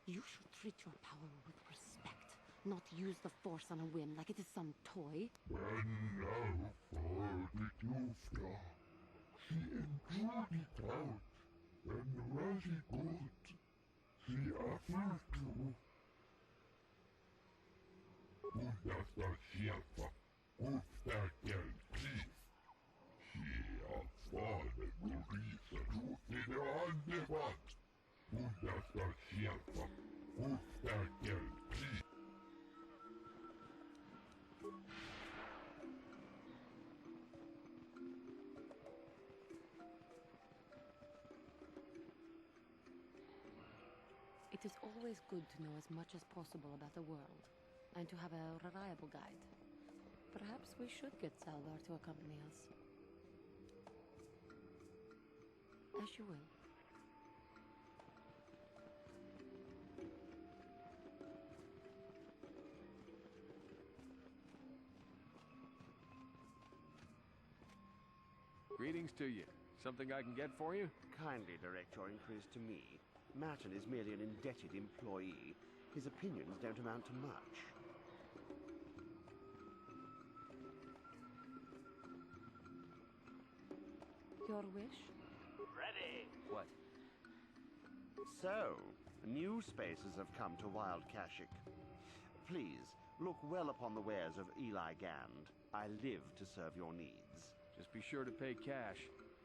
You should treat your power with respect, not use the Force on a whim like it is some toy. It is always good to know as much as possible about the world, and to have a reliable guide. Perhaps we should get Saldar to accompany us. As you will. Greetings to you. Something I can get for you? Kindly direct your inquiries to me. Martin is merely an indebted employee. His opinions don't amount to much. Your wish? Ready! What? So, new spaces have come to Wild Kashyyyk. Please, look well upon the wares of Eli Gand. I live to serve your needs. Just be sure to pay cash.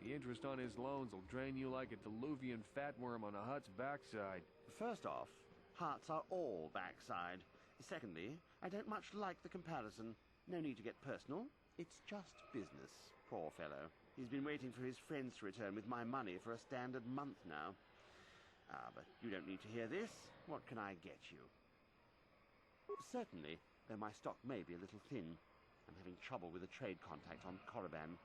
The interest on his loans will drain you like a diluvian fatworm on a hut's backside. First off, huts are all backside. Secondly, I don't much like the comparison. No need to get personal. It's just business. Poor fellow. He's been waiting for his friends to return with my money for a standard month now. But you don't need to hear this. What can I get you? Certainly, though my stock may be a little thin. I'm having trouble with a trade contact on Korriban.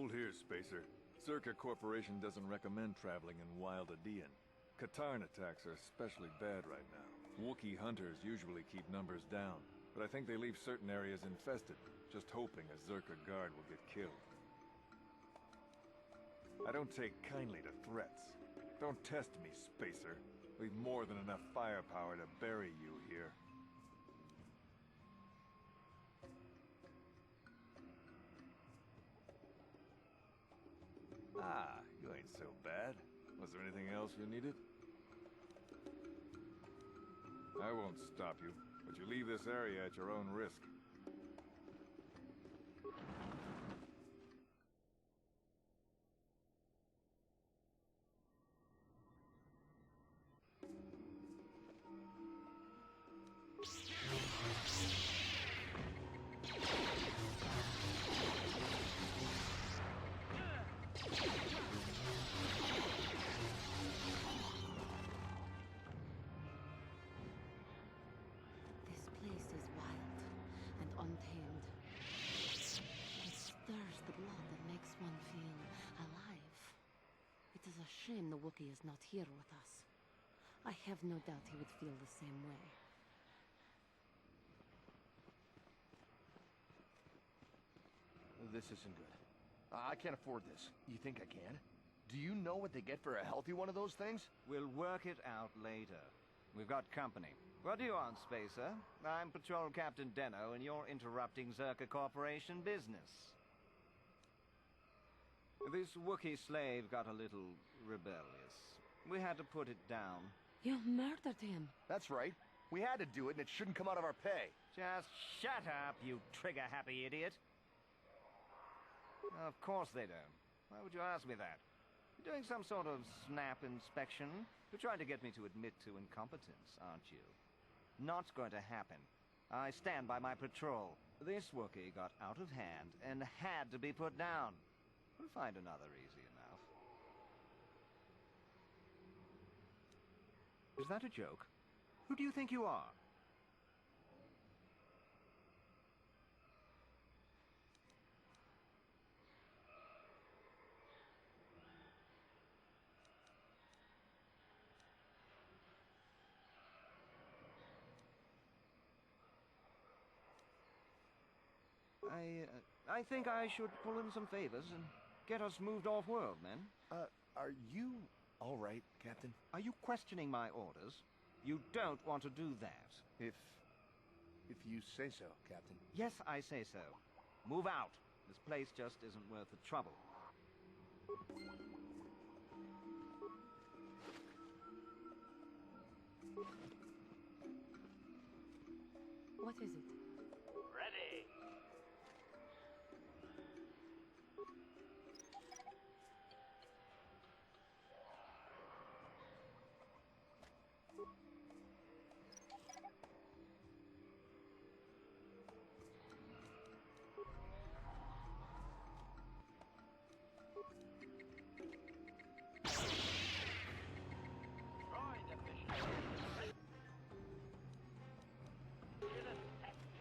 Hold here, Spacer. Zerka Corporation doesn't recommend traveling in Wild Adean. Katarn attacks are especially bad right now. Wookiee hunters usually keep numbers down, but I think they leave certain areas infested, just hoping a Zerka guard will get killed. I don't take kindly to threats. Don't test me, Spacer. We've more than enough firepower to bury you here. Ah, you ain't so bad. Was there anything else you needed? I won't stop you, but you leave this area at your own risk. This place is wild and untamed. It stirs the blood that makes one feel alive. It is a shame the Wookiee is not here with us. I have no doubt he would feel the same way. This isn't good. I can't afford this. You think I can? Do you know what they get for a healthy one of those things? We'll work it out later. We've got company. What do you want, Spacer? I'm Patrol Captain Deno, and you're interrupting Zerka Corporation business. This Wookiee slave got a little rebellious. We had to put it down. You murdered him. That's right. We had to do it, and it shouldn't come out of our pay. Just shut up, you trigger-happy idiot. Of course they don't. Why would you ask me that? You're doing some sort of snap inspection? You're trying to get me to admit to incompetence, aren't you? Not going to happen. I stand by my patrol. This Wookiee got out of hand and had to be put down. We'll find another easy enough. Is that a joke? Who do you think you are? I think I should pull in some favors and get us moved off-world, man. Are you all right, Captain? Are you questioning my orders? You don't want to do that. If you say so, Captain. Yes, I say so. Move out. This place just isn't worth the trouble. What is it? Ready. Droid efficient. Unit active.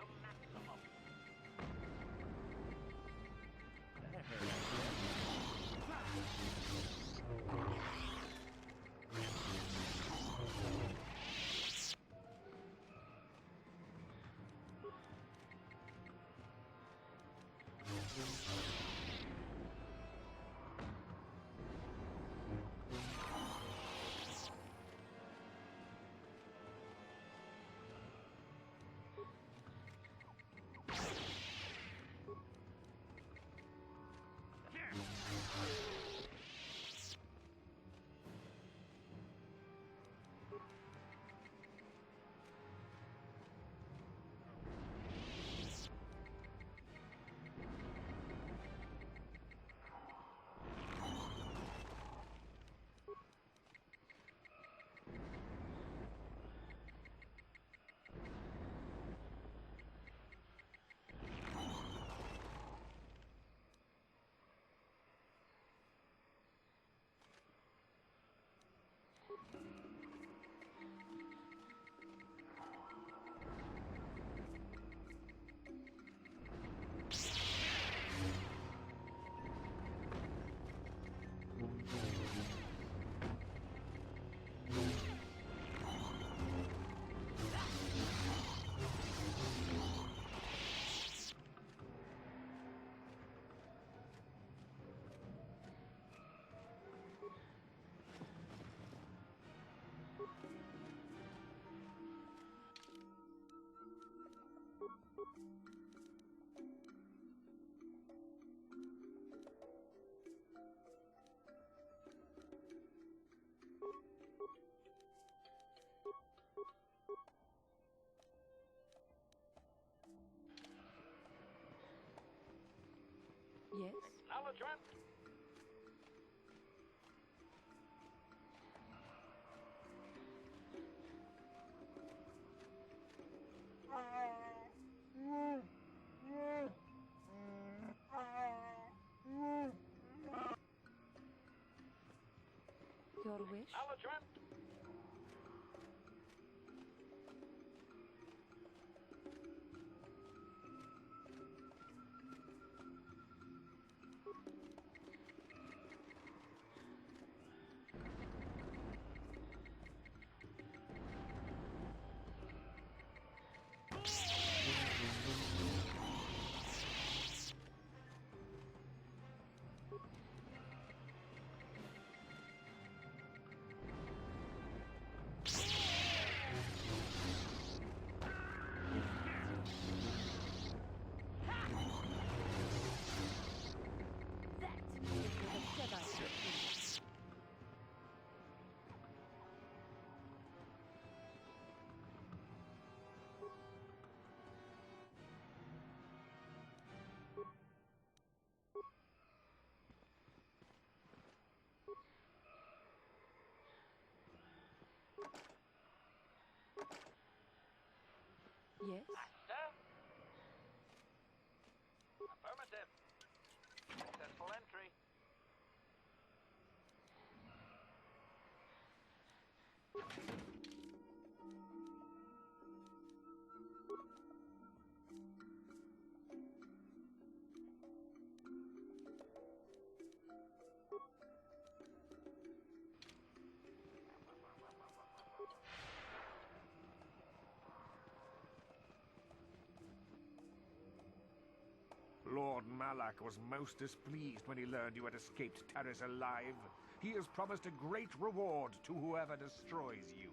Your wish? Yes? Affirmative. Successful entry. Lord Malak was most displeased when he learned you had escaped Terrace alive. He has promised a great reward to whoever destroys you.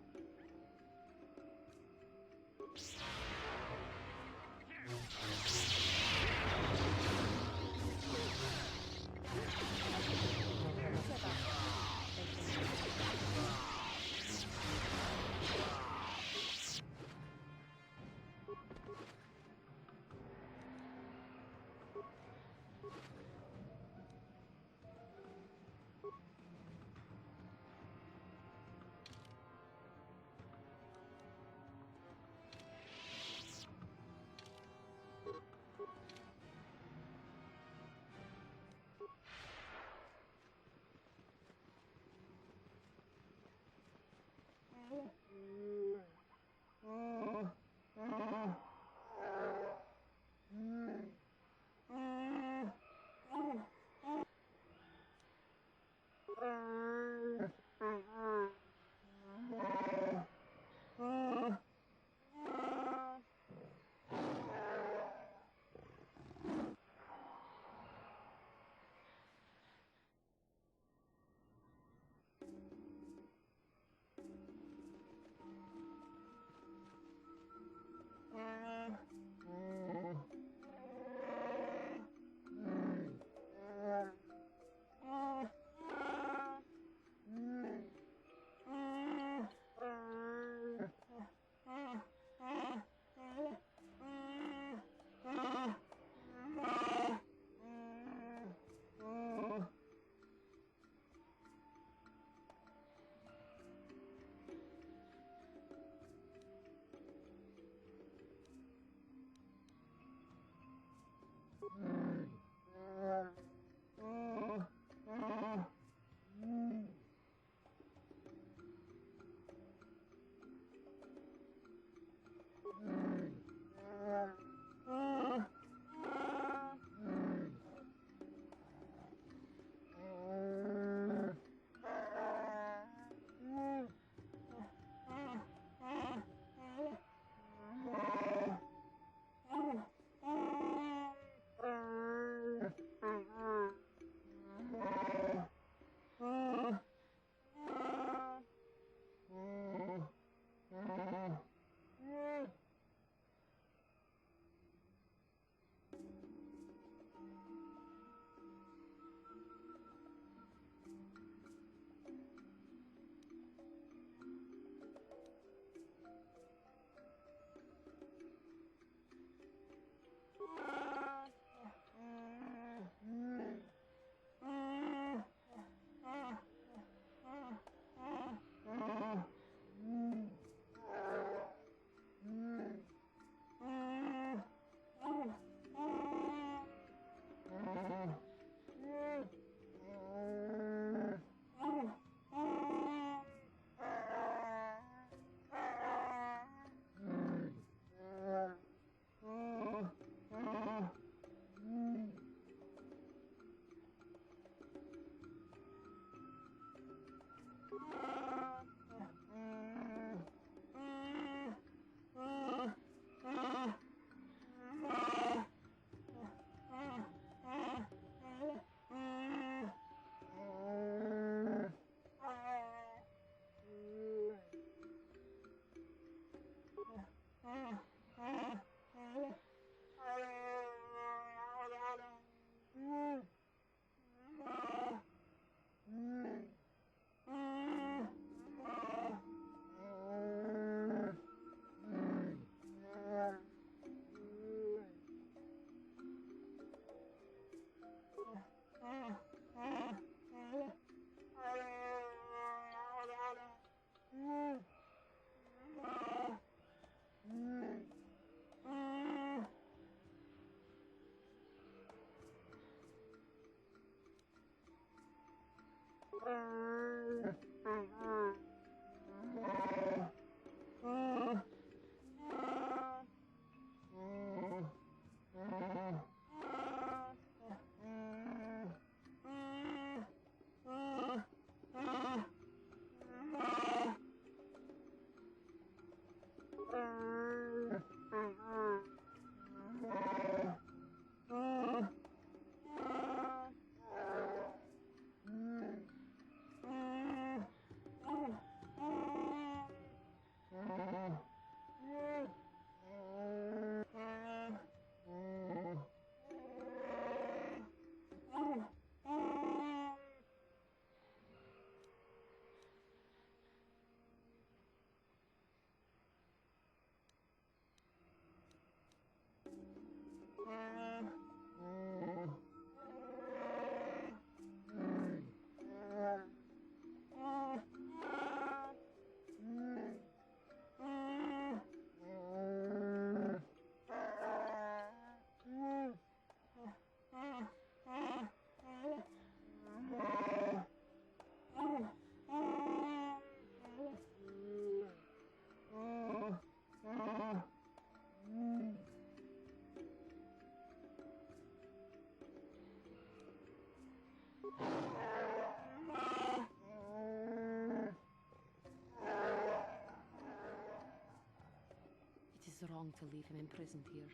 wrong to leave him imprisoned here.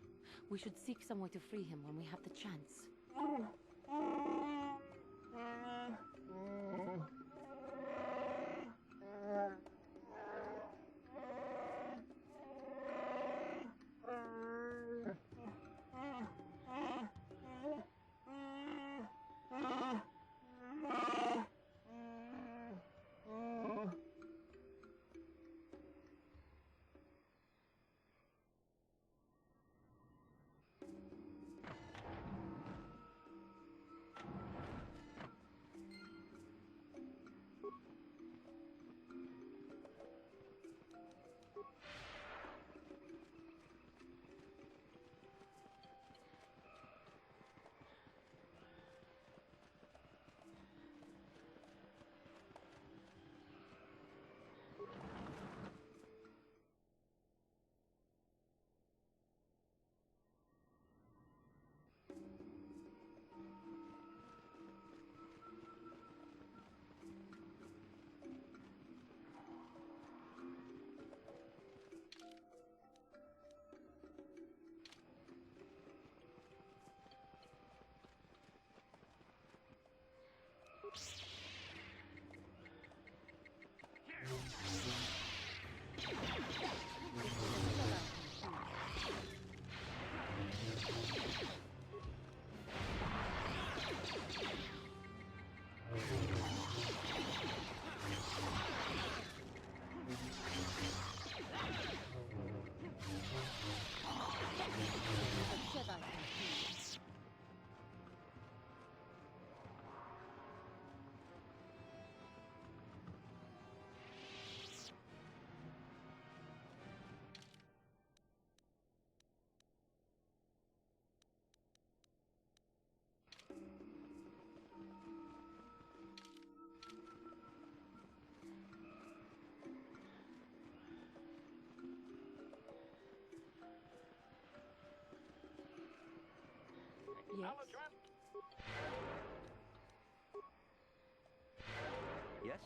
We should seek some way to free him when we have the chance. Yes. Yes?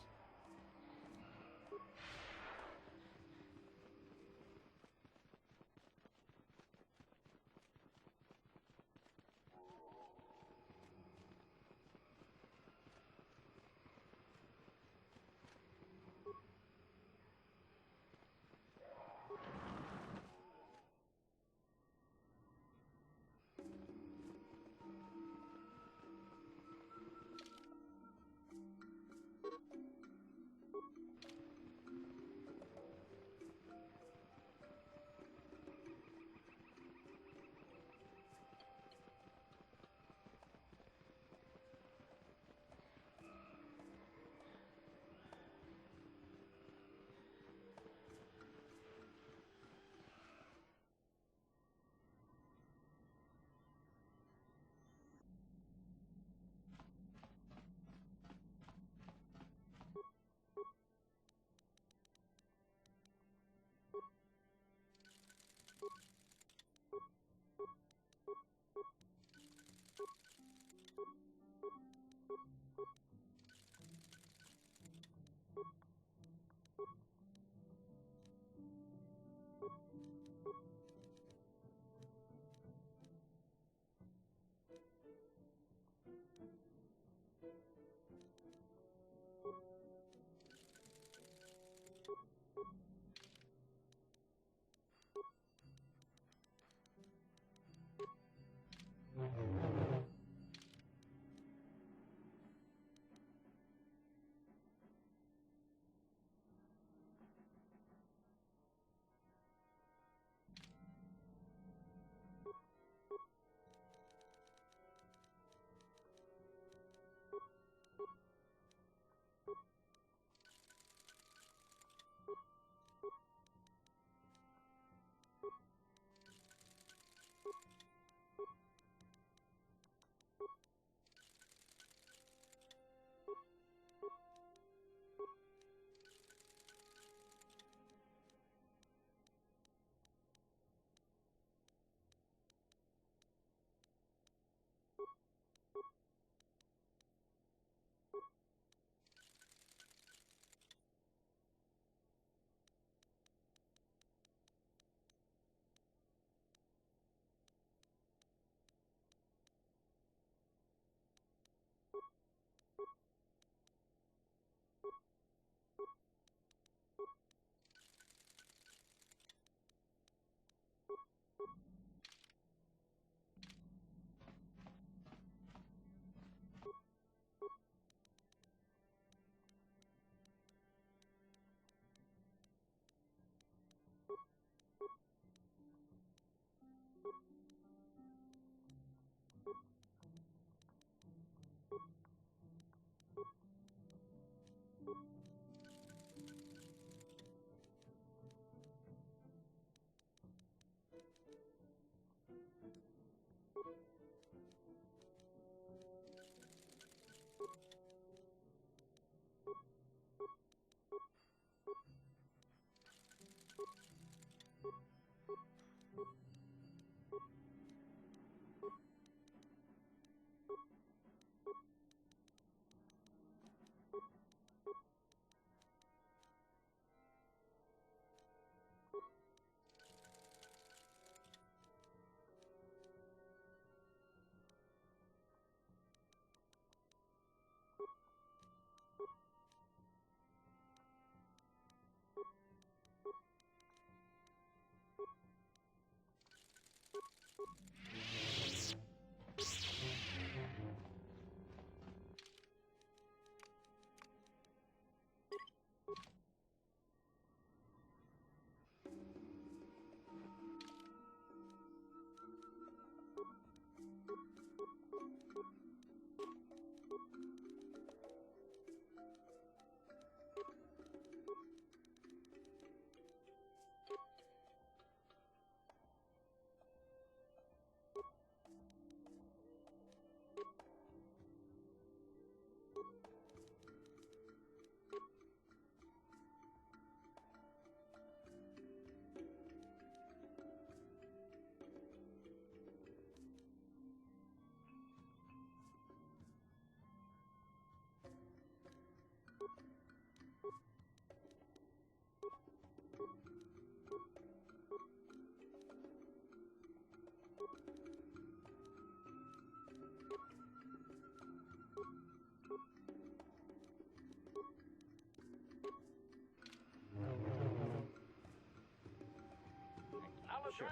Sure.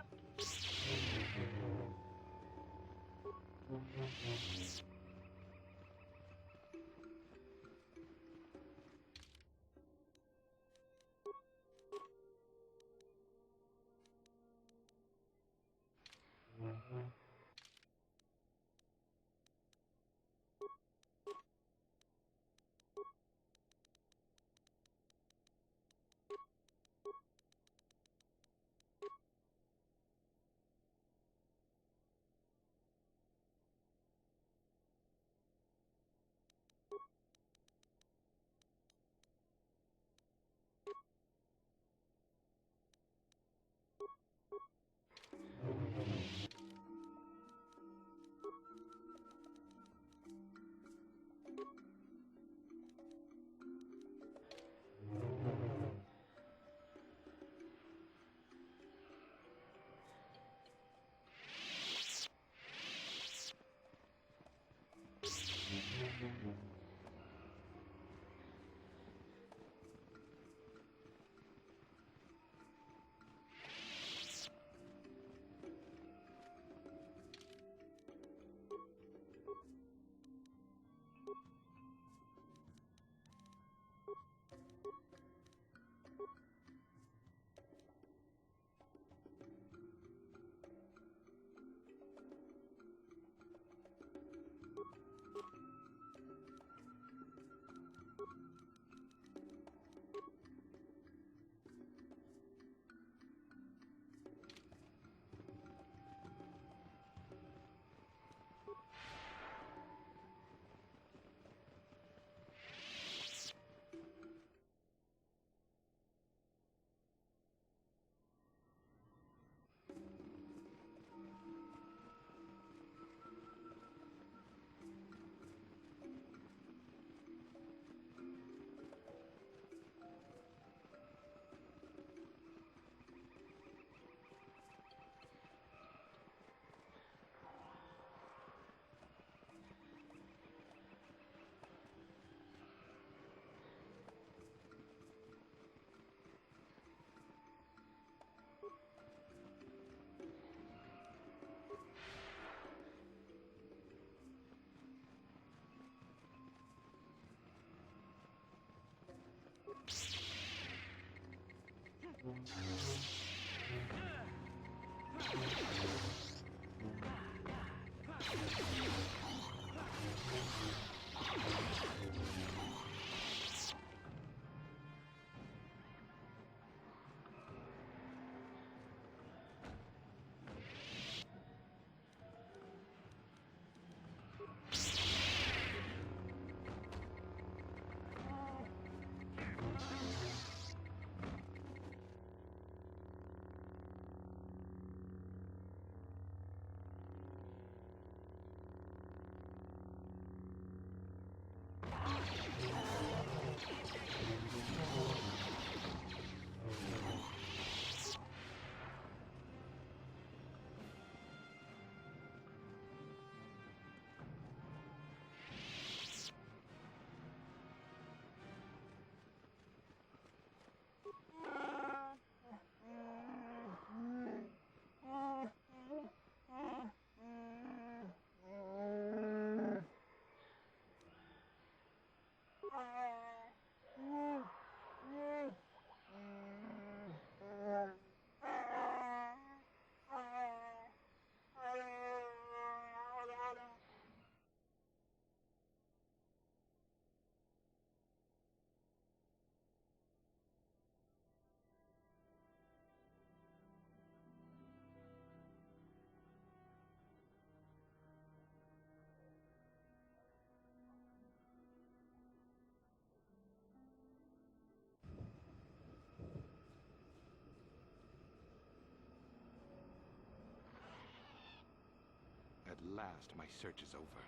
At last, my search is over.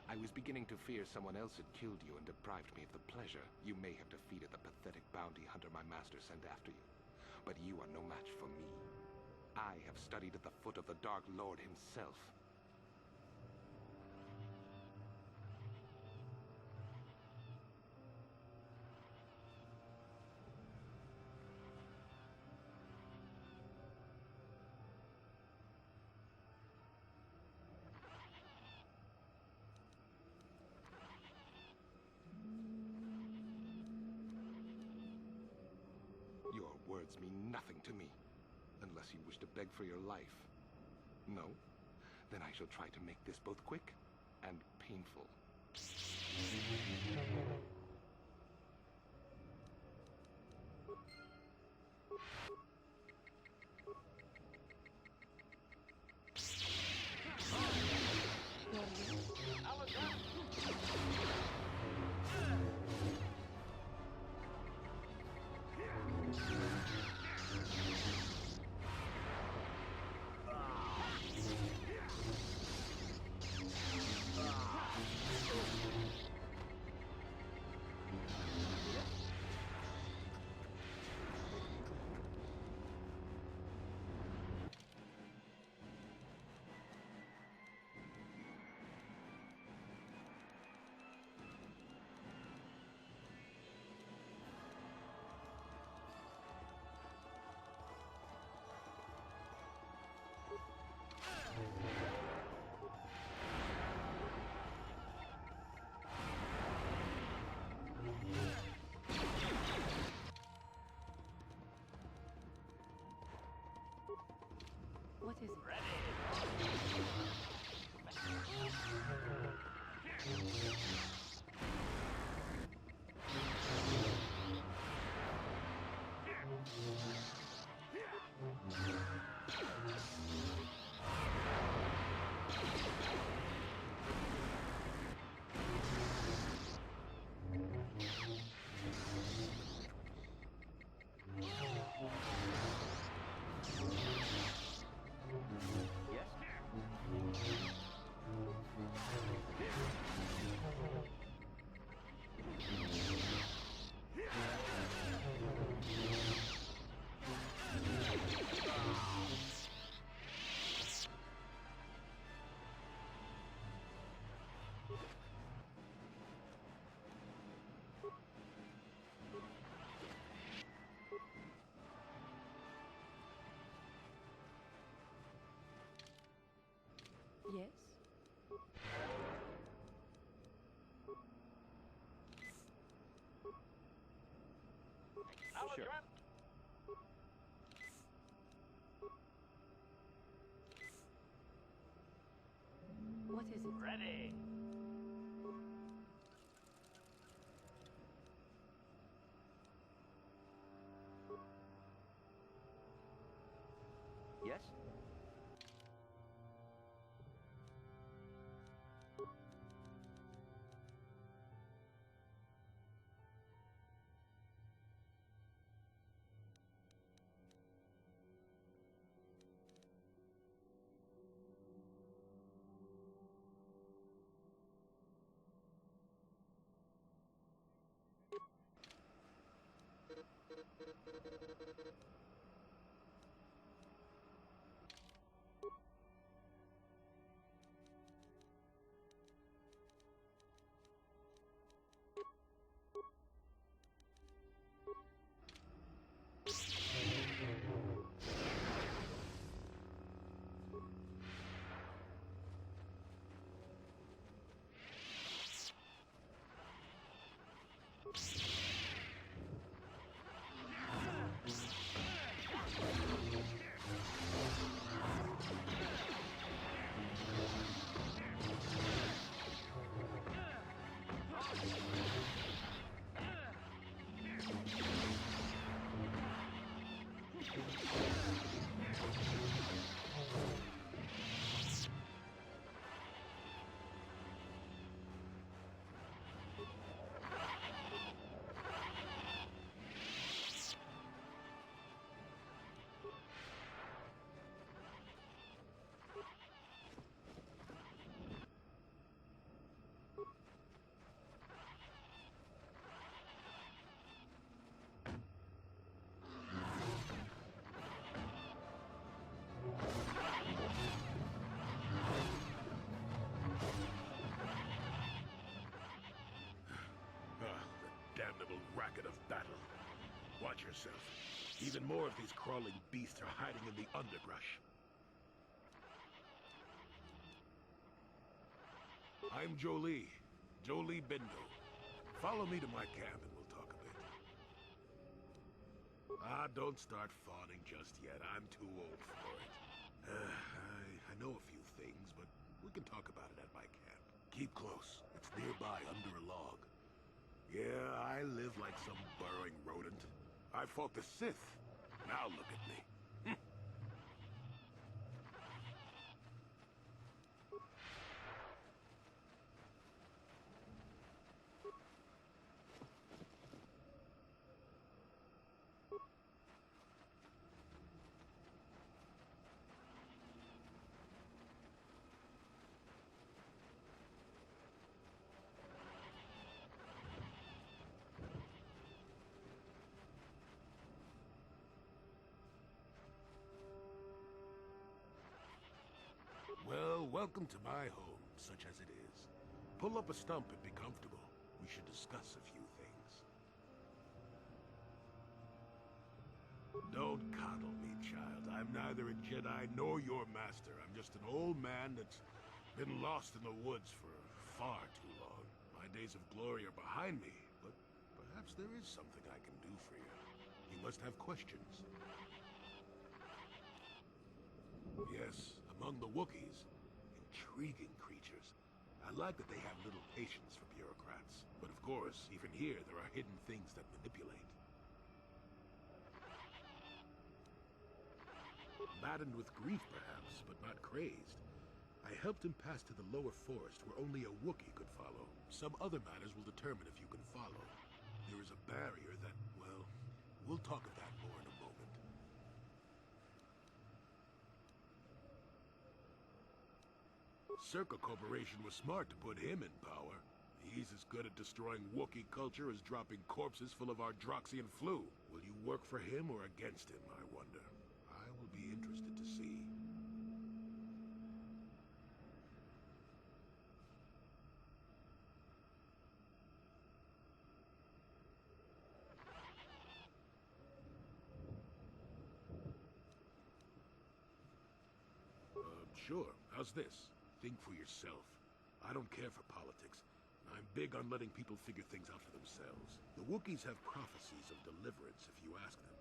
I was beginning to fear someone else had killed you and deprived me of the pleasure you may have defeated the pathetic bounty hunter my master sent after you. But you are no match for me. I have studied at the foot of the Dark Lord himself. Words mean nothing to me, unless you wish to beg for your life. No? Then I shall try to make this both quick and painful. What is it? Yes? Acknowledgement. What is it? Ready. Yes? Damnable racket of battle. Watch yourself. Even more of these crawling beasts are hiding in the underbrush. I'm Jolie. Jolie Bendo. Follow me to my camp and we'll talk a bit. don't start fawning just yet. I'm too old for it. I know a few things, but we can talk about it at my camp. Keep close. It's nearby, under a log. Yeah, I live like some burrowing rodent. I fought the Sith. Now look at me. Well, welcome to my home, such as it is. Pull up a stump and be comfortable. We should discuss a few things. Don't coddle me, child. I'm neither a Jedi nor your master. I'm just an old man that's been lost in the woods for far too long. My days of glory are behind me, but perhaps there is something I can do for you. You must have questions. Yes, among the Wookiees, intriguing creatures. I like that they have little patience for bureaucrats. But of course, even here, there are hidden things that manipulate. Maddened with grief, perhaps, but not crazed. I helped him pass to the lower forest where only a Wookiee could follow. Some other matters will determine if you can follow. There is a barrier that, well, we'll talk of that more in a moment. Circa Corporation was smart to put him in power. He's as good at destroying Wookiee culture as dropping corpses full of our Droxian flu. Will you work for him or against him, I wonder? I will be interested to see. Sure. How's this? Think for yourself. I don't care for politics. I'm big on letting people figure things out for themselves. The Wookiees have prophecies of deliverance if you ask them.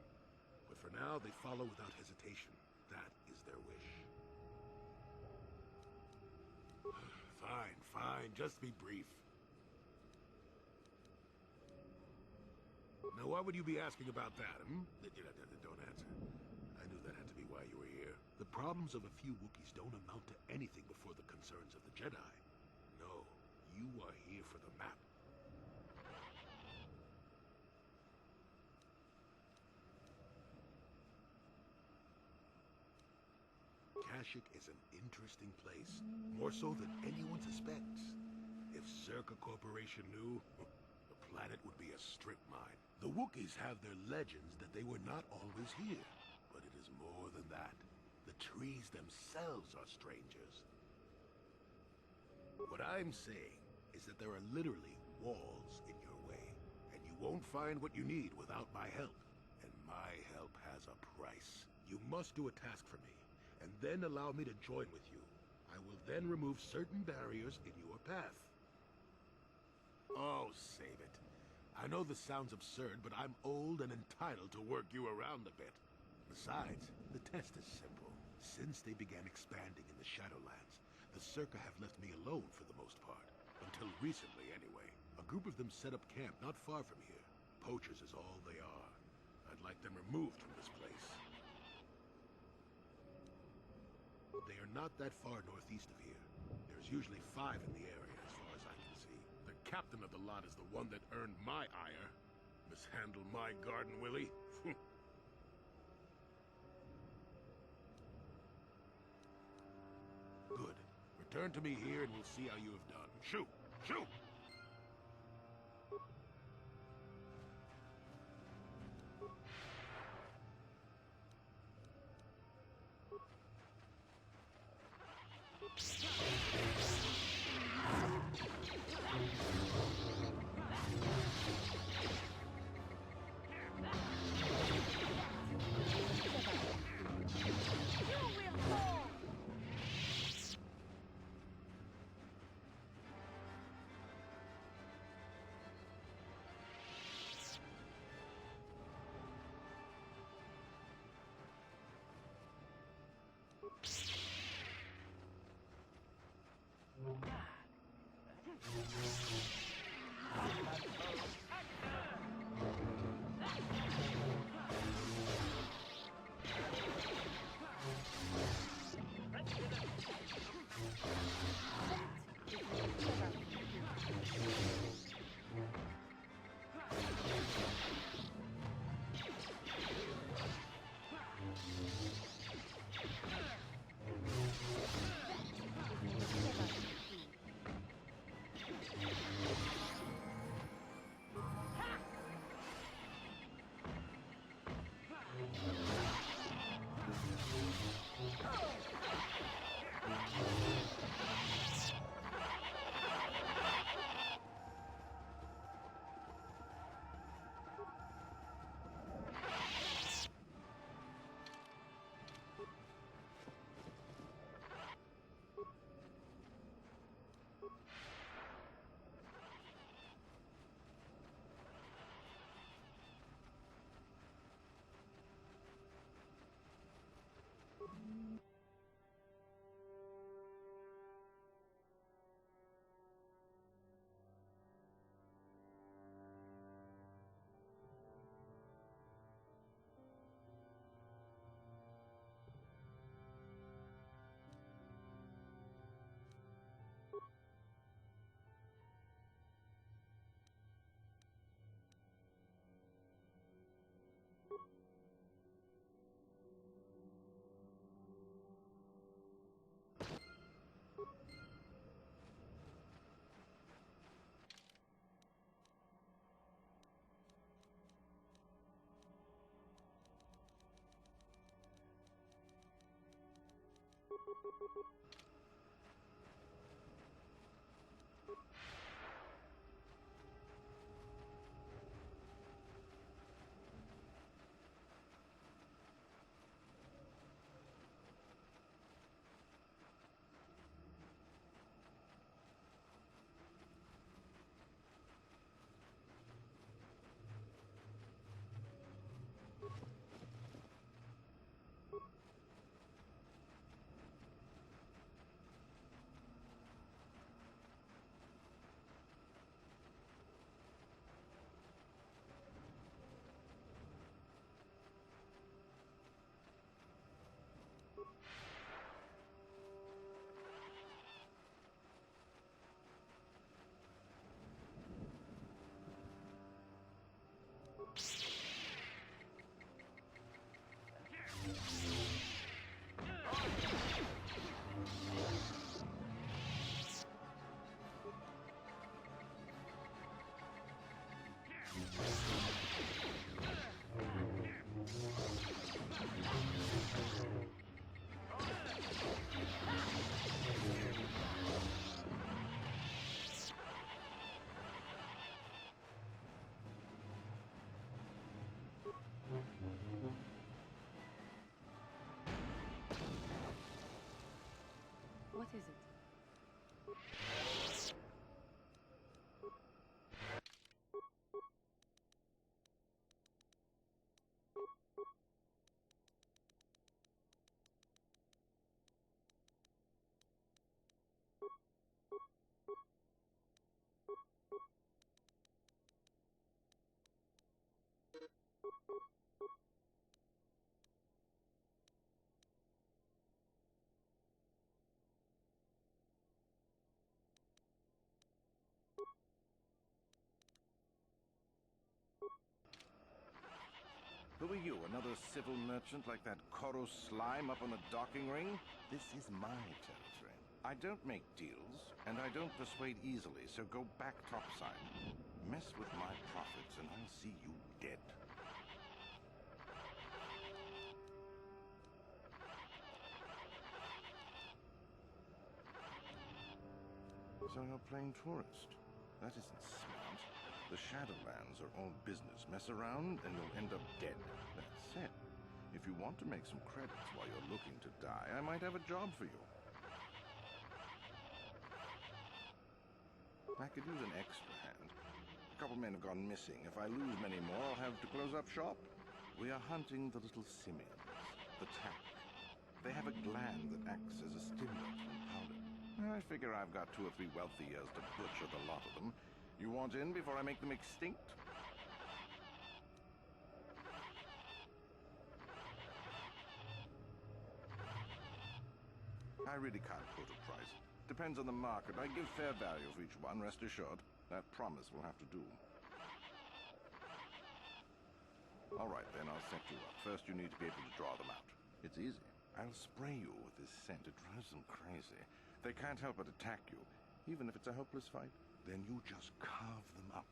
But for now, they follow without hesitation. That is their wish. Fine, fine. Just be brief. Now, why would you be asking about that, hmm? Don't answer. I knew that had to be why you were here. The problems of a few Wookiees don't amount to anything before the concerns of the Jedi. No, you are here for the map. Kashyyyk is an interesting place, more so than anyone suspects. If Circa Corporation knew, the planet would be a strip mine. The Wookiees have their legends that they were not always here, but it is more than that. The trees themselves are strangers. What I'm saying is that there are literally walls in your way, and you won't find what you need without my help. And my help has a price. You must do a task for me, and then allow me to join with you. I will then remove certain barriers in your path. Oh, save it. I know this sounds absurd, but I'm old and entitled to work you around a bit. Besides, the test is simple. Since they began expanding in the Shadowlands, the Circa have left me alone for the most part. Until recently, anyway. A group of them set up camp not far from here. Poachers is all they are. I'd like them removed from this place. They are not that far northeast of here. There's usually 5 in the area, as far as I can see. The captain of the lot is the one that earned my ire. Mishandle my garden, Willie? Good. Return to me here and we'll see how you have done. Shoot! Shoot! What is it? Who are you, another civil merchant like that Koro slime up on the docking ring? This is my territory. I don't make deals, and I don't persuade easily, so go back topside. Mess with my profits, and I'll see you dead. So you're playing tourist. That isn't smart. The Shadowlands are all business. Mess around and you'll end up dead. That's it. If you want to make some credits while you're looking to die, I might have a job for you. I could use an extra hand. A couple men have gone missing. If I lose many more, I'll have to close up shop. We are hunting the little simians, the tack. They have a gland that acts as a stimulant when powdered. I figure I've got 2 or 3 wealthy years to butcher the lot of them. You want in before I make them extinct? I really can't quote a price. Depends on the market. I give fair value for each one, rest assured. That promise will have to do. All right, then, I'll set you up. First, you need to be able to draw them out. It's easy. I'll spray you with this scent. It drives them crazy. They can't help but attack you, even if it's a hopeless fight. Then you just carve them up.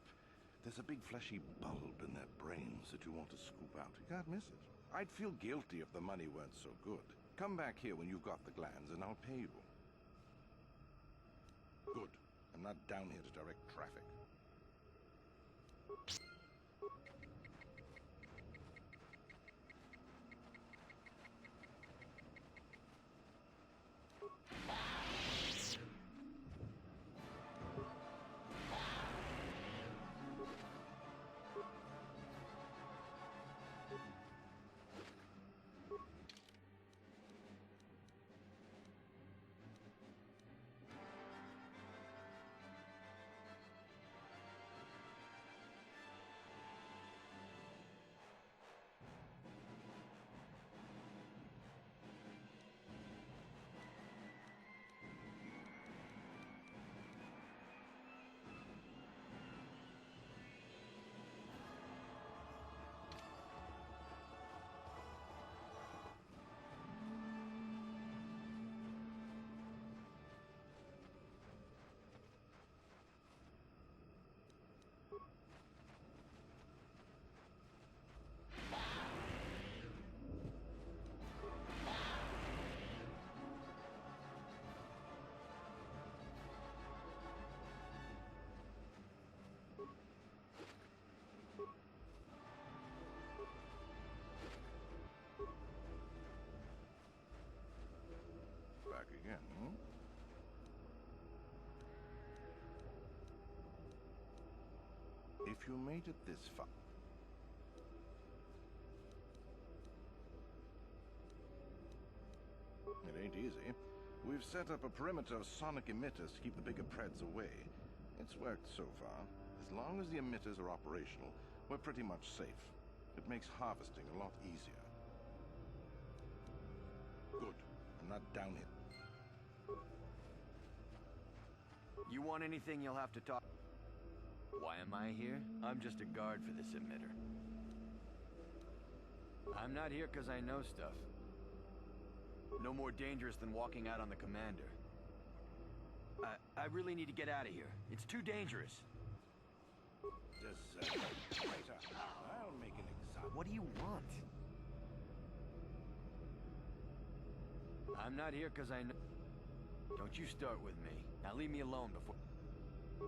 There's a big fleshy bulb in their brains that you want to scoop out. You can't miss it. I'd feel guilty if the money weren't so good. Come back here when you've got the glands and I'll pay you. Good. I'm not down here to direct traffic. if you made it this far. It ain't easy. We've set up a perimeter of sonic emitters to keep the bigger Preds away. It's worked so far. As long as the emitters are operational, we're pretty much safe. It makes harvesting a lot easier. Good. I'm not down here. You want anything, you'll have to talk. Why am I here? I'm just a guard for this emitter. I'm not here because I know stuff. No more dangerous than walking out on the commander. I really need to get out of here. It's too dangerous. Traitor. I'll make an example. What do you want? I'm not here because I know... Don't you start with me. Now leave me alone before...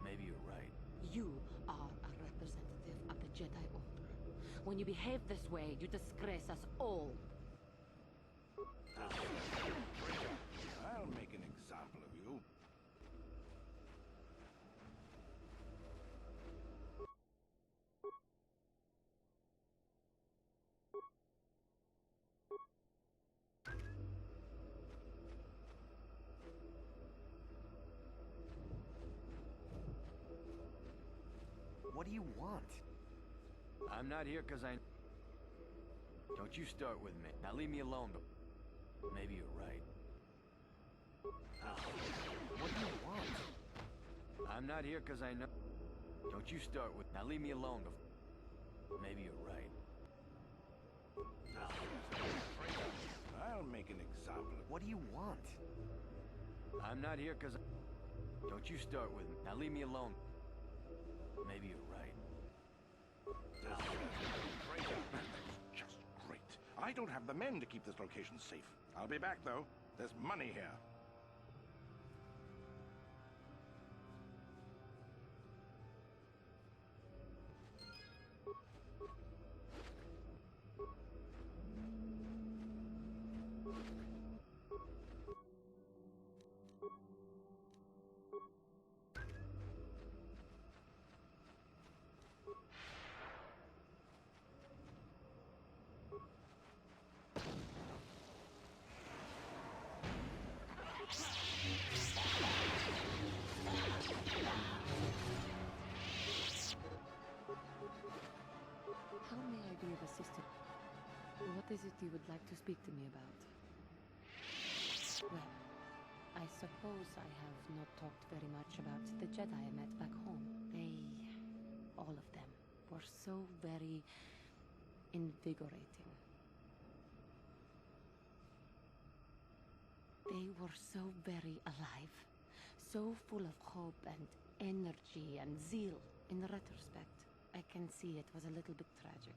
Maybe you're right. You are a representative of the Jedi Order. When you behave this way, you disgrace us all. I'll make an example of you. What do you want? I'm not here because I... Don't you start with me. Now leave me alone. Maybe you're right. What do you want? I'm not here because I know... Don't you start with... Now leave me alone. Maybe you're right. I'll make an example of... What do you want? I'm not here because... Don't you start with me. Now leave me alone. Maybe you're right. That's just great. I don't have the men to keep this location safe. I'll be back, though. There's money here. How may I be of assistance? What is it you would like to speak to me about? Well, I suppose I have not talked very much about the Jedi I met back home. They, all of them, were so very invigorating. They were so very alive, so full of hope and energy and zeal. In retrospect, I can see it was a little bit tragic.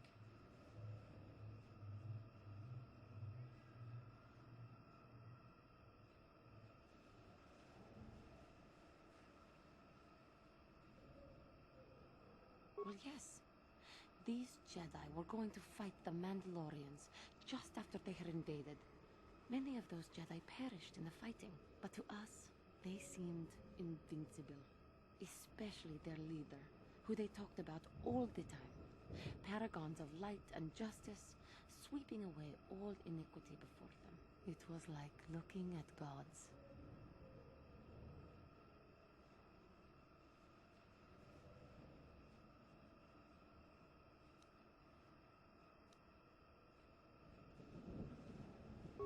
Well, yes. These Jedi were going to fight the Mandalorians just after they had invaded. Many of those Jedi perished in the fighting, but to us, they seemed invincible. Especially their leader, who they talked about all the time. Paragons of light and justice, sweeping away all iniquity before them. It was like looking at gods.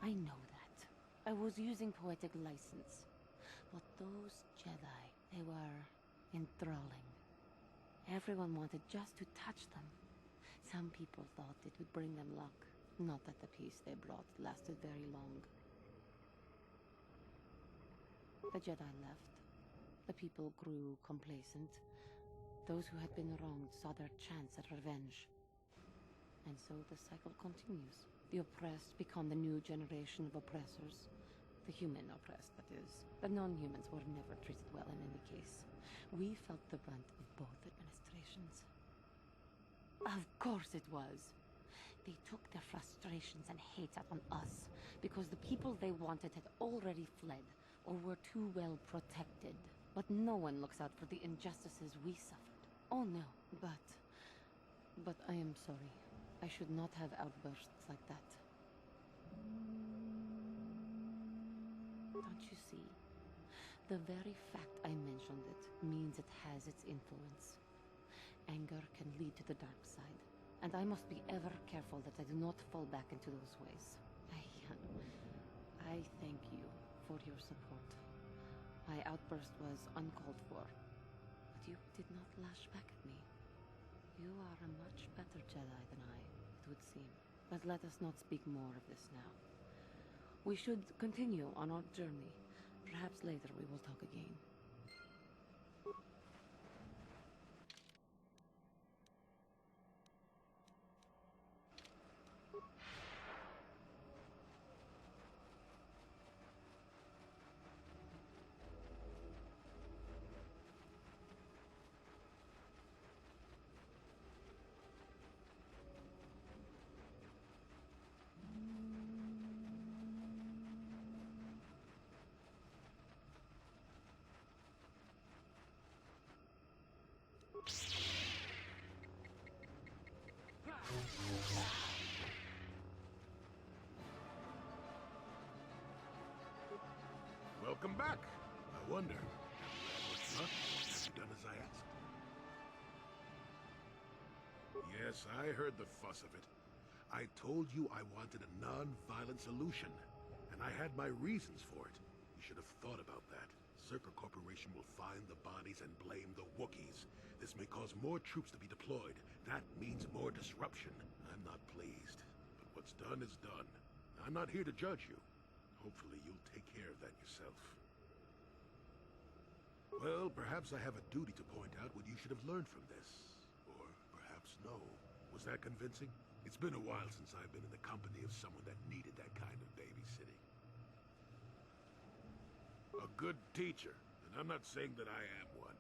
I know that. I was using poetic license. But those Jedi, they were enthralling. Everyone wanted just to touch them. Some people thought it would bring them luck. Not that the peace they brought lasted very long. The Jedi left. The people grew complacent. Those who had been wronged saw their chance at revenge. And so the cycle continues. The oppressed become the new generation of oppressors. The human oppressed, that is. The non-humans were never treated well in any case. We felt the brunt of both administrations. Of course it was. They took their frustrations and hate out on us because the people they wanted had already fled or were too well protected. But no one looks out for the injustices we suffered. Oh no, But I am sorry. I should not have outbursts like that. Don't you see? The very fact I mentioned it means it has its influence. Anger can lead to the dark side, and I must be ever careful that I do not fall back into those ways. I thank you for your support. My outburst was uncalled for, but you did not lash back at me. You are a much better Jedi than I, it would seem. But let us not speak more of this now. We should continue on our journey. Perhaps later we will talk again. Welcome back. I wonder, have you done as I asked? Yes, I heard the fuss of it. I told you I wanted a non-violent solution, and I had my reasons for it. You should have thought about that. Circa Corporation will find the bodies and blame the Wookiees. This may cause more troops to be deployed. That means more disruption. I'm not pleased, but what's done is done. I'm not here to judge you. Hopefully you'll take care of that yourself. Well, perhaps I have a duty to point out what you should have learned from this. Or perhaps no. Was that convincing? It's been a while since I've been in the company of someone that needed that kind of babysitting. A good teacher, and I'm not saying that I am one,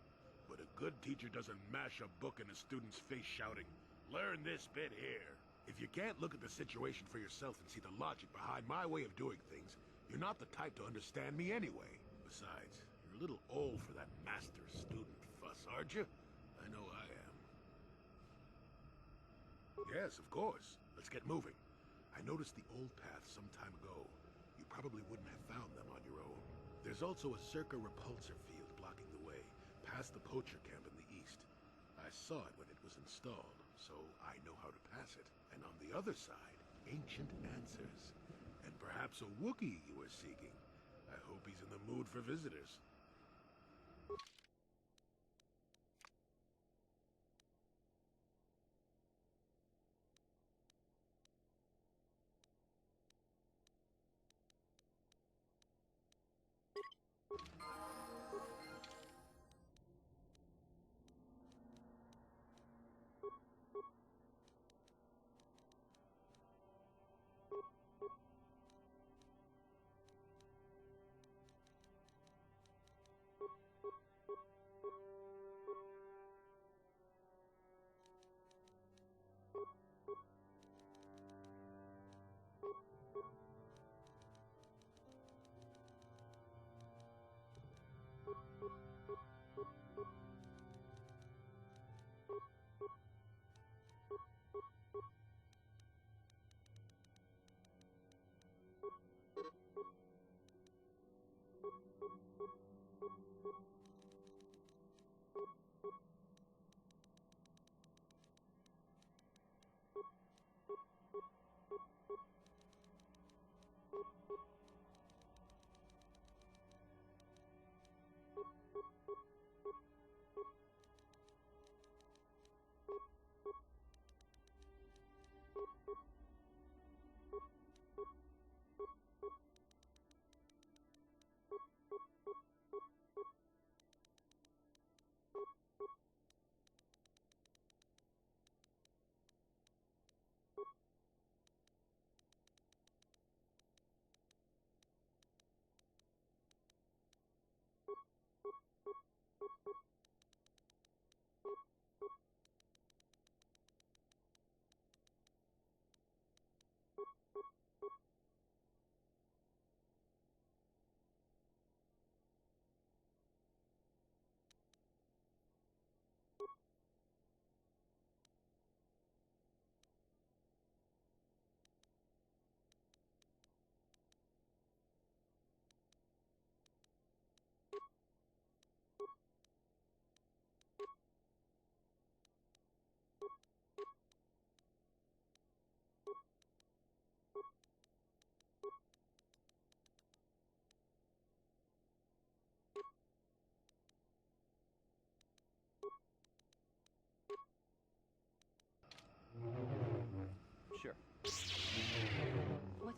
but a good teacher doesn't mash a book in a student's face shouting, "Learn this bit here." If you can't look at the situation for yourself and see the logic behind my way of doing things, you're not the type to understand me anyway. Besides, you're a little old for that master-student fuss, aren't you? I know I am. Yes, of course. Let's get moving. I noticed the old path some time ago. You probably wouldn't have found them on your own. There's also a Circa repulsor field blocking the way, past the poacher camp in the east. I saw it when it was installed, so I know how to pass it. And on the other side, ancient answers. And perhaps a Wookiee you were seeking. I hope he's in the mood for visitors.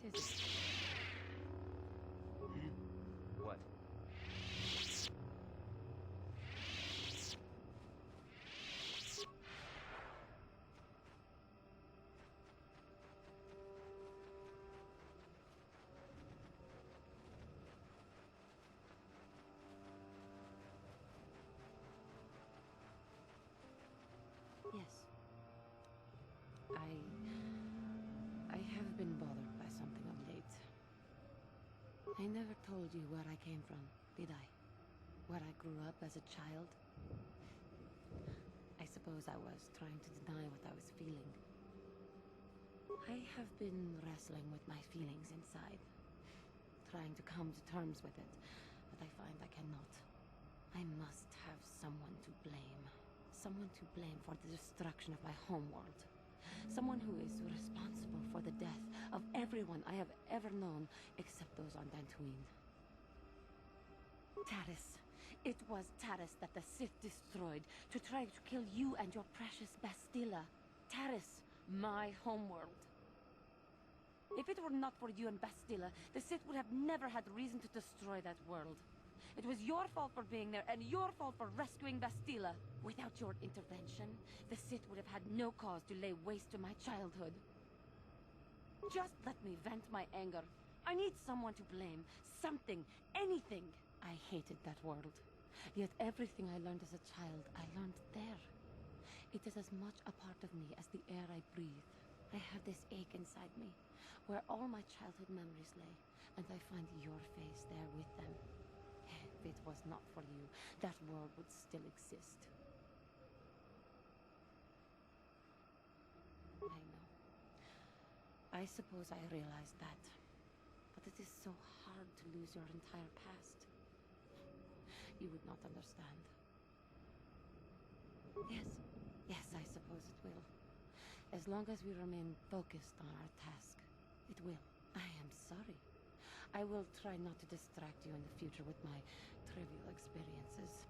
is it? What? Yes. I have been bothered by something of late. I never told you where I came from, did I? Where I grew up as a child? I suppose I was trying to deny what I was feeling. I have been wrestling with my feelings inside, trying to come to terms with it, but I find I cannot. I must have someone to blame. Someone to blame for the destruction of my homeworld. Someone who is responsible for the death of everyone I have ever known, except those on Dantooine. Taris. It was Taris that the Sith destroyed to try to kill you and your precious Bastilla. Taris, my homeworld. If it were not for you and Bastilla, the Sith would have never had reason to destroy that world. It was your fault for being there, and your fault for rescuing Bastilla. Without your intervention, the Sith would have had no cause to lay waste to my childhood. Just let me vent my anger. I need someone to blame. Something. Anything. I hated that world. Yet everything I learned as a child, I learned there. It is as much a part of me as the air I breathe. I have this ache inside me, where all my childhood memories lay, and I find your face there with them. If it was not for you, that world would still exist. I know. I suppose I realized that. But it is so hard to lose your entire past. You would not understand. Yes, I suppose it will. As long as we remain focused on our task, it will. I am sorry. I will try not to distract you in the future with my trivial experiences.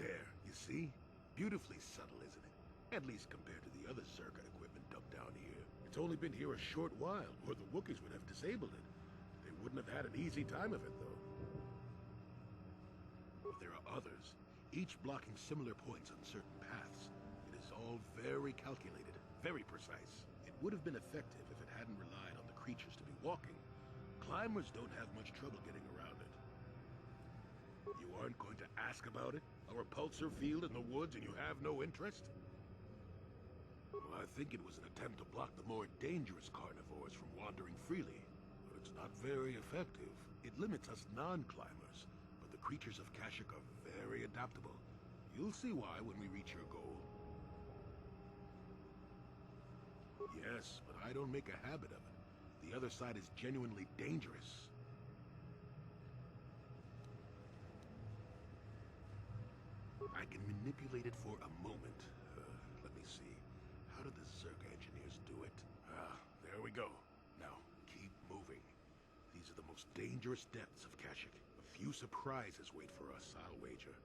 There, you see? Beautifully subtle, isn't it? At least compared to the other circuit equipment dumped down here. It's only been here a short while, or the Wookiees would have disabled it. They wouldn't have had an easy time of it, though. But there are others, each blocking similar points on certain paths. It is all very calculated, very precise. It would have been effective if it hadn't relied on the creatures to be walking. Climbers don't have much trouble getting around it. You aren't going to ask about it? Our pulsar field in the woods, and you have no interest? Well, I think it was an attempt to block the more dangerous carnivores from wandering freely. But it's not very effective. It limits us non-climbers. But the creatures of Kashyyyk are very adaptable. You'll see why when we reach your goal. Yes, but I don't make a habit of it. The other side is genuinely dangerous. I can manipulate it for a moment. Let me see. How did the Zerg engineers do it? There we go. Now, keep moving. These are the most dangerous depths of Kashyyyk. A few surprises wait for us, I'll wager.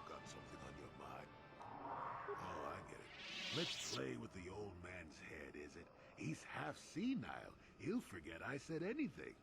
Got something on your mind? Oh, I get it. Let's play with the old man's head, is it? He's half senile. He'll forget I said anything.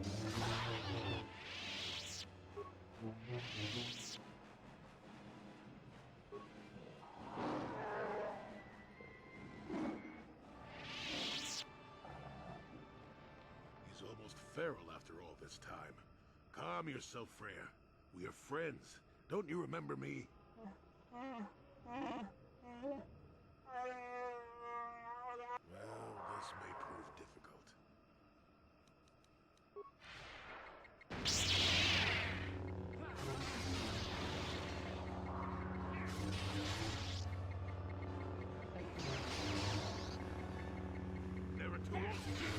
He's almost feral after all this time. Calm yourself, Freya. We are friends. Don't you remember me? Well, this may prove difficult. Never too old to give.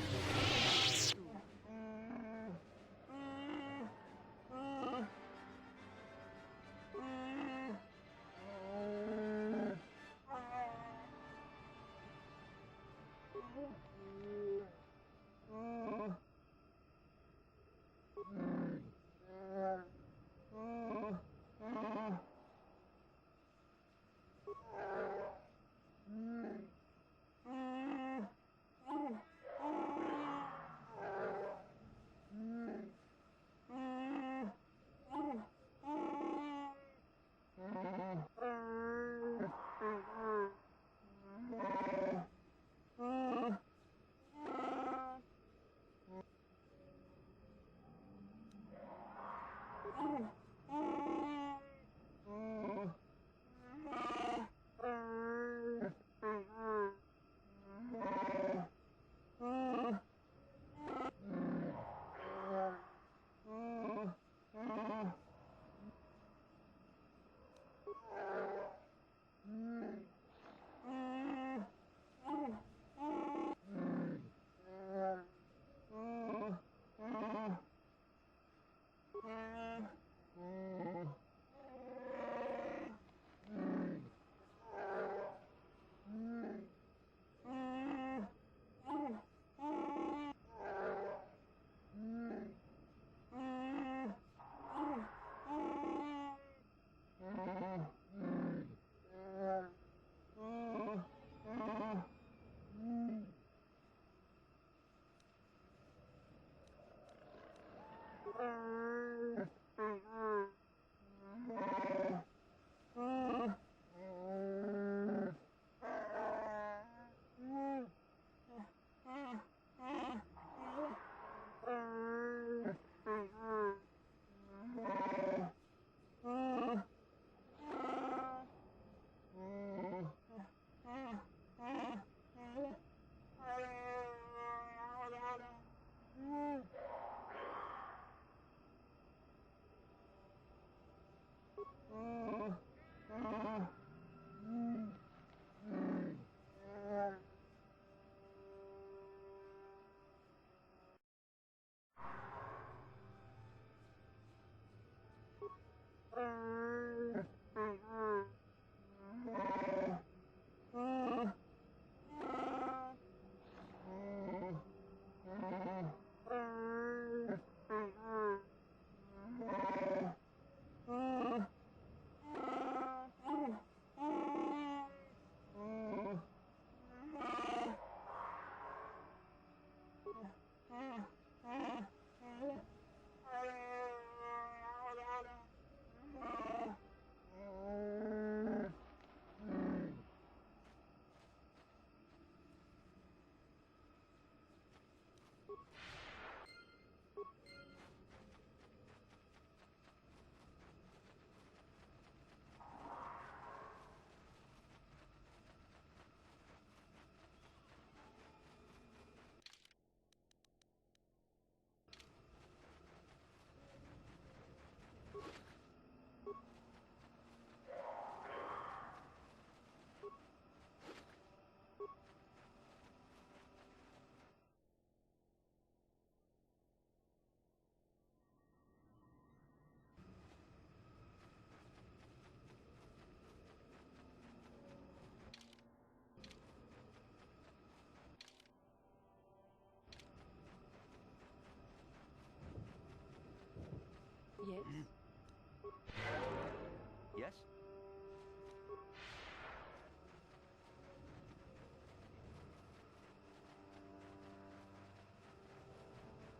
Yes?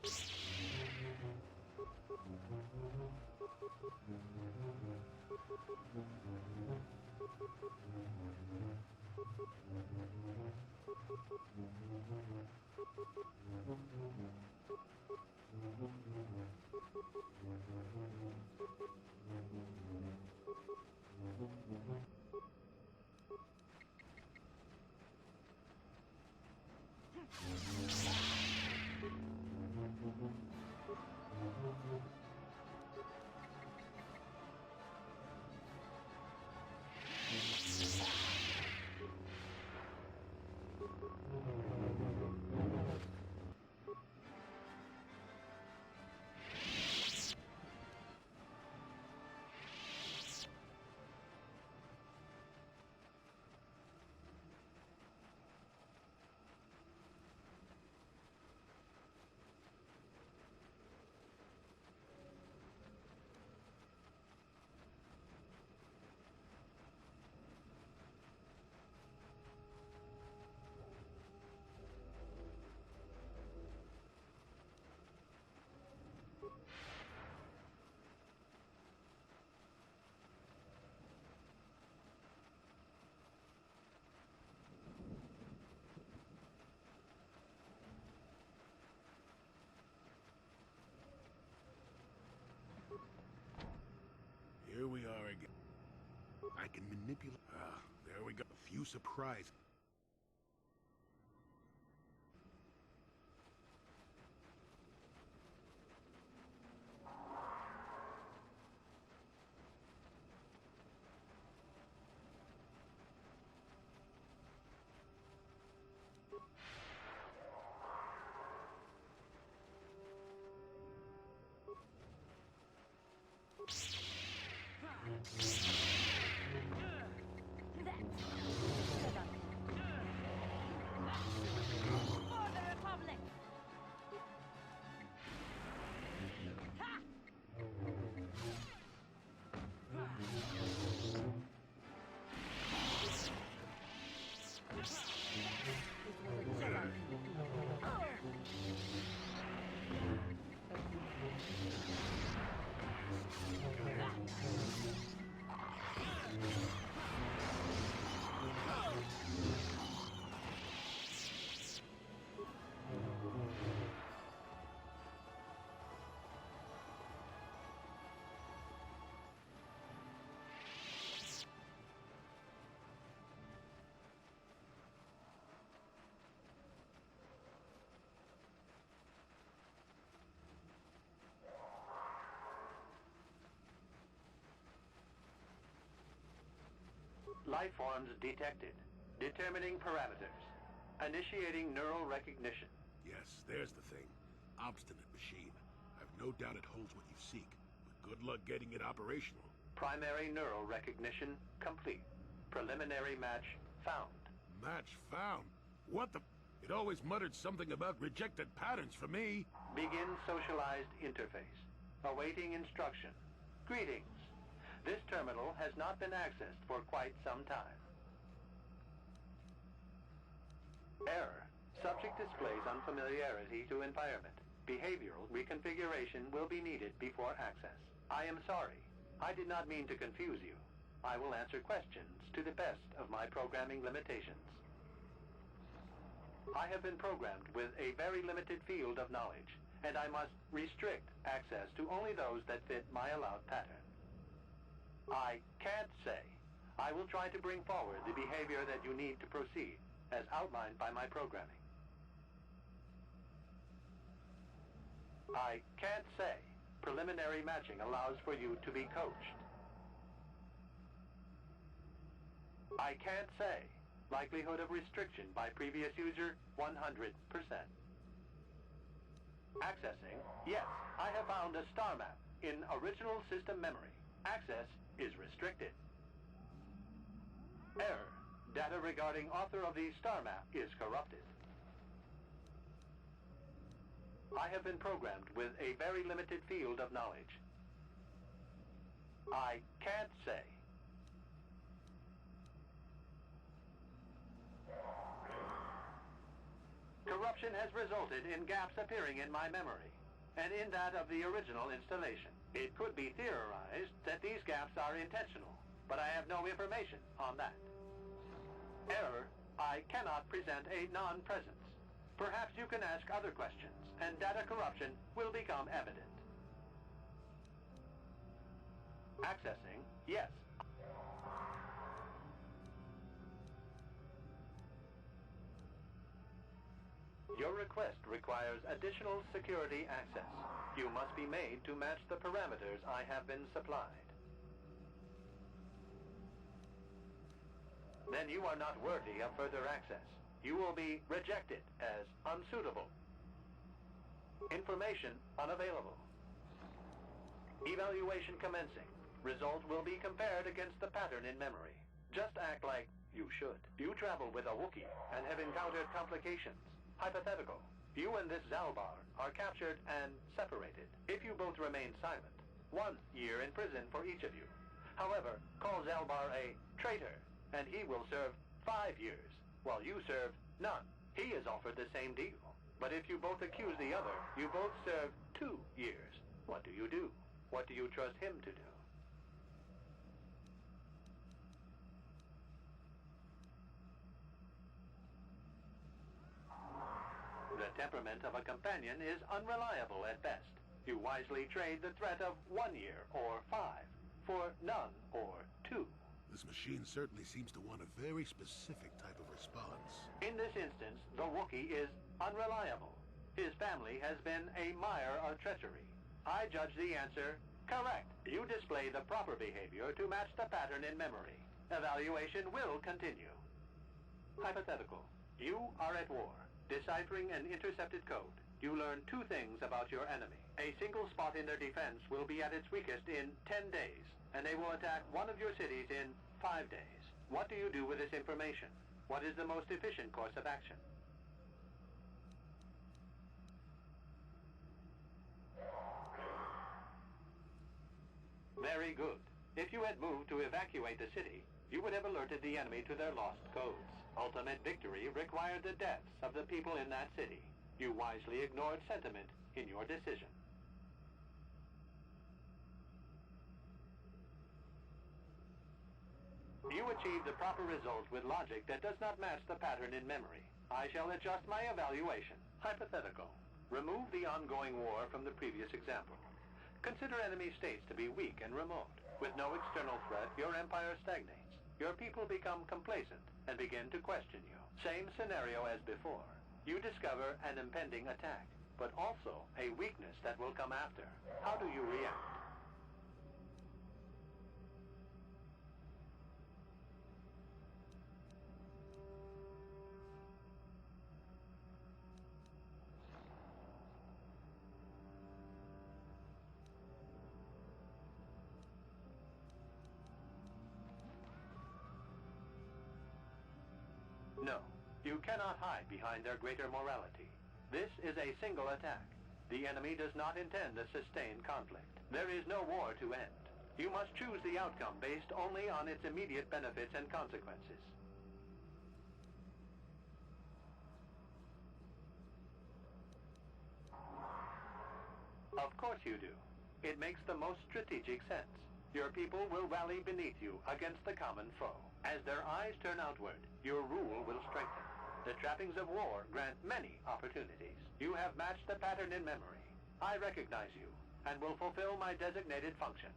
Yes? Here we are again. I can manipulate... there we go. A few surprises. Life forms detected. Determining parameters. Initiating neural recognition. Yes, there's the thing. Obstinate machine. I've no doubt it holds what you seek, but good luck getting it operational. Primary neural recognition complete. Preliminary match found. Match found? What the... It always muttered something about rejected patterns for me. Begin socialized interface. Awaiting instruction. Greetings. This terminal has not been accessed for quite some time. Error. Subject displays unfamiliarity to environment. Behavioral reconfiguration will be needed before access. I am sorry. I did not mean to confuse you. I will answer questions to the best of my programming limitations. I have been programmed with a very limited field of knowledge, and I must restrict access to only those that fit my allowed pattern. I can't say. I will try to bring forward the behavior that you need to proceed, as outlined by my programming. I can't say. Preliminary matching allows for you to be coached. I can't say. Likelihood of restriction by previous user, 100%. Accessing. Yes, I have found a star map in original system memory. Access is restricted. Error. Data regarding author of the star map is corrupted. I have been programmed with a very limited field of knowledge. I can't say. Corruption has resulted in gaps appearing in my memory. and in that of the original installation. It could be theorized that these gaps are intentional, but I have no information on that. Error, I cannot present a non-presence. Perhaps you can ask other questions, and data corruption will become evident. Accessing, yes. Your request requires additional security access. You must be made to match the parameters I have been supplied. Then you are not worthy of further access. You will be rejected as unsuitable. Information unavailable. Evaluation commencing. Result will be compared against the pattern in memory. Just act like you should. You travel with a Wookiee and have encountered complications. Hypothetical. You and this Zalbar are captured and separated. If you both remain silent, 1 year in prison for each of you. However, call Zalbar a traitor, and he will serve 5 years, while you serve none. He is offered the same deal. But if you both accuse the other, you both serve 2 years. What do you do? What do you trust him to do? The temperament of a companion is unreliable at best. You wisely trade the threat of 1 year or 5 for none or 2. This machine certainly seems to want a very specific type of response. In this instance, the Wookiee is unreliable. His family has been a mire of treachery. I judge the answer correct. You display the proper behavior to match the pattern in memory. Evaluation will continue. Hypothetical. You are at war. Deciphering an intercepted code, you learn 2 things about your enemy. A single spot in their defense will be at its weakest in 10 days, and they will attack one of your cities in 5 days. What do you do with this information? What is the most efficient course of action? Very good. If you had moved to evacuate the city, you would have alerted the enemy to their lost codes. Ultimate victory required the deaths of the people in that city. You wisely ignored sentiment in your decision. You achieved the proper result with logic that does not match the pattern in memory. I shall adjust my evaluation. Hypothetical. Remove the ongoing war from the previous example. Consider enemy states to be weak and remote. With no external threat, your empire stagnates. Your people become complacent and begin to question you. Same scenario as before. You discover an impending attack, but also a weakness that will come after. How do you react? No, you cannot hide behind their greater morality. This is a single attack. The enemy does not intend a sustained conflict. There is no war to end. You must choose the outcome based only on its immediate benefits and consequences. Of course you do. It makes the most strategic sense. Your people will rally beneath you against the common foe. As their eyes turn outward, your rule will strengthen. The trappings of war grant many opportunities. You have matched the pattern in memory. I recognize you, and will fulfill my designated function.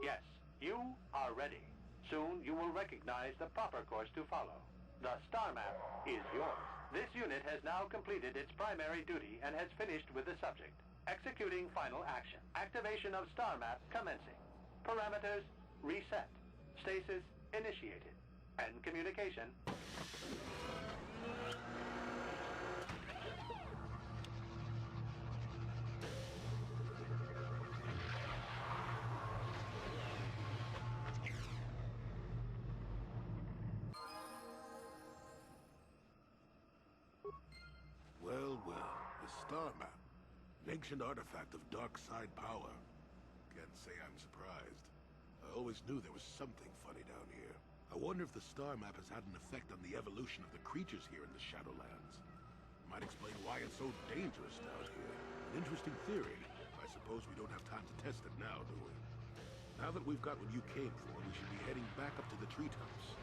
Yes, you are ready. Soon you will recognize the proper course to follow. The star map is yours. This unit has now completed its primary duty and has finished with the subject. Executing final action. Activation of star map commencing. Parameters reset. Stasis initiated. End communication. Well, the star map. An ancient artifact of dark side power. Can't say I'm surprised. I always knew there was something funny down here. I wonder if the star map has had an effect on the evolution of the creatures here in the Shadowlands. Might explain why it's so dangerous down here. An interesting theory. I suppose we don't have time to test it now, do we? Now that we've got what you came for, we should be heading back up to the treetops.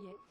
Yes.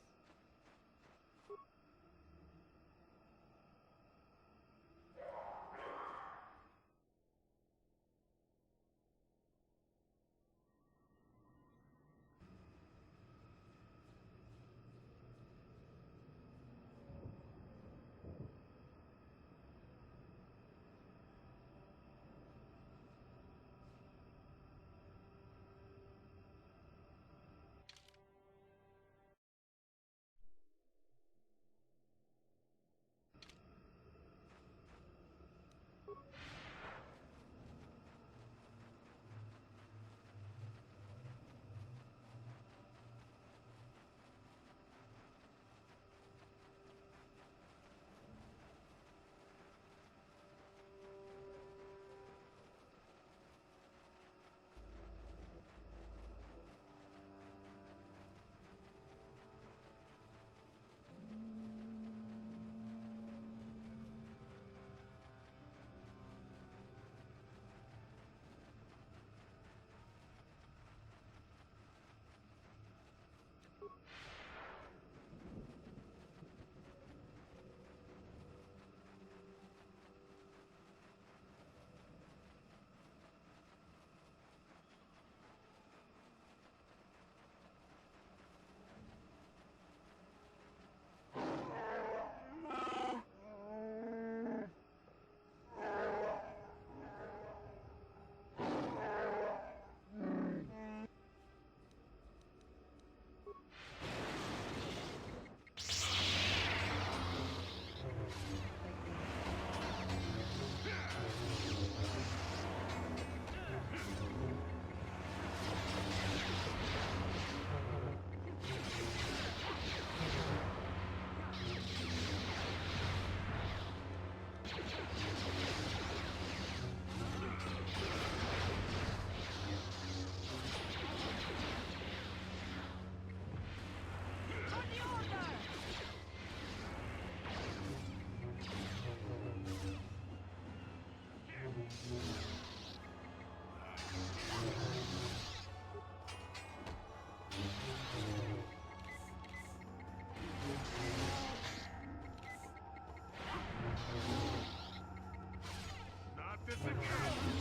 Not this again!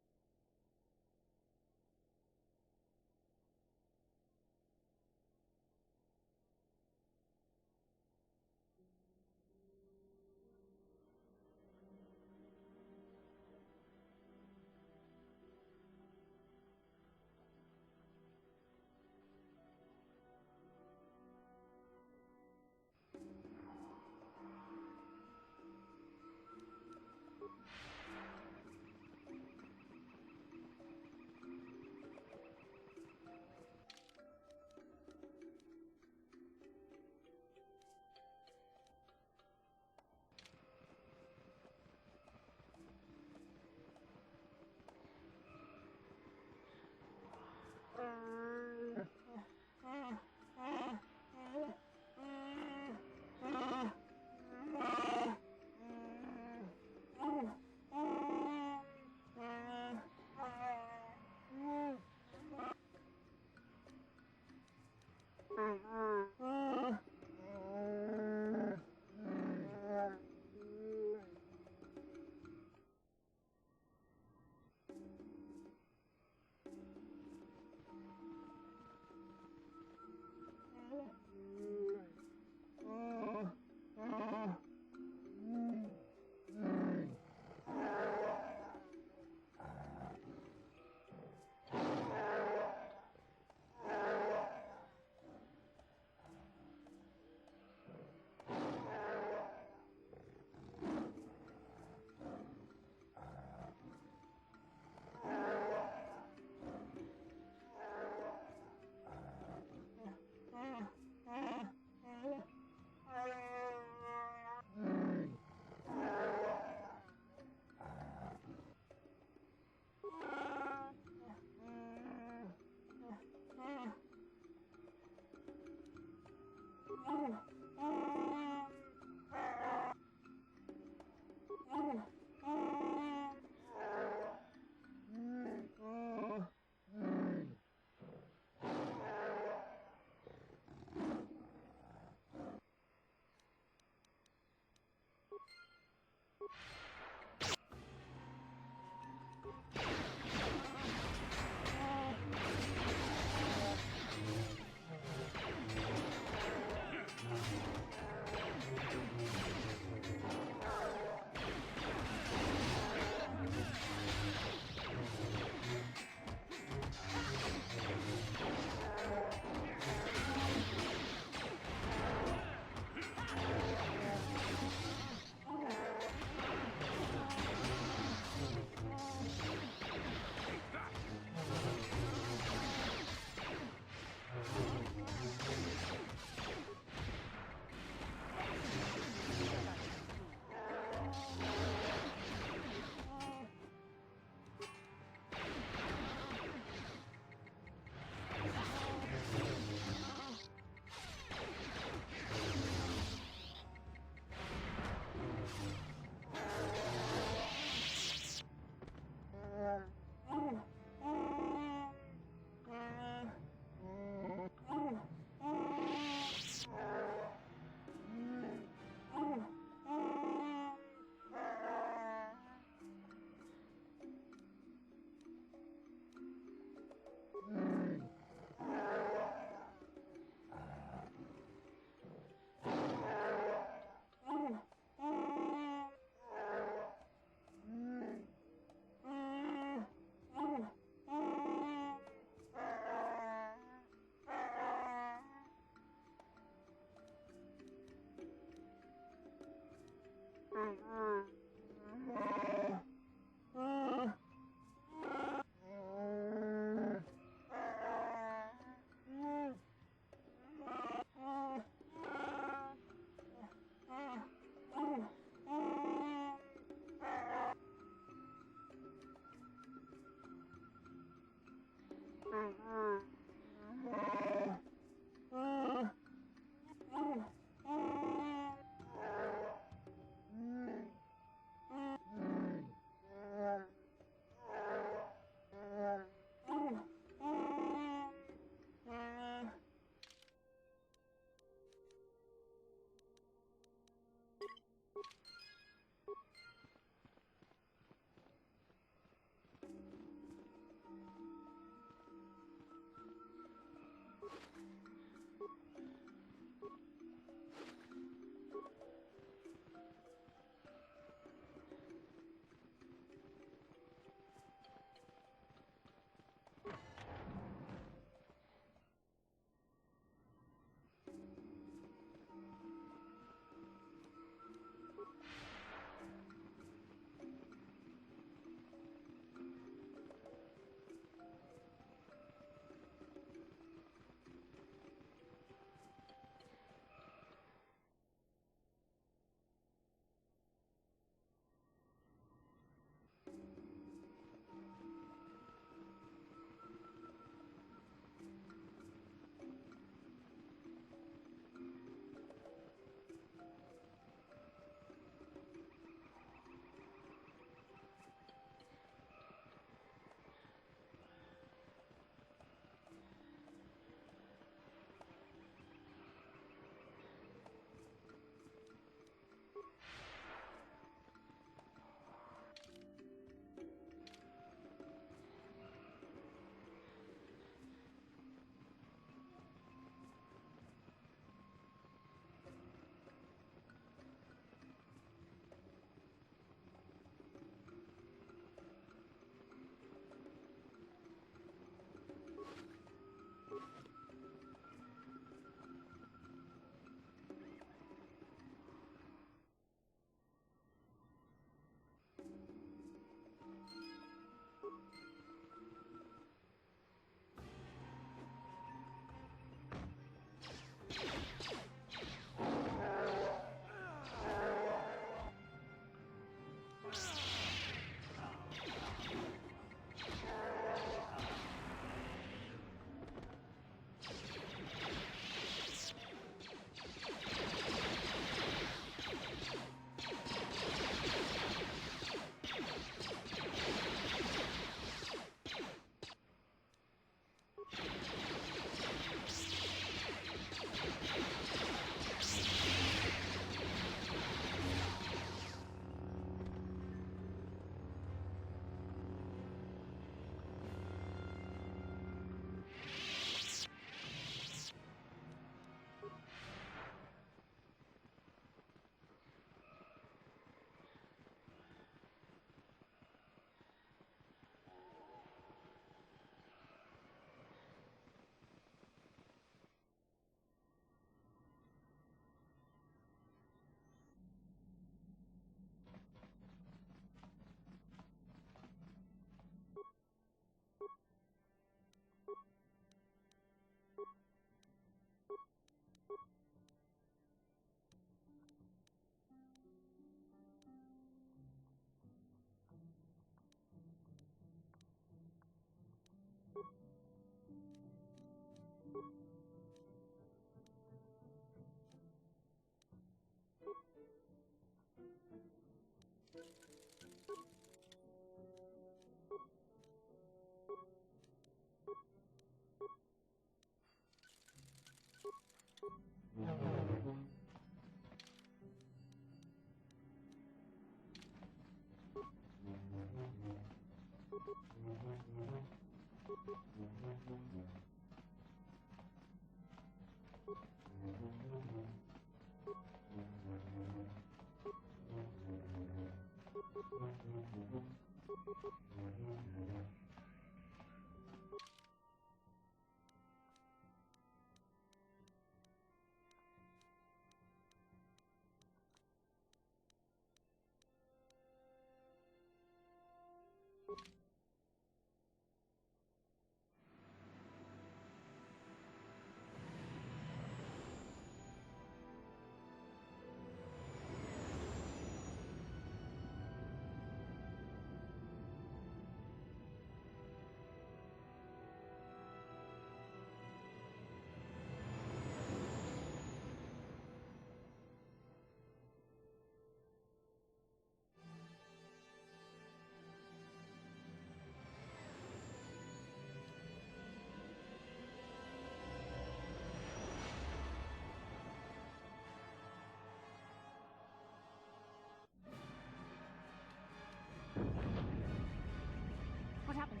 What happened?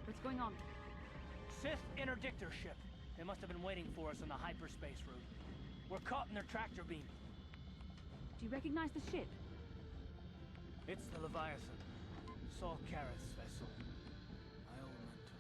What's going on? Sith interdictor ship. They must have been waiting for us on the hyperspace route. We're caught in their tractor beam. Do you recognize the ship? It's the Leviathan. Saul Karath's vessel. My old mentor.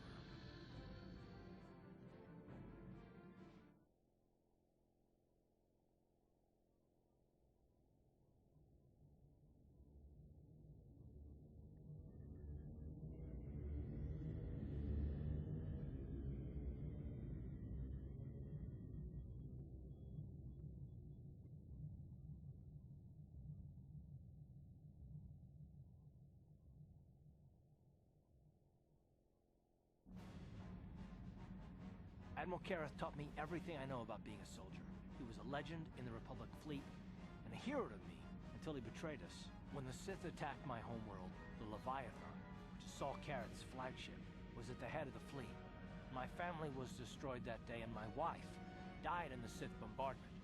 Admiral Karath taught me everything I know about being a soldier. He was a legend in the Republic fleet, and a hero to me until he betrayed us. When the Sith attacked my homeworld, the Leviathan, which is Saul Karath's flagship, was at the head of the fleet. My family was destroyed that day, and my wife died in the Sith bombardment.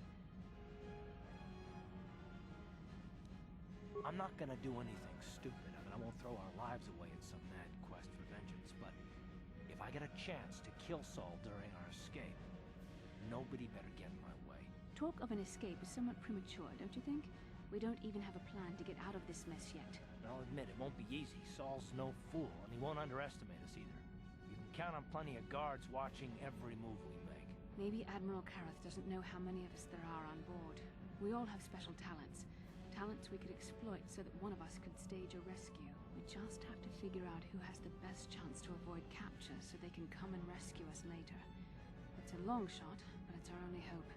I'm not gonna do anything stupid. I mean, I won't throw our lives away in some mad quest for vengeance, but if I get a chance to kill Saul during our escape, nobody better get in my way. Talk of an escape is somewhat premature, don't you think? We don't even have a plan to get out of this mess yet. And I'll admit, it won't be easy. Saul's no fool, and he won't underestimate us either. You can count on plenty of guards watching every move we make. Maybe Admiral Karath doesn't know how many of us there are on board. We all have special talents. Talents we could exploit so that one of us could stage a rescue. We just have to figure out who has the best chance to avoid capture so they can come and rescue us later. It's a long shot, but it's our only hope.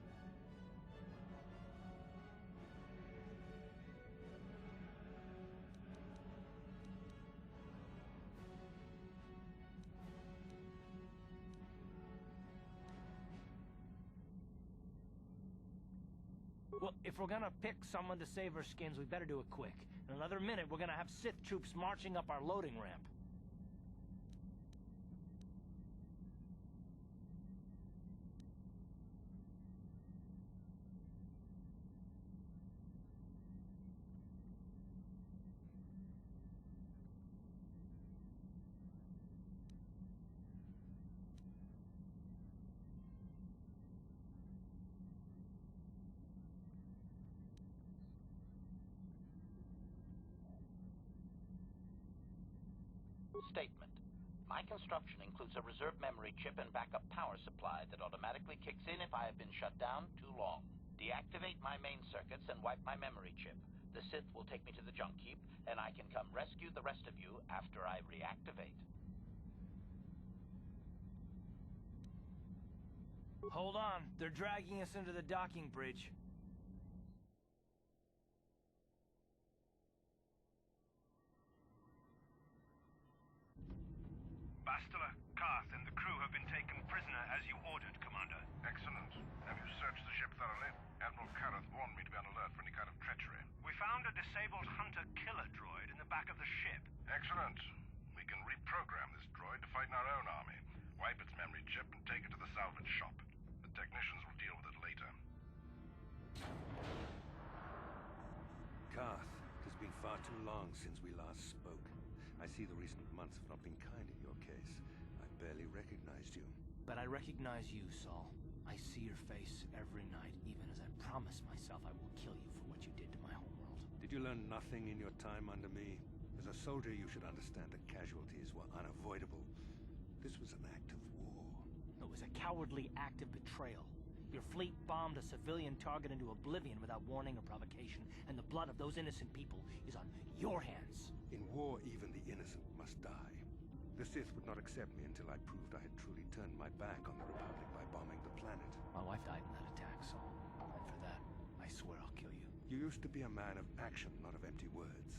Well, if we're gonna pick someone to save our skins, we better do it quick. In another minute, we're gonna have Sith troops marching up our loading ramp. Statement. My construction includes a reserve memory chip and backup power supply that automatically kicks in if I have been shut down too long. Deactivate my main circuits and wipe my memory chip. The Sith will take me to the junk heap, and I can come rescue the rest of you after I reactivate. Hold on, they're dragging us into the docking bridge. Bastila, Karth, and the crew have been taken prisoner as you ordered, Commander. Excellent. Have you searched the ship thoroughly? Admiral Karath warned me to be on alert for any kind of treachery. We found a a disabled hunter-killer droid in the back of the ship. Excellent. We can reprogram this droid to fight in our own army, wipe its memory chip, and take it to the salvage shop. The technicians will deal with it later. Karth, it has been far too long since we last spoke. I see the recent months have not been kind in your case. I barely recognized you. But I recognize you, Saul. I see your face every night, even as I promise myself I will kill you for what you did to my homeworld. Did you learn nothing in your time under me? As a soldier, you should understand that casualties were unavoidable. This was an act of war. It was a cowardly act of betrayal. Your fleet bombed a civilian target into oblivion without warning or provocation, and the blood of those innocent people is on your hands. In war, even the innocent must die. The Sith would not accept me until I proved I had truly turned my back on the Republic by bombing the planet. My wife died in that attack, Saul. And for that, I swear I'll kill you. You used to be a man of action, not of empty words.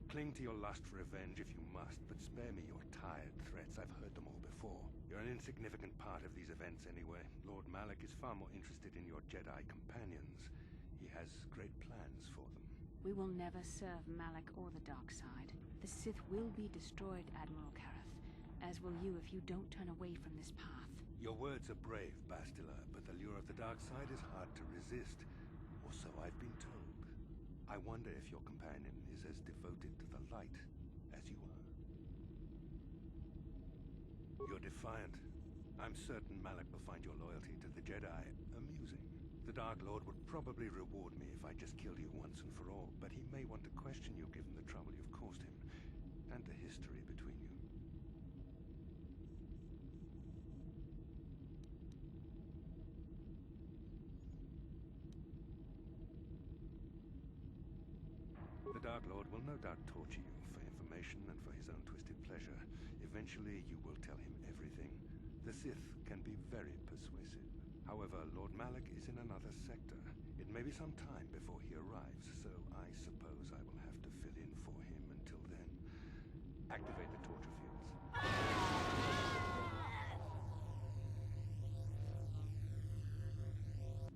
Cling to your lust for revenge if you must, but spare me your tired threats. I've heard them all before. You're an insignificant part of these events anyway. Lord Malak is far more interested in your Jedi companions. He has great plans for them. We will never serve Malak or the dark side. The Sith will be destroyed, Admiral Kareth, as will you if you don't turn away from this path. Your words are brave, Bastila, but the lure of the dark side is hard to resist. Or so I've been told. I wonder if your companion is as devoted to the light as you are. You're defiant. I'm certain Malak will find your loyalty to the Jedi amusing. The Dark Lord would probably reward me if I just killed you once and for all, but he may want to question you given the trouble you've caused him, and the history between you. The Dark Lord will no doubt torture you for information and for his own twisted pleasure. Eventually, you will tell him everything. The Sith can be very persuasive. However, Lord Malak is in another sector. It may be some time before he arrives, so I suppose I will have to fill in for him until then. Activate the torture fields.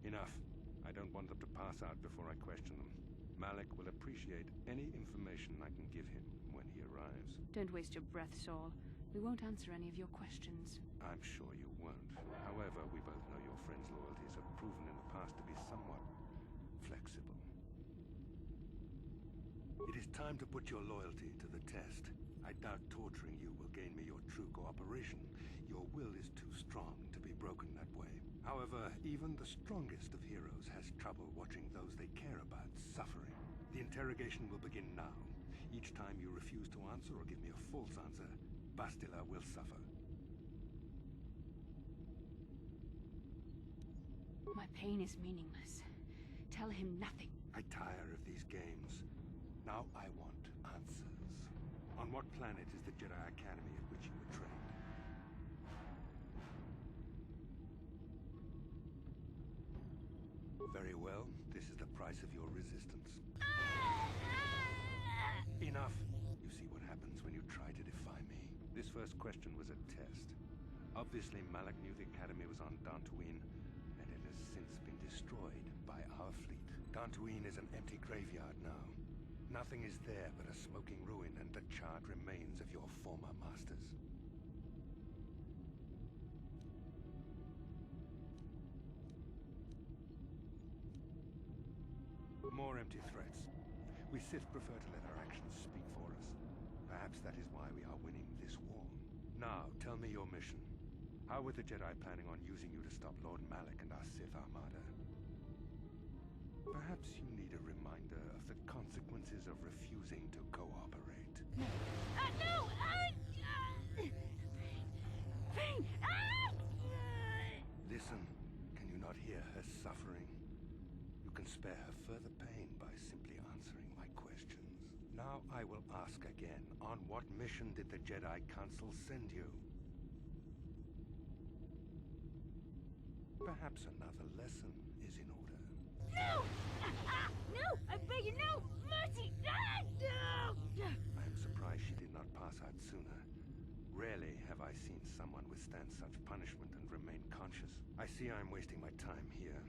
Enough. I don't want them to pass out before I question them. Malak will appreciate any information I can give him when he arrives. Don't waste your breath, Saul. We won't answer any of your questions. I'm sure you won't. However, we both know your friend's loyalties have proven in the past to be somewhat flexible. It is time to put your loyalty to the test. I doubt torturing you will gain me your true cooperation. Your will is too strong to be broken that way. However, even the strongest of heroes has trouble watching those they care about suffering. The interrogation will begin now. Each time you refuse to answer or give me a false answer, Bastila will suffer. My pain is meaningless. Tell him nothing. I tire of these games. Now I want answers. On what planet is the Jedi Academy at which you were trained? Very well. This is the price of your resistance. Enough! You see what happens when you try to defy me. This first question was a test. Obviously, Malak knew the Academy was on Dantooine, and it has since been destroyed by our fleet. Dantooine is an empty graveyard now. Nothing is there but a smoking ruin and the charred remains of your former masters. More empty threats. We Sith prefer to let our actions speak for us. Perhaps that is why we are winning this war. Now, tell me your mission. How were the Jedi planning on using you to stop Lord Malak and our Sith Armada? Perhaps you need a reminder of the consequences of refusing to cooperate. No! Pain! Listen, can you not hear her suffering? You can spare her further pain by simply answering my questions. Now I will ask again, on what mission did the Jedi Council send you? Perhaps another lesson is in order. No! No! I beg you, no! Mercy! No! I am surprised she did not pass out sooner. Rarely have I seen someone withstand such punishment and remain conscious. I see I am wasting my time here.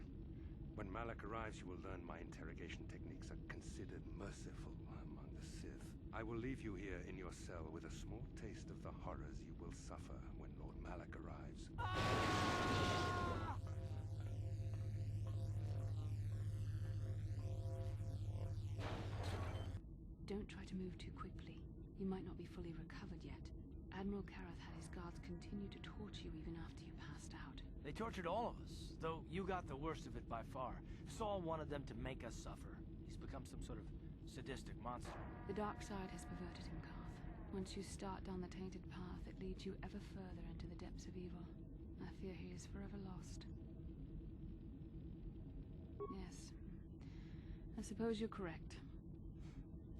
When Malak arrives, you will learn my interrogation techniques are considered merciful among the Sith. I will leave you here in your cell with a small taste of the horrors you will suffer when Lord Malak arrives. Don't try to move too quickly. You might not be fully recovered yet. Admiral Karath had his guards continue to torture you even after you passed out. They tortured all of us, though you got the worst of it by far. Saul wanted them to make us suffer. He's become some sort of sadistic monster. The dark side has perverted him, Karth. Once you start down the tainted path, it leads you ever further into the depths of evil. I fear he is forever lost. Yes. I suppose you're correct.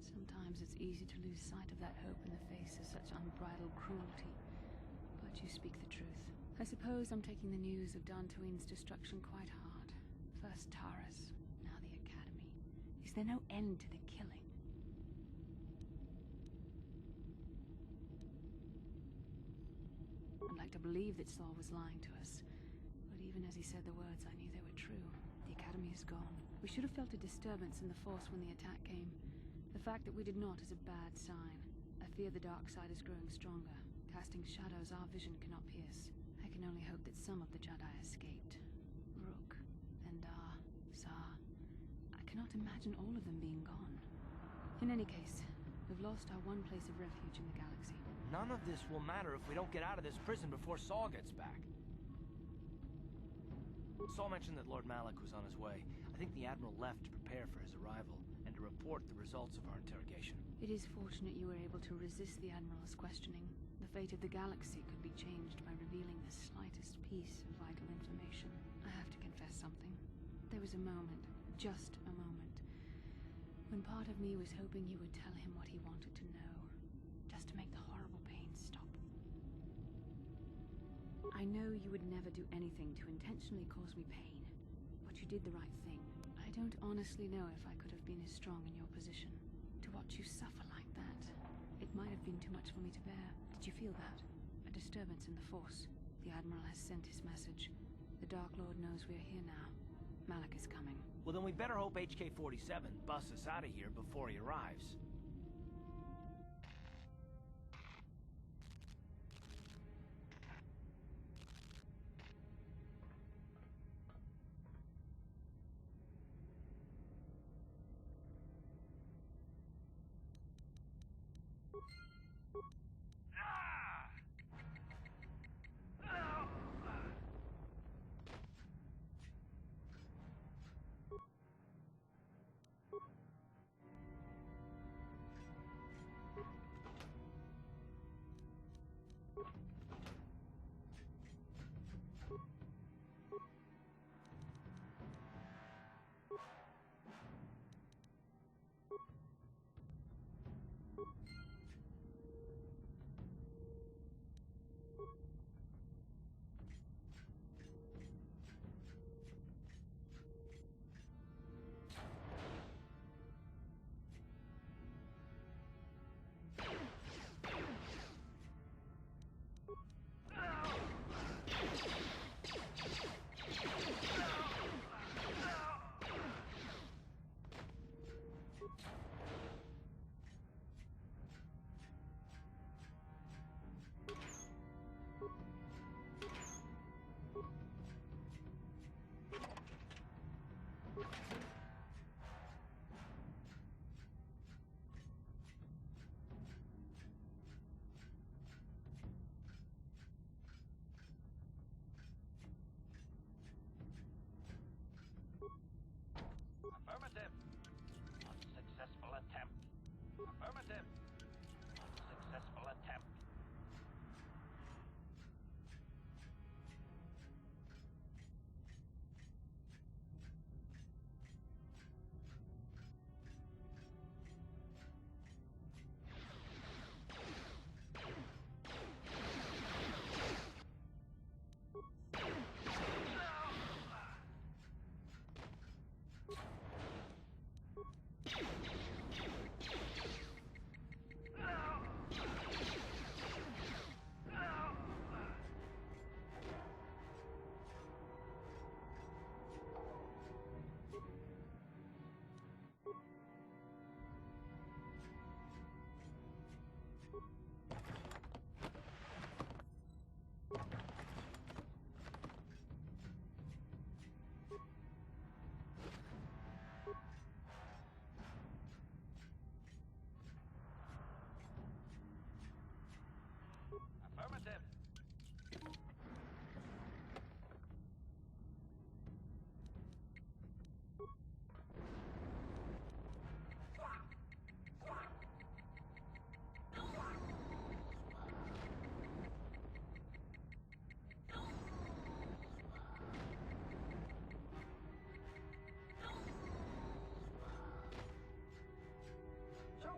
Sometimes it's easy to lose sight of that hope in the face of such unbridled cruelty. But you speak the truth. I suppose I'm taking the news of Dantooine's destruction quite hard. First Taras, now the Academy. Is there no end to the killing? I'd like to believe that Saul was lying to us. But even as he said the words, I knew they were true. The Academy is gone. We should have felt a disturbance in the Force when the attack came. The fact that we did not is a bad sign. I fear the dark side is growing stronger, casting shadows our vision cannot pierce. I can only hope that some of the Jedi escaped. Rook, Endar, Zar. I cannot imagine all of them being gone. In any case, we've lost our one place of refuge in the galaxy. None of this will matter if we don't get out of this prison before Saul gets back. Saul mentioned that Lord Malak was on his way. I think the Admiral left to prepare for his arrival and to report the results of our interrogation. It is fortunate you were able to resist the Admiral's questioning. The fate of the galaxy could be changed by revealing the slightest piece of vital information. I have to confess something. There was a moment, just a moment, when part of me was hoping you would tell him what he wanted to know, just to make the horrible pain stop. I know you would never do anything to intentionally cause me pain, but you did the right thing. I don't honestly know if I could have been as strong in your position. To watch you suffer like that, it might have been too much for me to bear. Did you feel that? A disturbance in the Force. The Admiral has sent his message. The Dark Lord knows we're here now. Malak is coming. Well, then we better hope HK-47 busts us out of here before he arrives.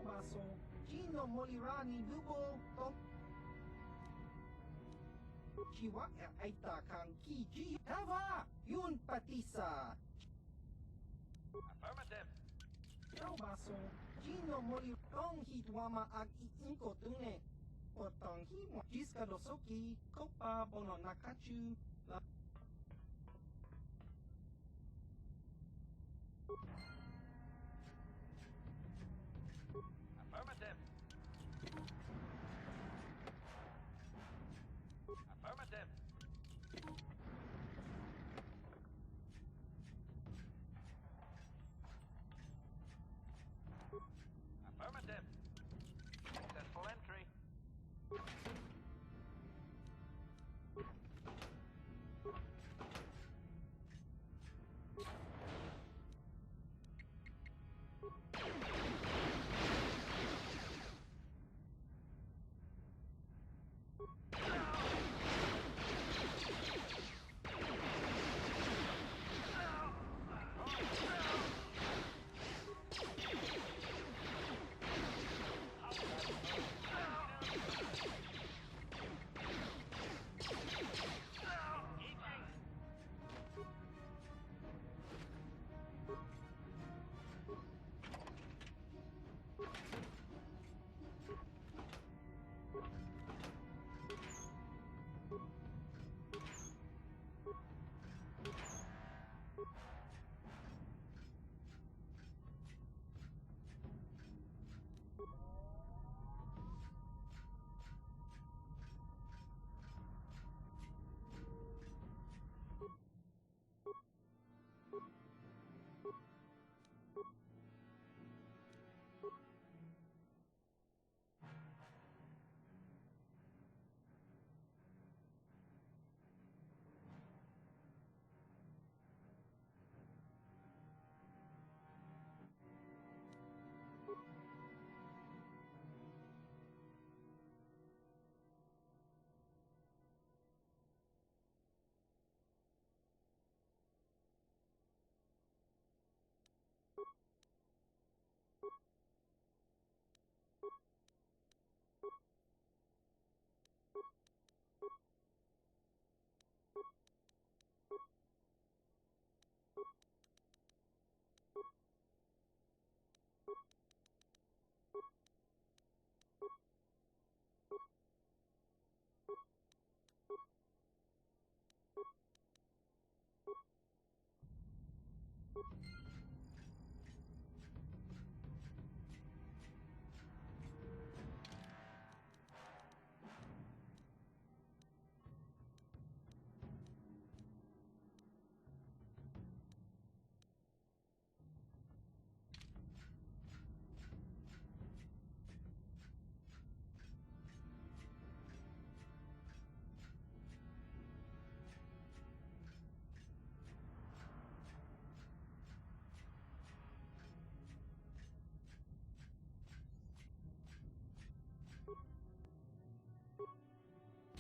Baso, Gino Molirani Lubo, Don Chiwa Aita Kang Kiji Tava, Yun Patisa. Affirmative. Baso, Gino Moli Dong Hitwama Ag Inko Tune, Potong Himo Jiska Dosoki, Kopa Bono Nakachu. Affirmative. Affirmative. Affirmative. Successful entry.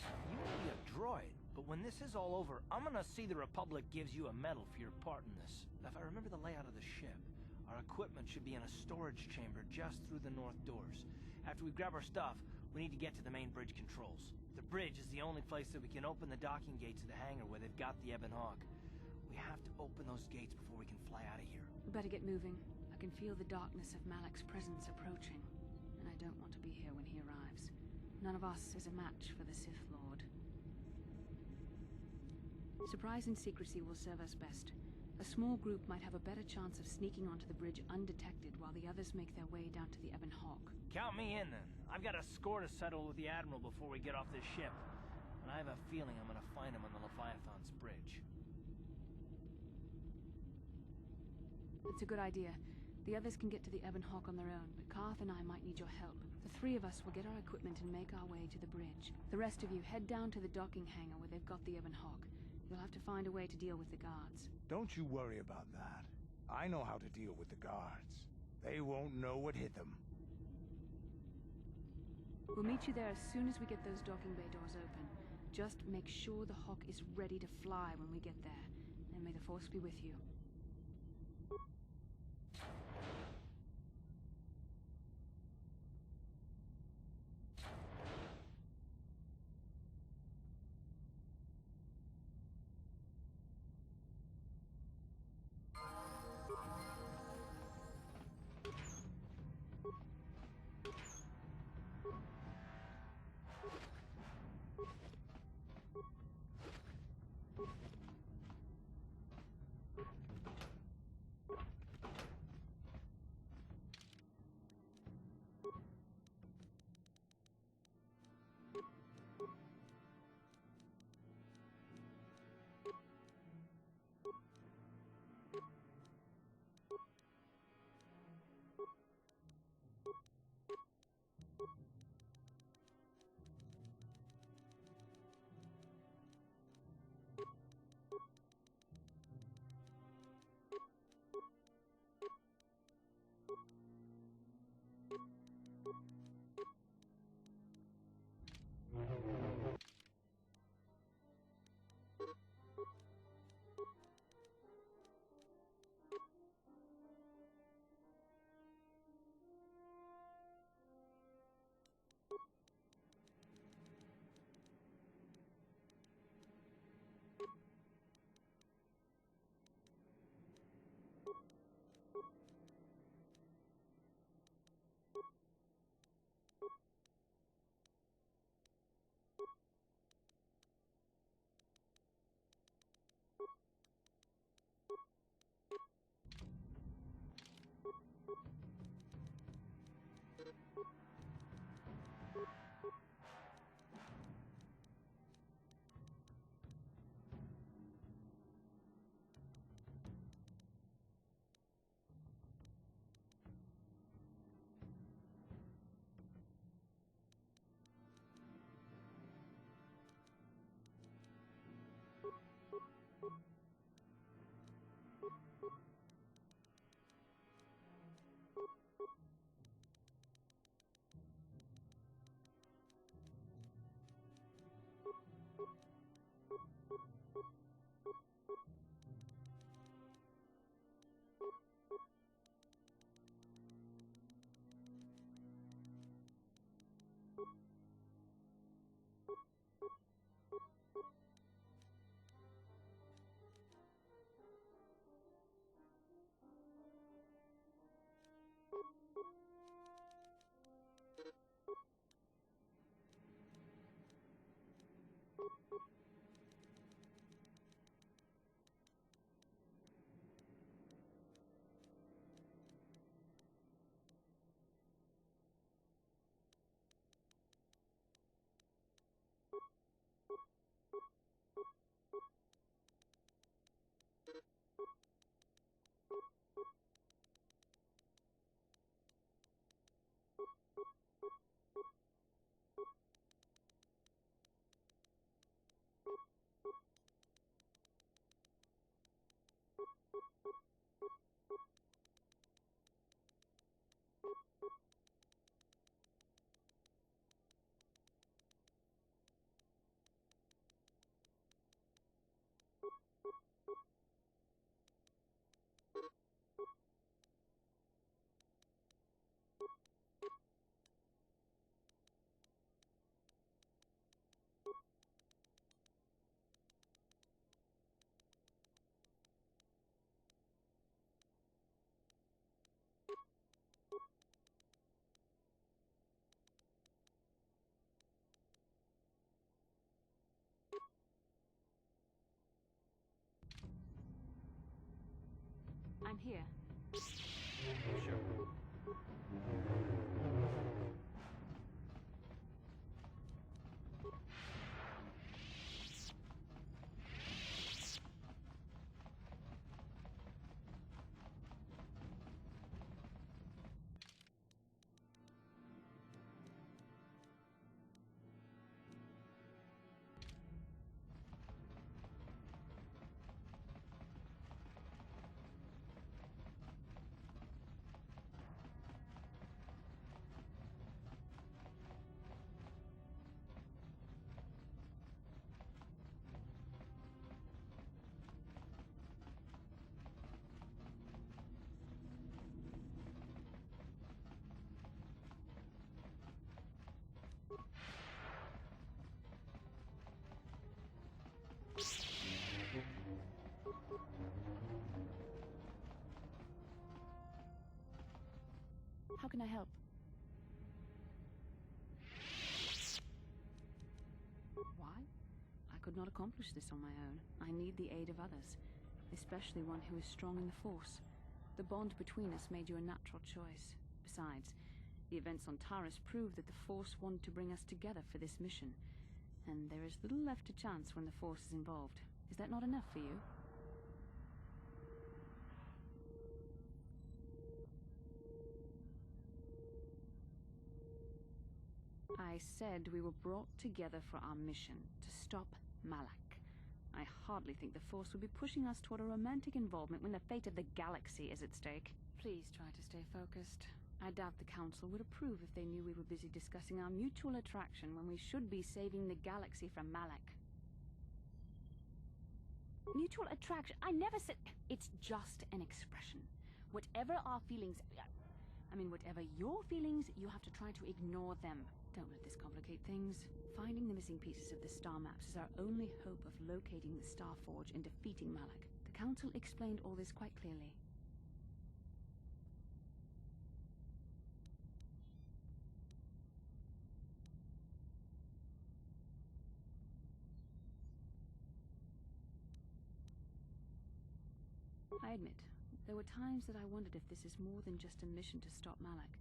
You may be a droid, but when this is all over, I'm gonna see the Republic gives you a medal for your part in this. If I remember the layout of the ship, our equipment should be in a storage chamber just through the north doors. After we grab our stuff, we need to get to the main bridge controls. The bridge is the only place that we can open the docking gates of the hangar where they've got the Ebon Hawk. We have to open those gates before we can fly out of here. We better get moving. I can feel the darkness of Malak's presence approaching, and I don't want to be here when he arrives. None of us is a match for the Sith Lord. Surprise and secrecy will serve us best. A small group might have a better chance of sneaking onto the bridge undetected while the others make their way down to the Ebon Hawk. Count me in, then. I've got a score to settle with the Admiral before we get off this ship. And I have a feeling I'm gonna find him on the Leviathan's bridge. It's a good idea. The others can get to the Ebon Hawk on their own, but Karth and I might need your help. The three of us will get our equipment and make our way to the bridge. The rest of you head down to the docking hangar where they've got the Ebon Hawk. You'll have to find a way to deal with the guards. Don't you worry about that. I know how to deal with the guards. They won't know what hit them. We'll meet you there as soon as we get those docking bay doors open. Just make sure the Hawk is ready to fly when we get there. And may the Force be with you. I'm here. Sure. How can I help? Why? I could not accomplish this on my own. I need the aid of others, especially one who is strong in the Force. The bond between us made you a natural choice. Besides, the events on Taris prove that the Force wanted to bring us together for this mission, and there is little left to chance when the Force is involved. Is that not enough for you? I said we were brought together for our mission, to stop Malak. I hardly think the Force would be pushing us toward a romantic involvement when the fate of the galaxy is at stake. Please try to stay focused. I doubt the Council would approve if they knew we were busy discussing our mutual attraction when we should be saving the galaxy from Malak. Mutual attraction? I never said... It's just an expression. Whatever our feelings... whatever your feelings, you have to try to ignore them. Don't let this complicate things. Finding the missing pieces of the star maps is our only hope of locating the Star Forge and defeating Malak. The Council explained all this quite clearly. I admit, there were times that I wondered if this is more than just a mission to stop Malak.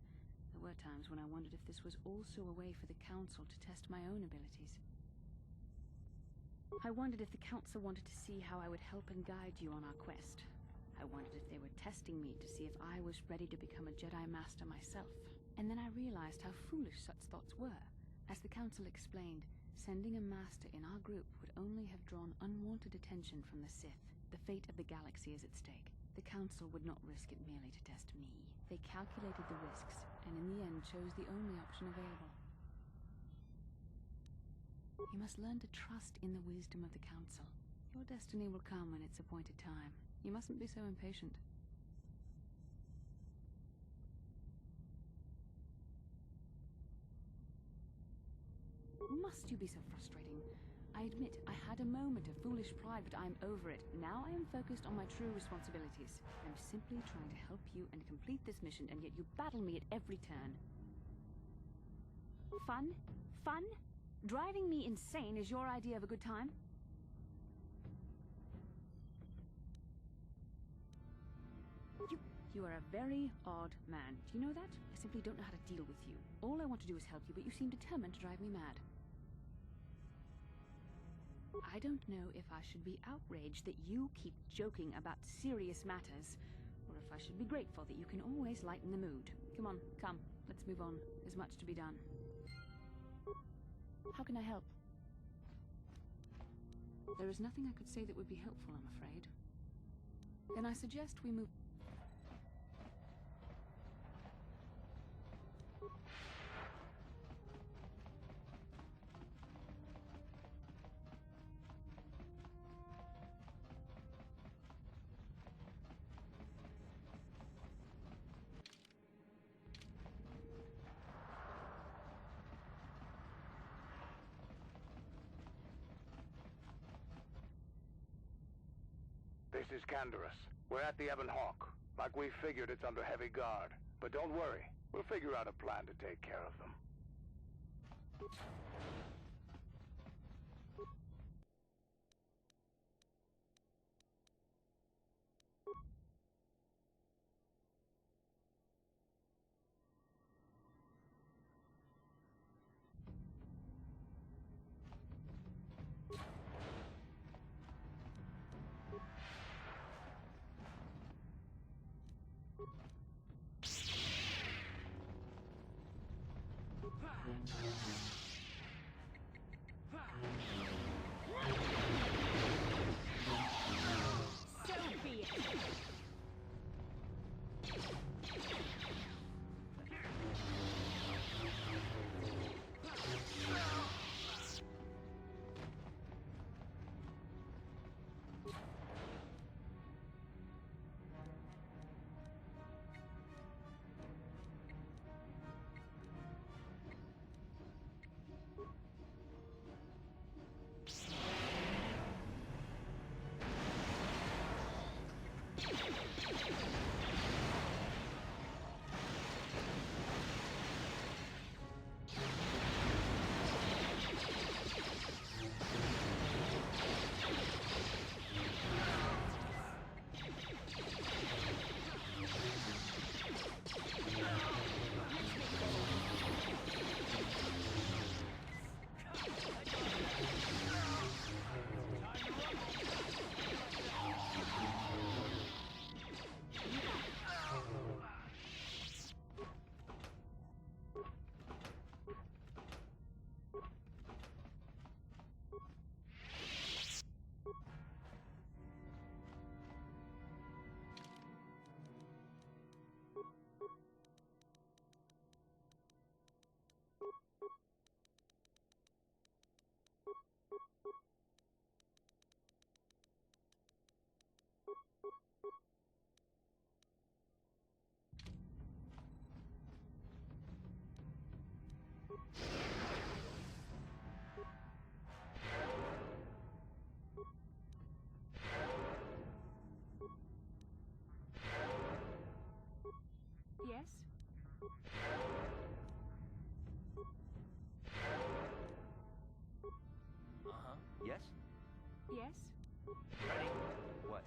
There were times when I wondered if this was also a way for the Council to test my own abilities. I wondered if the Council wanted to see how I would help and guide you on our quest. I wondered if they were testing me to see if I was ready to become a Jedi Master myself. And then I realized how foolish such thoughts were. As the Council explained, sending a Master in our group would only have drawn unwanted attention from the Sith. The fate of the galaxy is at stake. The Council would not risk it merely to test me. They calculated the risks, and in the end chose the only option available. You must learn to trust in the wisdom of the Council. Your destiny will come when its appointed time. You mustn't be so impatient. Must you be so frustrating? I admit, I had a moment of foolish pride, but I'm over it. Now I am focused on my true responsibilities. I'm simply trying to help you and complete this mission, and yet you battle me at every turn. Fun? Fun? Driving me insane is your idea of a good time? You are a very odd man. Do you know that? I simply don't know how to deal with you. All I want to do is help you, but you seem determined to drive me mad. I don't know if I should be outraged that you keep joking about serious matters, or if I should be grateful that you can always lighten the mood. Come on, come. Let's move on. There's much to be done. How can I help? There is nothing I could say that would be helpful, I'm afraid. Then I suggest we move... This is Canderous. We're at the Ebon Hawk. Like we figured, it's under heavy guard. But don't worry, we'll figure out a plan to take care of them. So be it. Yes? Uh-huh. Yes? Yes? Ready? What?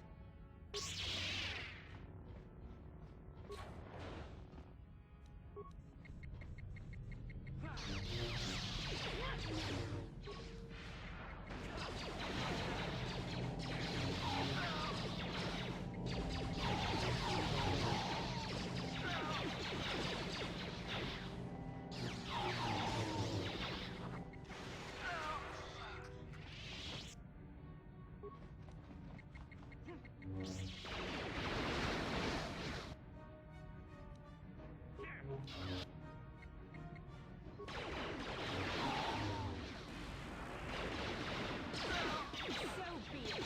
So be it.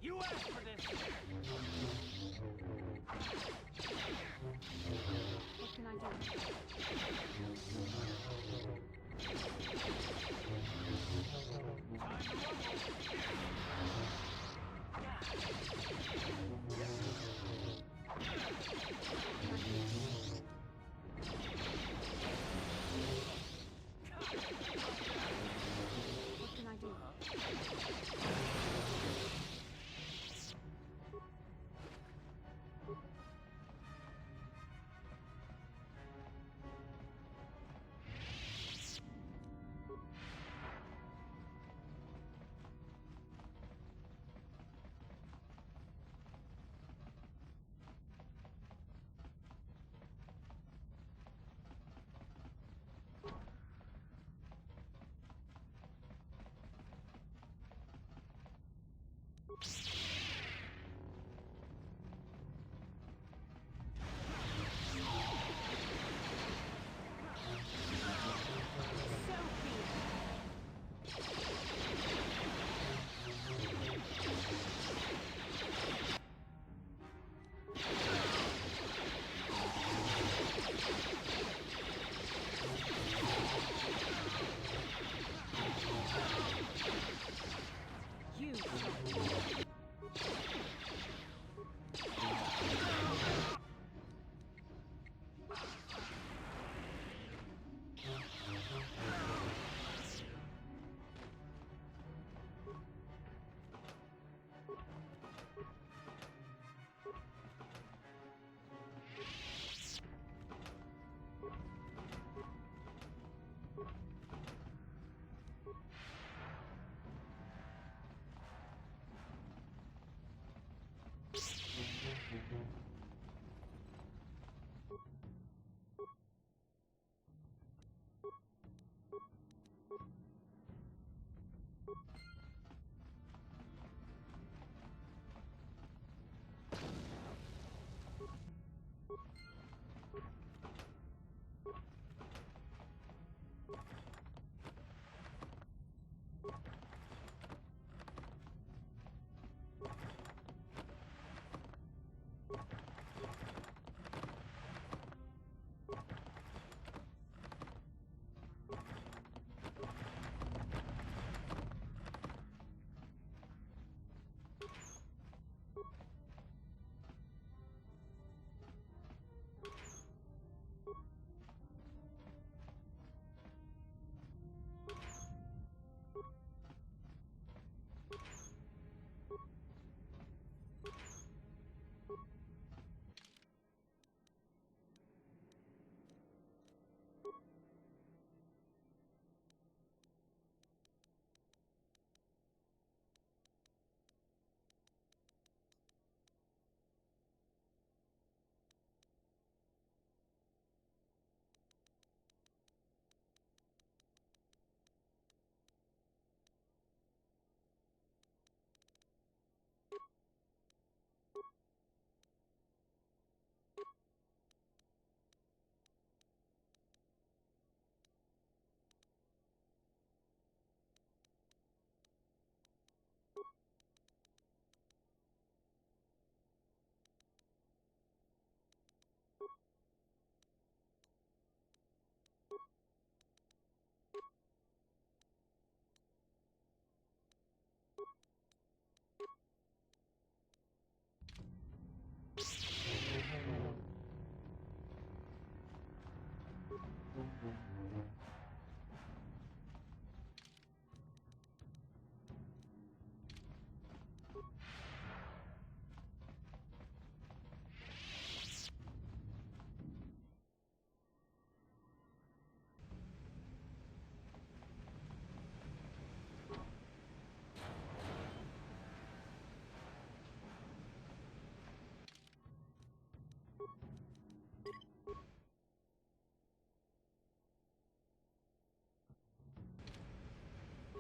You asked for this! What can I do? What can I do?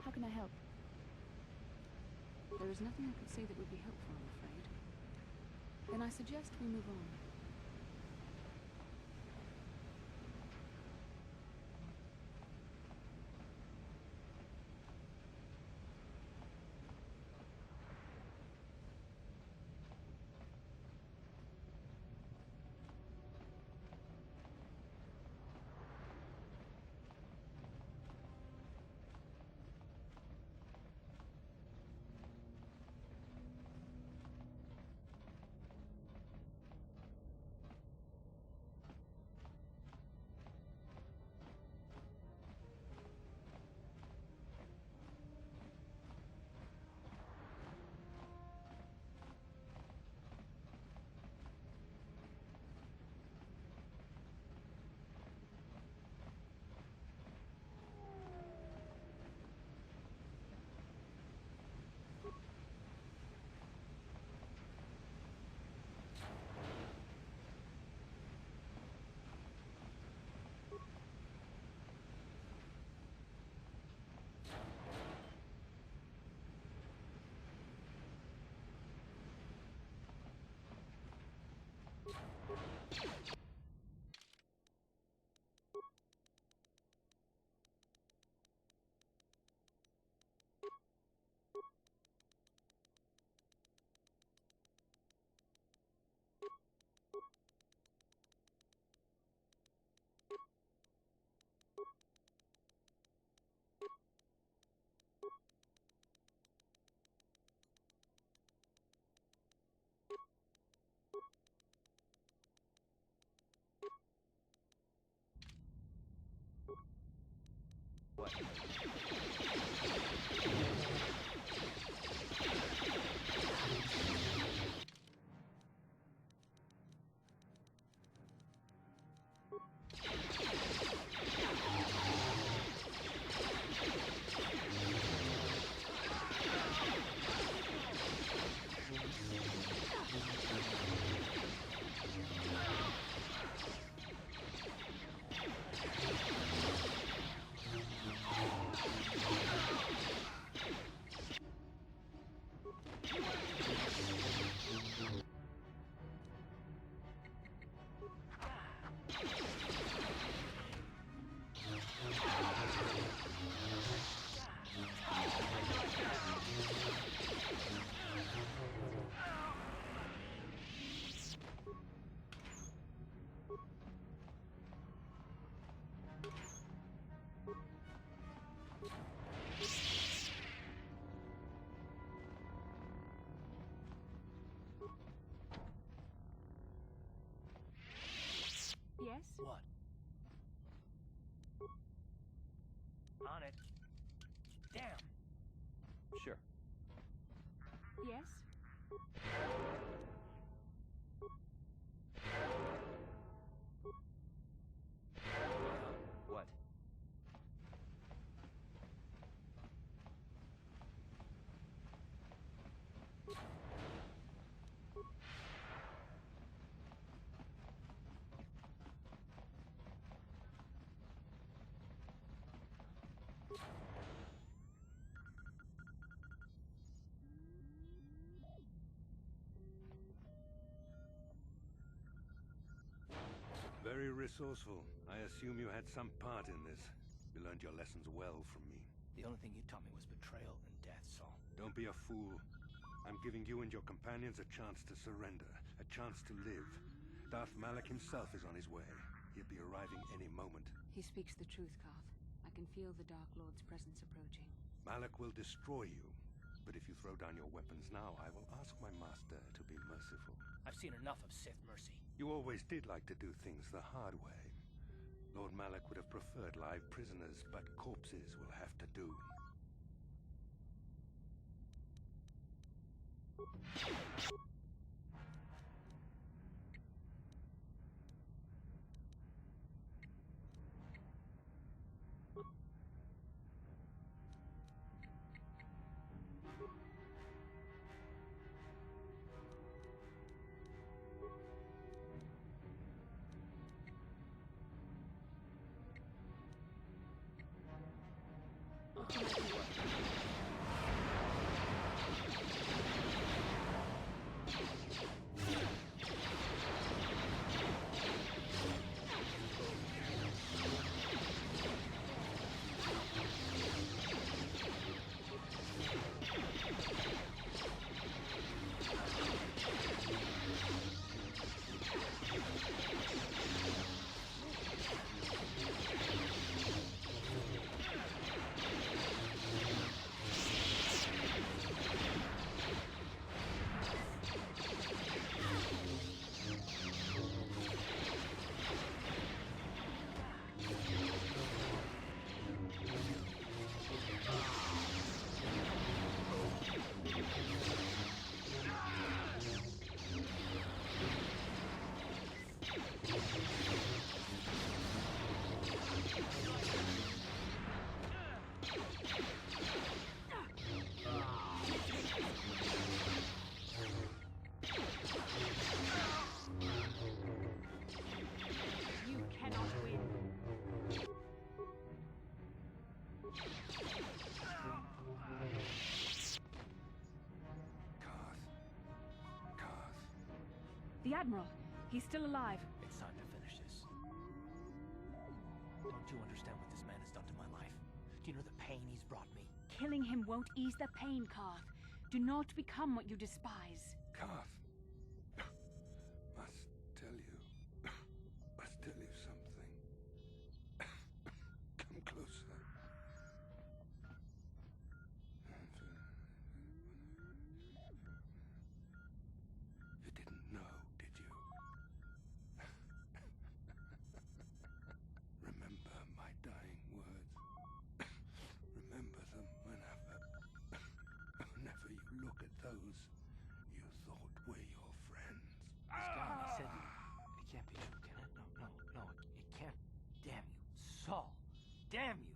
How can I help? There is nothing I could say that would be helpful, I'm afraid. Then I suggest we move on. Yes? What? On it. Damn. Sure. Yes? What? Very resourceful. I assume you had some part in this. You learned your lessons well from me. The only thing you taught me was betrayal and death, Saul. Don't be a fool. I'm giving you and your companions a chance to surrender, a chance to live. Darth Malak himself is on his way. He'll be arriving any moment. He speaks the truth, Karth. I can feel the Dark Lord's presence approaching. Malak will destroy you. But if you throw down your weapons now, I will ask my master to be merciful. I've seen enough of Sith mercy. You always did like to do things the hard way. Lord Malak would have preferred live prisoners, but corpses will have to do. You cannot win. The Admiral! He's still alive. It's Do you understand what this man has done to my life? Do you know the pain he's brought me? Killing him won't ease the pain, Karth. Do not become what you despise. Karth, must tell you something. Come closer. You didn't know, did you? Remember my dying words. Remember them whenever you look at those you thought were your friends. This guy, he said, it can't be true, can it? No, it can't. Damn you. Saul, damn you.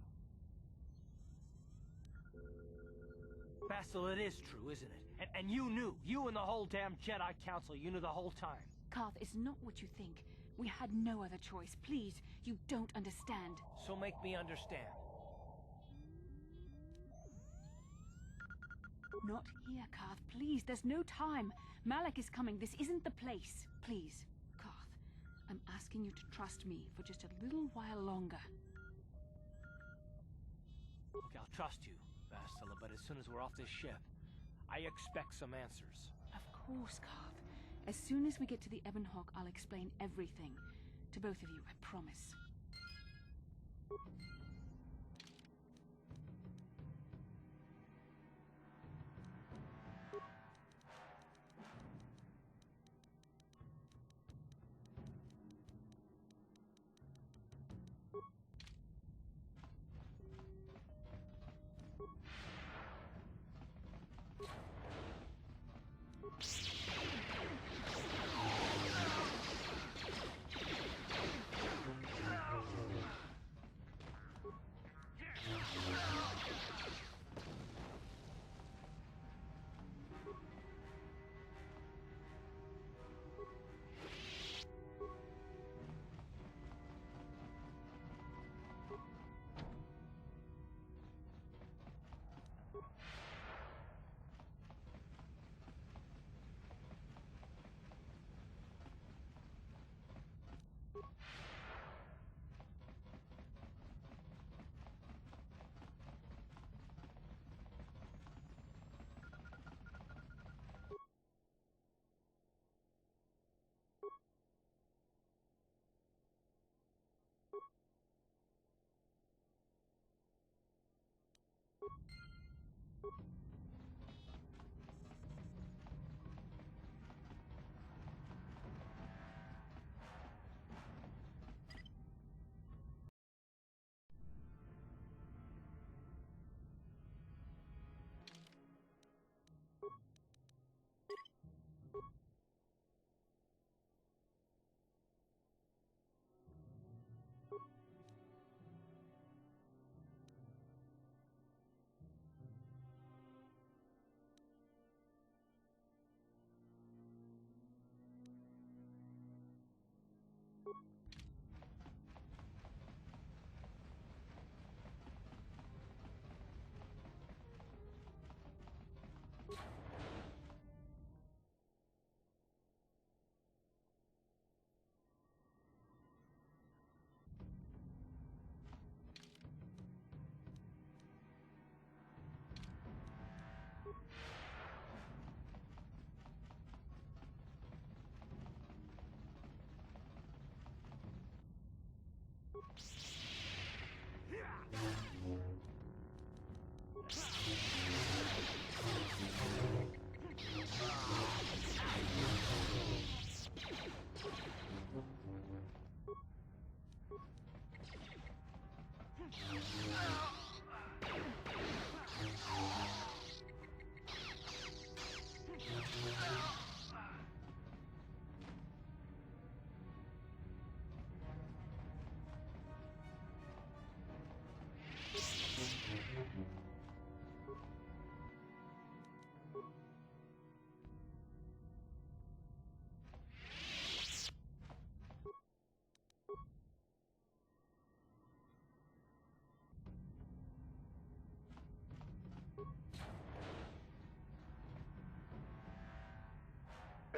Basil, it is true, isn't it? And you knew. You and the whole damn Jedi Council, you knew the whole time. Karth, it's not what you think. We had no other choice. Please, you don't understand. So make me understand. Not here, Karth. Please, there's no time. Malak is coming. This isn't the place. Please, Karth, I'm asking you to trust me for just a little while longer. Look, I'll trust you, Bastila, but as soon as we're off this ship, I expect some answers. Of course, Karth. As soon as we get to the Ebon Hawk, I'll explain everything. To both of you, I promise.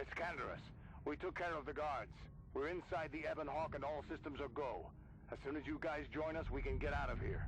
It's Canderous. We took care of the guards. We're inside the Ebon Hawk and all systems are go. As soon as you guys join us, we can get out of here.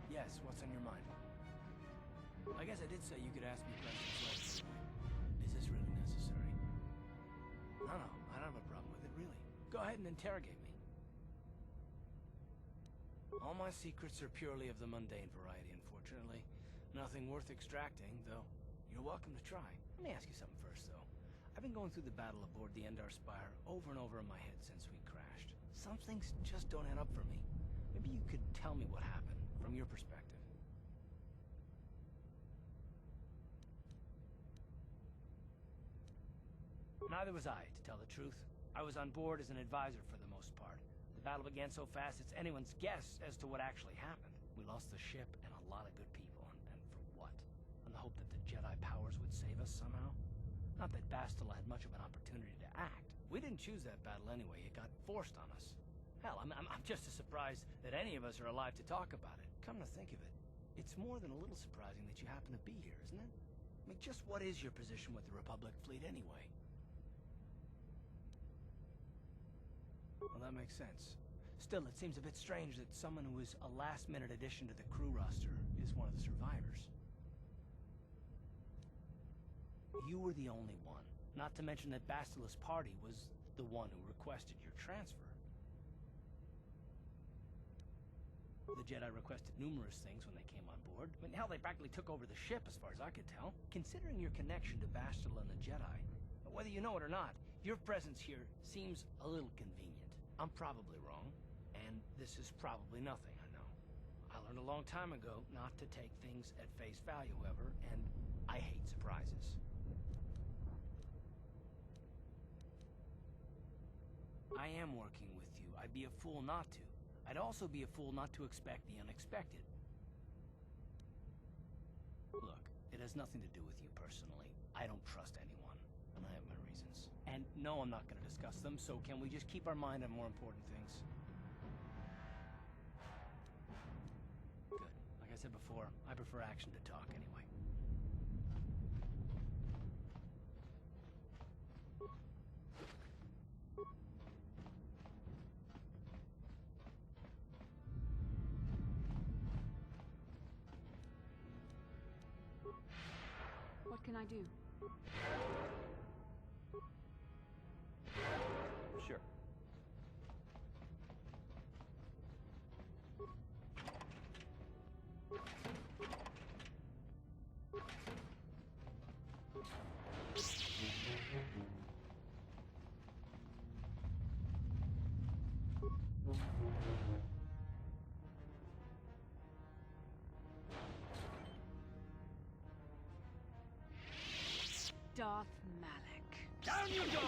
Yes, what's on your mind? I guess I did say you could ask me questions later. Is this really necessary? No, I don't have a problem with it, really. Go ahead and interrogate me. All my secrets are purely of the mundane variety, unfortunately. Nothing worth extracting, though you're welcome to try. Let me ask you something first, though. I've been going through the battle aboard the Endar Spire over and over in my head since we crashed. Some things just don't add up for me. Maybe you could tell me what happened, from your perspective. Neither was I, to tell the truth. I was on board as an advisor for the most part. The battle began so fast it's anyone's guess as to what actually happened. We lost the ship and a lot of good people, and for what? On the hope that the Jedi powers would save us somehow? Not that Bastila had much of an opportunity to act. We didn't choose that battle anyway. It got forced on us. Hell, I'm just as surprised that any of us are alive to talk about it. Come to think of it, it's more than a little surprising that you happen to be here, isn't it? I mean, just what is your position with the Republic fleet anyway? Well, that makes sense. Still, it seems a bit strange that someone who is a last-minute addition to the crew roster is one of the survivors. You were the only one. Not to mention that Bastila's party was the one who requested your transfer. The Jedi requested numerous things when they came on board. I mean, hell, they practically took over the ship as far as I could tell. Considering your connection to Bastila and the Jedi, whether you know it or not, your presence here seems a little convenient. I'm probably wrong, and this is probably nothing, I know. I learned a long time ago not to take things at face value, however, and I hate surprises. I am working with you. I'd be a fool not to. I'd also be a fool not to expect the unexpected. Look, it has nothing to do with you personally. I don't trust anyone, and I have my reasons. And no, I'm not going to discuss them, so can we just keep our mind on more important things? Good. Like I said before, I prefer action to talk anyway. What can I do? Sure. Darth Malak. Down you go!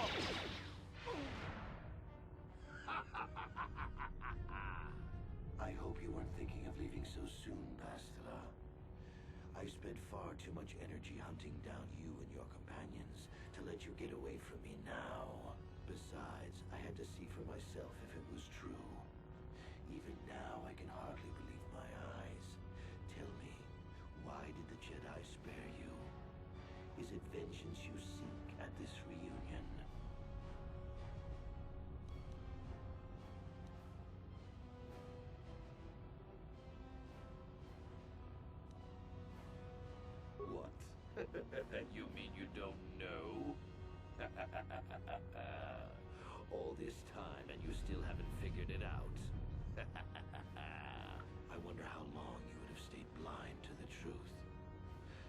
I hope you weren't thinking of leaving so soon, Bastila. I spent far too much energy hunting down you and your companions to let you get away from me now. Besides, I had to see for myself if it was true. Even now, I can hardly believe my eyes. Tell me, why did the Jedi spare you? Is it vengeance you seek at this reunion? What? You mean you don't know? All this time and you still haven't figured it out. I wonder how long you would have stayed blind to the truth.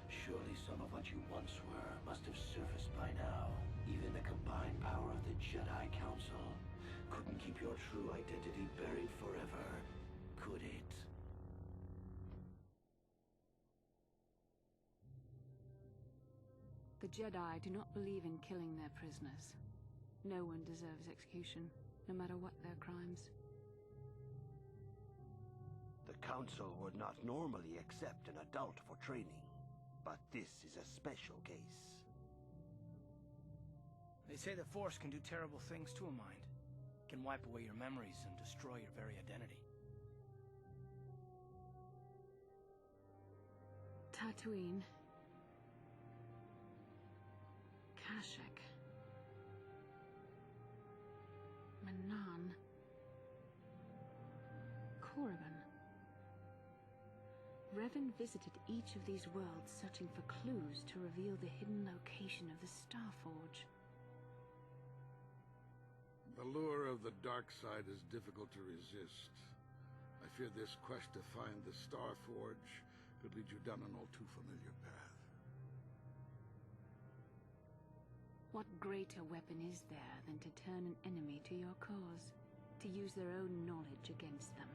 Surely some of what you once were must have surfaced by now. Even the combined power of the Jedi Council couldn't keep your true identity buried forever, could it? The Jedi do not believe in killing their prisoners. No one deserves execution, no matter what their crimes. The Council would not normally accept an adult for training, but this is a special case. They say the Force can do terrible things to a mind. It can wipe away your memories and destroy your very identity. Tatooine. Kashyyyk. Manan. Korriban. Revan visited each of these worlds searching for clues to reveal the hidden location of the Starforge. The lure of the dark side is difficult to resist. I fear this quest to find the Starforge could lead you down an all too familiar path. What greater weapon is there than to turn an enemy to your cause, to use their own knowledge against them?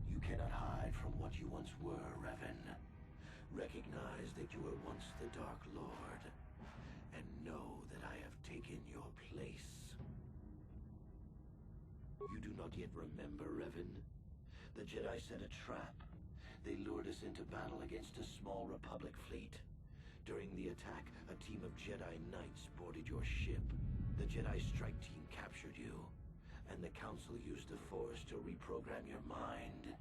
You cannot hide from what you once were, Revan. Recognize that you were once the Dark Lord, and know that I have taken your place. You do not yet remember, Revan? The Jedi set a trap. They lured us into battle against a small Republic fleet. During the attack, a team of Jedi Knights boarded your ship. The Jedi strike team captured you, and the Council used the Force to reprogram your mind.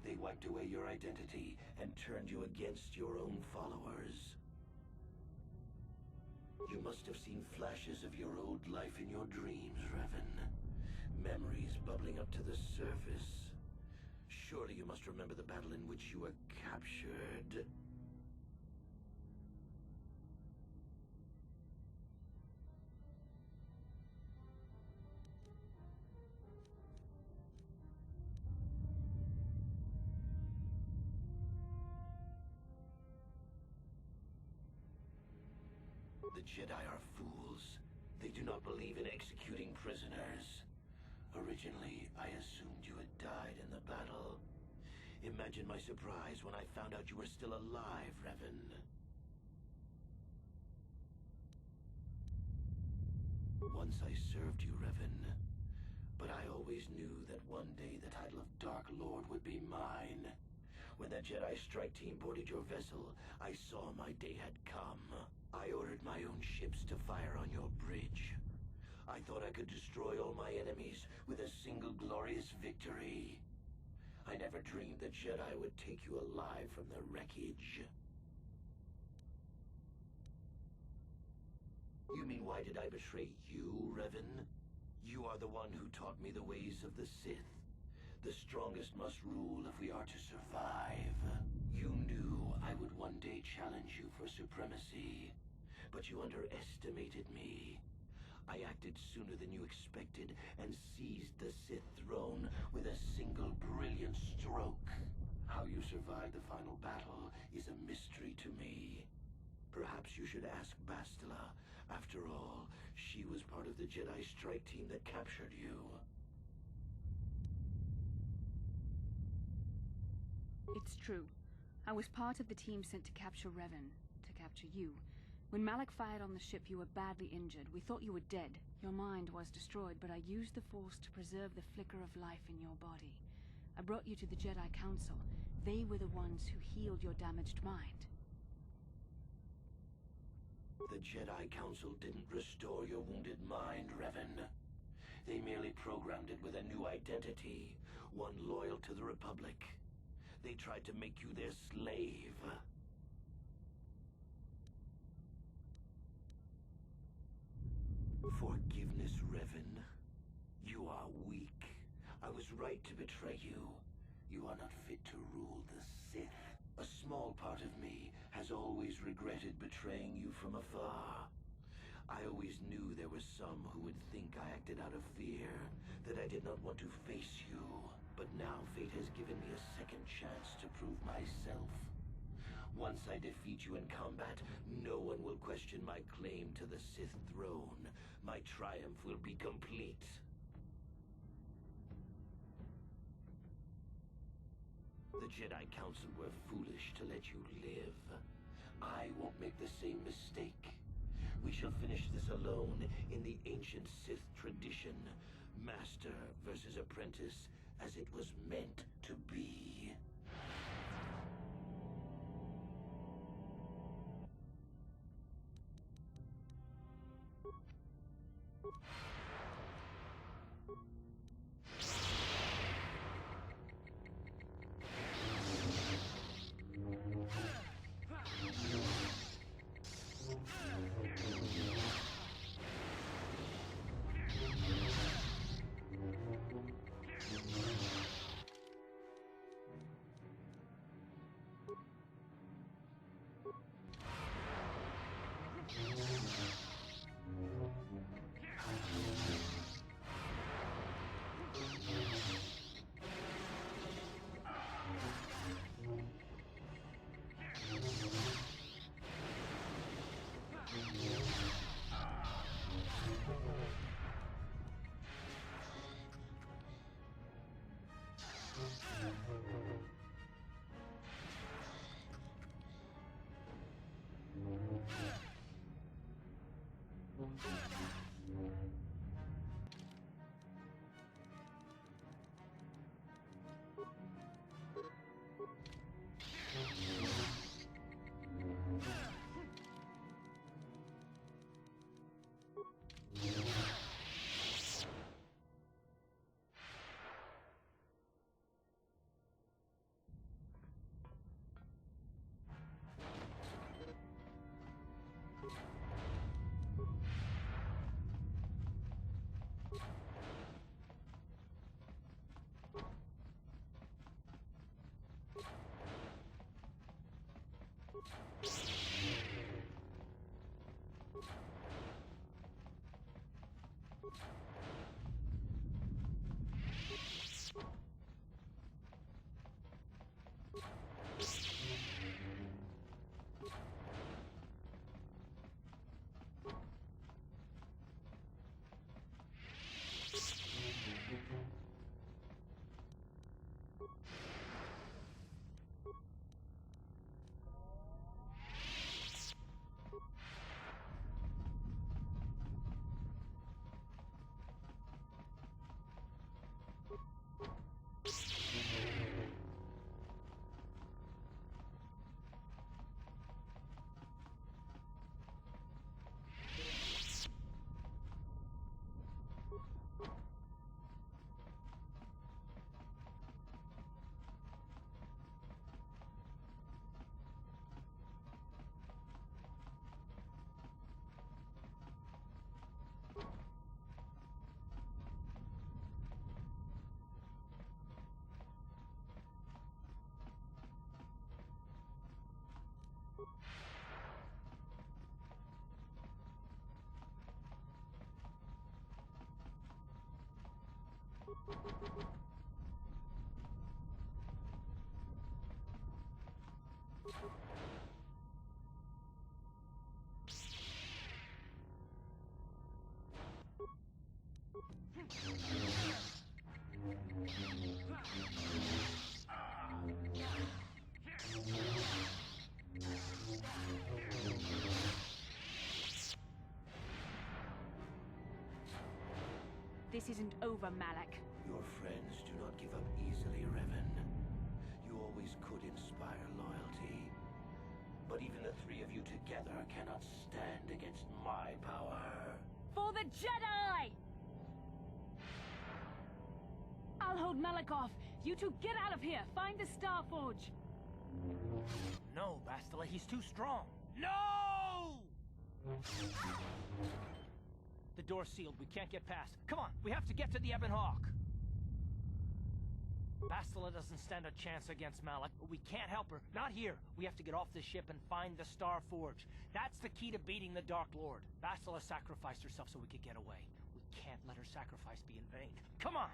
They wiped away your identity and turned you against your own followers. You must have seen flashes of your old life in your dreams, Revan. Memories bubbling up to the surface. Surely you must remember the battle in which you were captured. The Jedi are fools. They do not believe in executing prisoners. Originally, I assumed you had died in the battle. Imagine my surprise when I found out you were still alive, Revan. Once I served you, Revan. But I always knew that one day the title of Dark Lord would be mine. When the Jedi strike team boarded your vessel, I saw my day had come. I ordered my own ships to fire on your bridge. I thought I could destroy all my enemies with a single glorious victory. I never dreamed the Jedi would take you alive from the wreckage. You mean why did I betray you, Revan? You are the one who taught me the ways of the Sith. The strongest must rule if we are to survive. You knew I would one day challenge you for supremacy, but you underestimated me. I acted sooner than you expected and seized the Sith throne with a single brilliant stroke. How you survived the final battle is a mystery to me. Perhaps you should ask Bastila. After all, she was part of the Jedi strike team that captured you. It's true. I was part of the team sent to capture Revan, to capture you. When Malak fired on the ship, you were badly injured. We thought you were dead. Your mind was destroyed, but I used the Force to preserve the flicker of life in your body. I brought you to the Jedi Council. They were the ones who healed your damaged mind. The Jedi Council didn't restore your wounded mind, Revan. They merely programmed it with a new identity, one loyal to the Republic. They tried to make you their slave. Forgiveness, Revan. You are weak. I was right to betray you. You are not fit to rule the Sith. A small part of me has always regretted betraying you from afar. I always knew there were some who would think I acted out of fear, that I did not want to face you. But now fate has given me a second chance to prove myself. Once I defeat you in combat, no one will question my claim to the Sith throne. My triumph will be complete. The Jedi Council were foolish to let you live. I won't make the same mistake. We shall finish this alone in the ancient Sith tradition. Master versus apprentice, as it was meant to be. This isn't over, Malak. Your friends do not give up easily, Revan. You always could inspire loyalty. But even the three of you together cannot stand against my power. For the Jedi! I'll hold Malak off. You two get out of here. Find the Star Forge. No, Bastila, he's too strong. No! The door's sealed. We can't get past. Come on, we have to get to the Ebon Hawk. Bastila doesn't stand a chance against Malak, but we can't help her. Not here. We have to get off this ship and find the Star Forge. That's the key to beating the Dark Lord. Bastila sacrificed herself so we could get away. We can't let her sacrifice be in vain. Come on!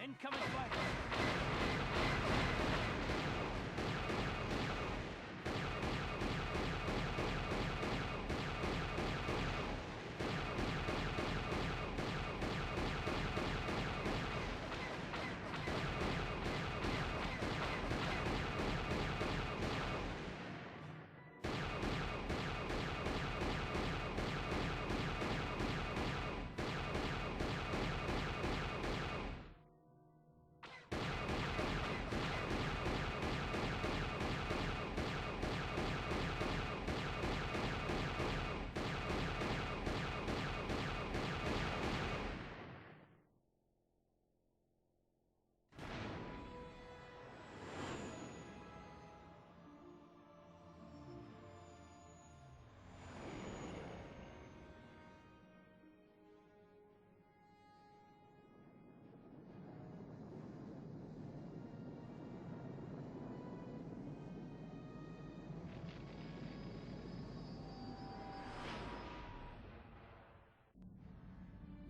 Incoming fighter!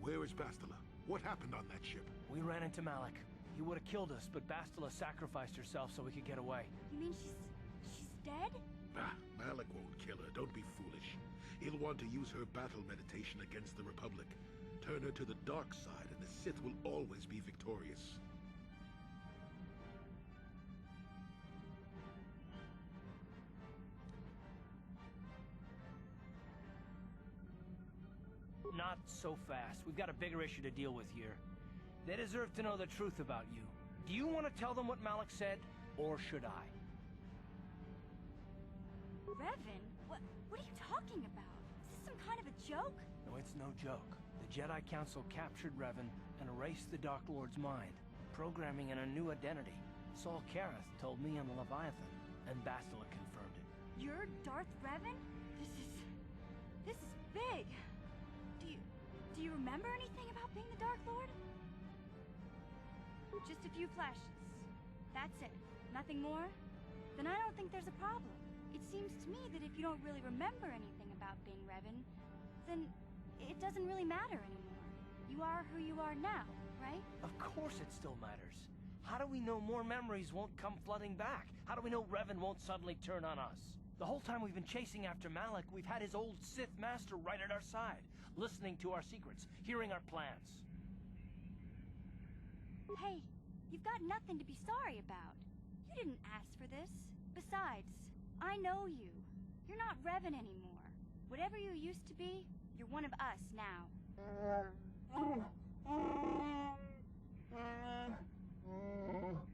Where is Bastila? What happened on that ship? We ran into Malak. He would have killed us, but Bastila sacrificed herself so we could get away. You mean she's dead? Bah, Malak won't kill her. Don't be foolish. He'll want to use her battle meditation against the Republic. Turn her to the dark side, and the Sith will always be victorious. Not so fast. We've got a bigger issue to deal with here. They deserve to know the truth about you. Do you want to tell them what Malak said, or should I? Revan? What are you talking about? Is this some kind of a joke? No, it's no joke. The Jedi Council captured Revan and erased the Dark Lord's mind, programming in a new identity. Saul Karath told me on the Leviathan, and Bastila confirmed it. You're Darth Revan? This is big. Do you remember anything about being the Dark Lord? Just a few flashes. That's it. Nothing more? Then I don't think there's a problem. It seems to me that if you don't really remember anything about being Revan, then it doesn't really matter anymore. You are who you are now, right? Of course it still matters. How do we know more memories won't come flooding back? How do we know Revan won't suddenly turn on us? The whole time we've been chasing after Malak, we've had his old Sith master right at our side, listening to our secrets, hearing our plans. Hey, you've got nothing to be sorry about. You didn't ask for this. Besides, I know you. You're not Revan anymore. Whatever you used to be, you're one of us now.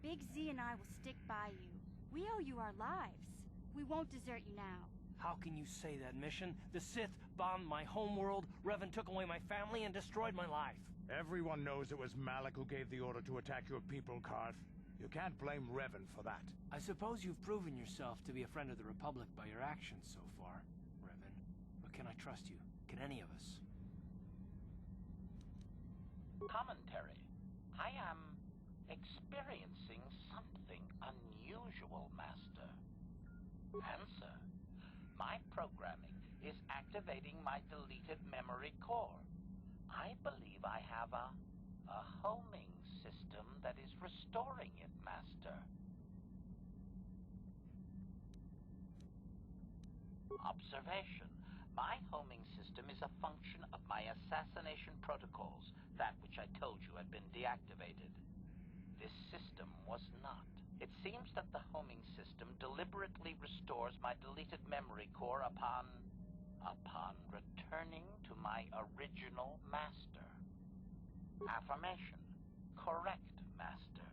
Big Z and I will stick by you. We owe you our lives. We won't desert you now. How can you say that, Mission? The Sith bombed my homeworld, Revan took away my family, and destroyed my life. Everyone knows it was Malak who gave the order to attack your people, Karth. You can't blame Revan for that. I suppose you've proven yourself to be a friend of the Republic by your actions so far, Revan. But can I trust you? Can any of us? Commentary. I am experiencing something unusual, Master. Answer. My programming is activating my deleted memory core. I believe I have a homing system that is restoring it, Master. Observation. My homing system is a function of my assassination protocols, that which I told you had been deactivated. This system was not. It seems that the homing system deliberately restores my deleted memory core upon returning to my original master. Affirmation. Correct, Master.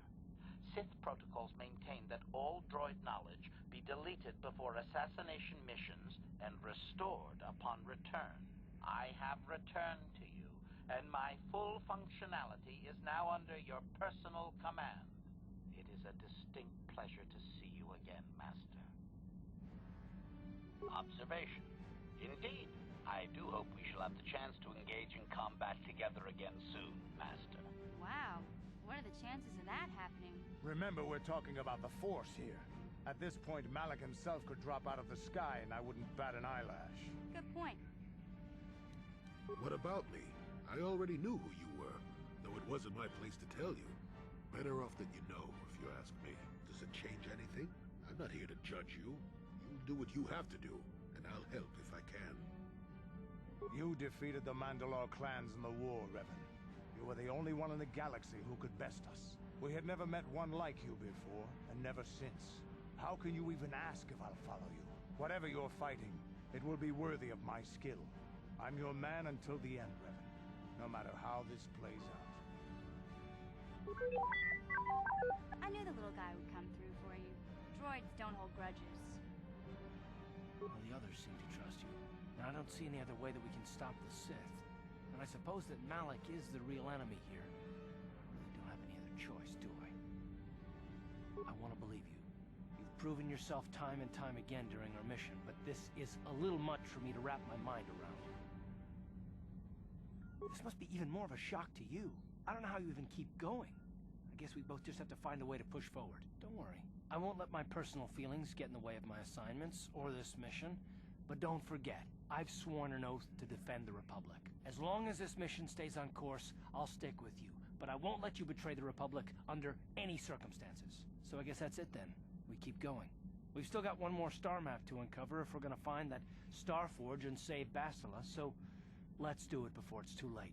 Sith protocols maintain that all droid knowledge be deleted before assassination missions and restored upon return. I have returned to you, and my full functionality is now under your personal command. It is a distinct pleasure to see you again, Master. Observation. Indeed, I do hope we shall have the chance to engage in combat together again soon, Master. Wow, what are the chances of that happening? Remember, we're talking about the Force here. At this point, Malak himself could drop out of the sky and I wouldn't bat an eyelash. Good point. What about me? I already knew who you were, though it wasn't my place to tell you. Better off that you know, if you ask me. Does it change anything? I'm not here to judge you. You'll do what you have to do, and I'll help if I can. You defeated the Mandalore clans in the war, Revan. You were the only one in the galaxy who could best us. We had never met one like you before, and never since. How can you even ask if I'll follow you? Whatever you're fighting, it will be worthy of my skill. I'm your man until the end, Revan. No matter how this plays out. I knew the little guy would come through for you. Droids don't hold grudges. Well, the others seem to trust you. And I don't see any other way that we can stop the Sith. And I suppose that Malak is the real enemy here. I really don't have any other choice, do I? I want to believe you. You've proven yourself time and time again during our mission, but this is a little much for me to wrap my mind around. This must be even more of a shock to you. I don't know how you even keep going. I guess we both just have to find a way to push forward. Don't worry. I won't let my personal feelings get in the way of my assignments or this mission. But don't forget, I've sworn an oath to defend the Republic. As long as this mission stays on course, I'll stick with you. But I won't let you betray the Republic under any circumstances. So I guess that's it then. We keep going. We've still got one more star map to uncover if we're gonna find that Star Forge and save Bastila, so let's do it before it's too late.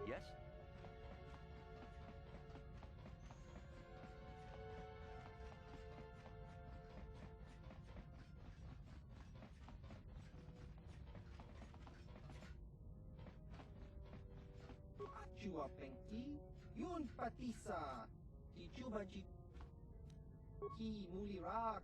Yes? Chua Penki, Yun Patisa, Kichuba Ki Mulira.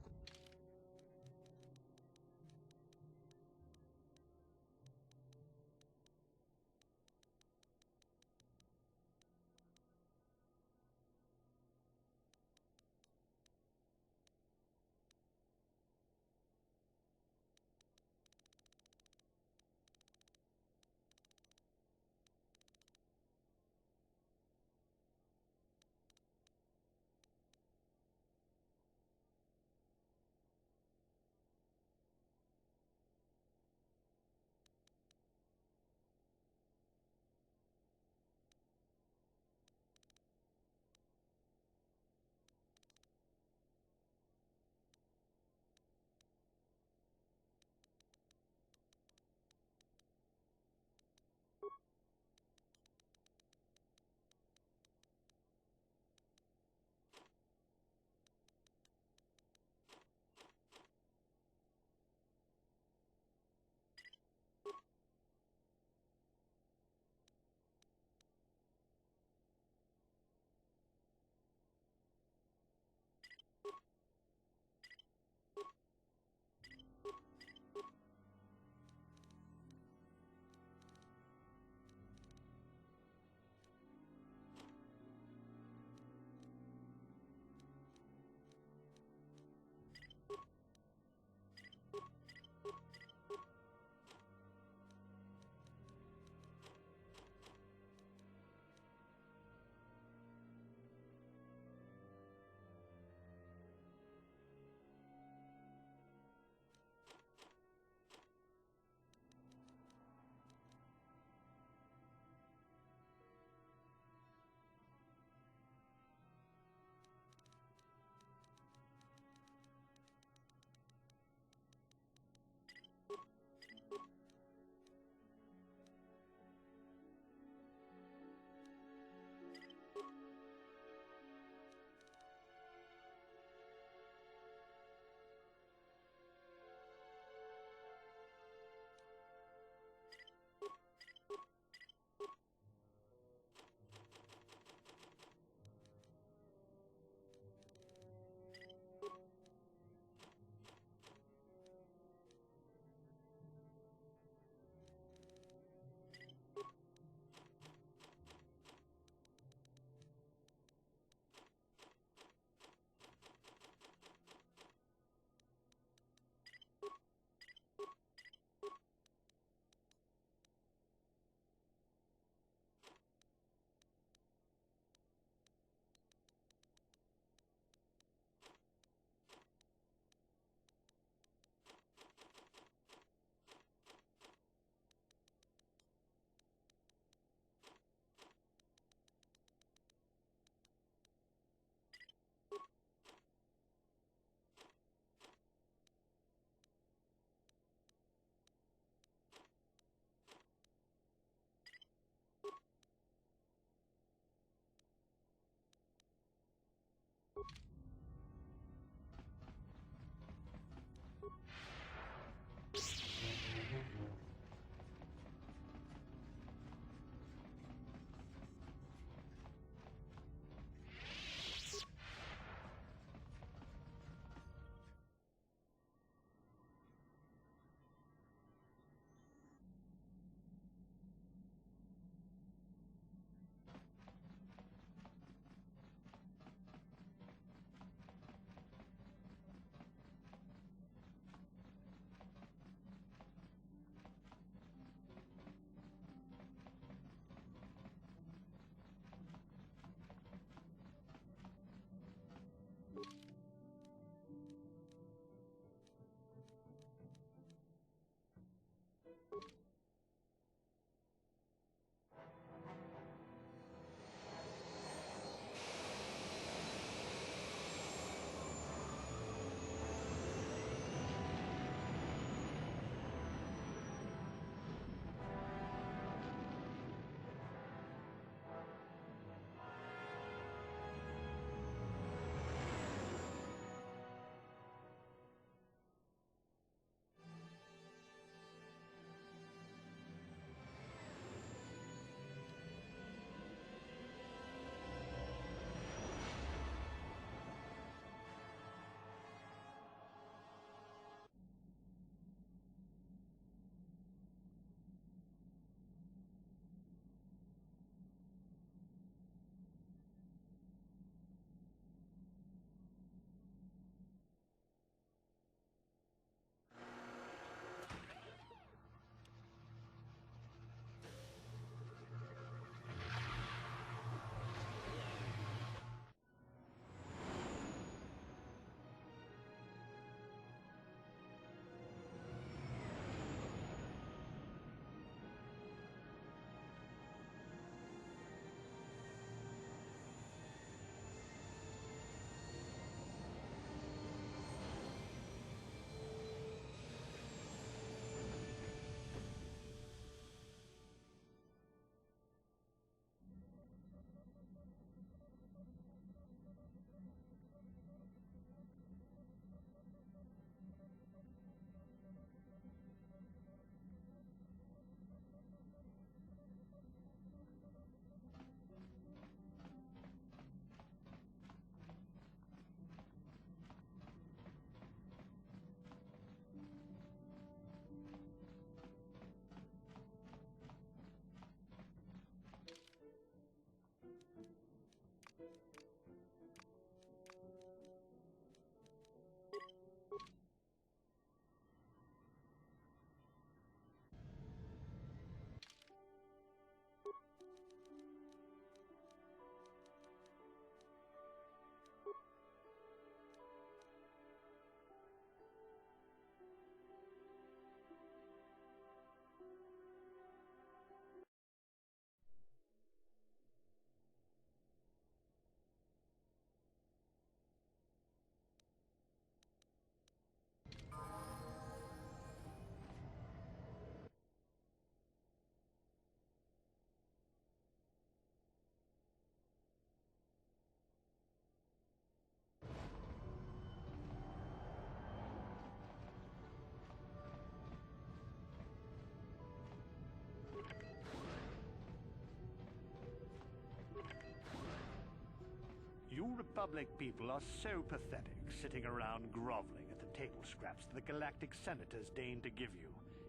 You Republic people are so pathetic, sitting around groveling at the table scraps the Galactic Senators deign to give you.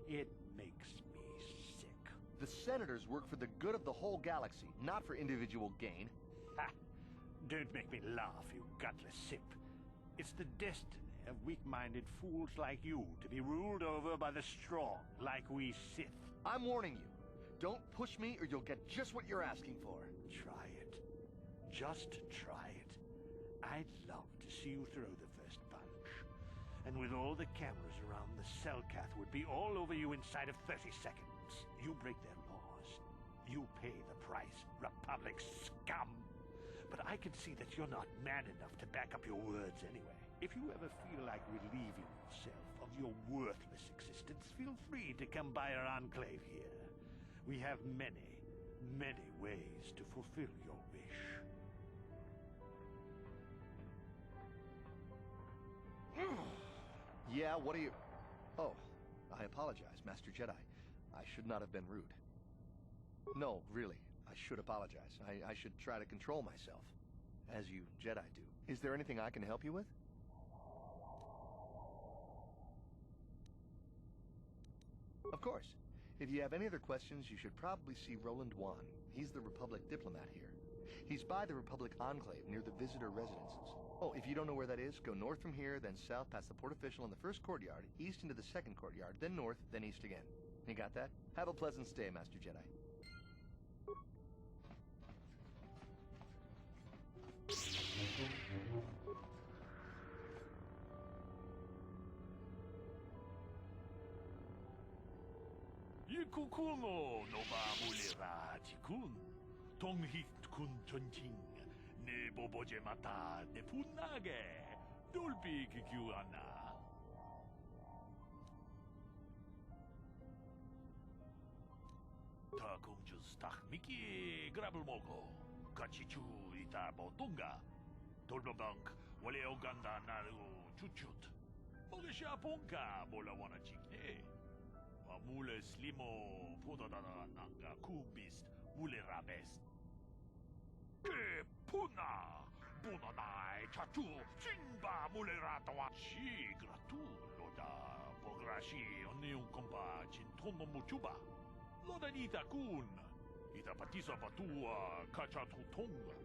It makes me sick. The Senators work for the good of the whole galaxy, not for individual gain. Ha! Don't make me laugh, you gutless simp. It's the destiny of weak-minded fools like you to be ruled over by the strong, like we Sith. I'm warning you. Don't push me or you'll get just what you're asking for. Try it. Just try it. I'd love to see you throw the first punch. And with all the cameras around, the Cellcath would be all over you inside of 30 seconds. You break their laws. You pay the price, Republic scum. But I can see that you're not man enough to back up your words anyway. If you ever feel like relieving yourself of your worthless existence, feel free to come by our enclave here. We have many, many ways to fulfill your wish. Yeah, what are you... Oh, I apologize, Master Jedi. I should not have been rude. No, really, I should apologize. I should try to control myself, as you Jedi do. Is there anything I can help you with? Of course. If you have any other questions, you should probably see Roland Wan. He's the Republic diplomat here. He's by the Republic Enclave near the visitor residences. Oh, if you don't know where that is, go north from here, then south past the port official in the first courtyard, east into the second courtyard, then north, then east again. You got that? Have a pleasant stay, Master Jedi. Yikukumo no ba mulera tikun. Tonghit kun chonching. Ne boboje mata ne punage. Dolpi kikiuana. Ta kunjus tahmiki grabelmogo. Kachichu ita botunga. Dolbabank wale oganda naru chuchut. Mogesha ponka bola wana chikne. Mule slimo pudadana nanga kubist mule rabest. Ke puna bunanai chatu simba mule ratawa shi gratu loda pograshi oni un kompa chintono muchuba loda ita kun ita patisa patua kachatu tonga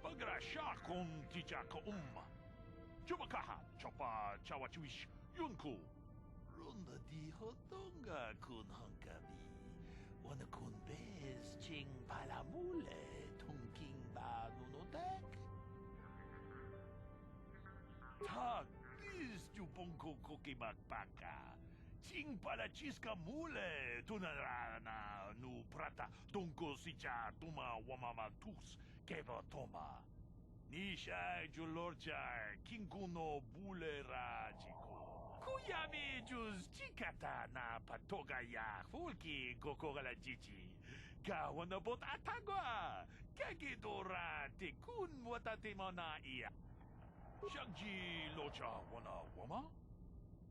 pagrasha kon tichaka chubakaha chopa chawachuish yunku Runda di hotonga kun hankabi. Wana kun bez ching palamule tongking ba nunotek. Tak is chupongko kokimak baka. Ching palachiska mule tunarana nu prata tonko sicha tuma wamama tus keba toma. Nisha julorcha kinkuno bule rajiko. Kuyami juz chikata na patoga ya fulki kokogala jichi. Gawana bot atagwa. Kagidora te kun watate mana iya. Shagji locha wana wama?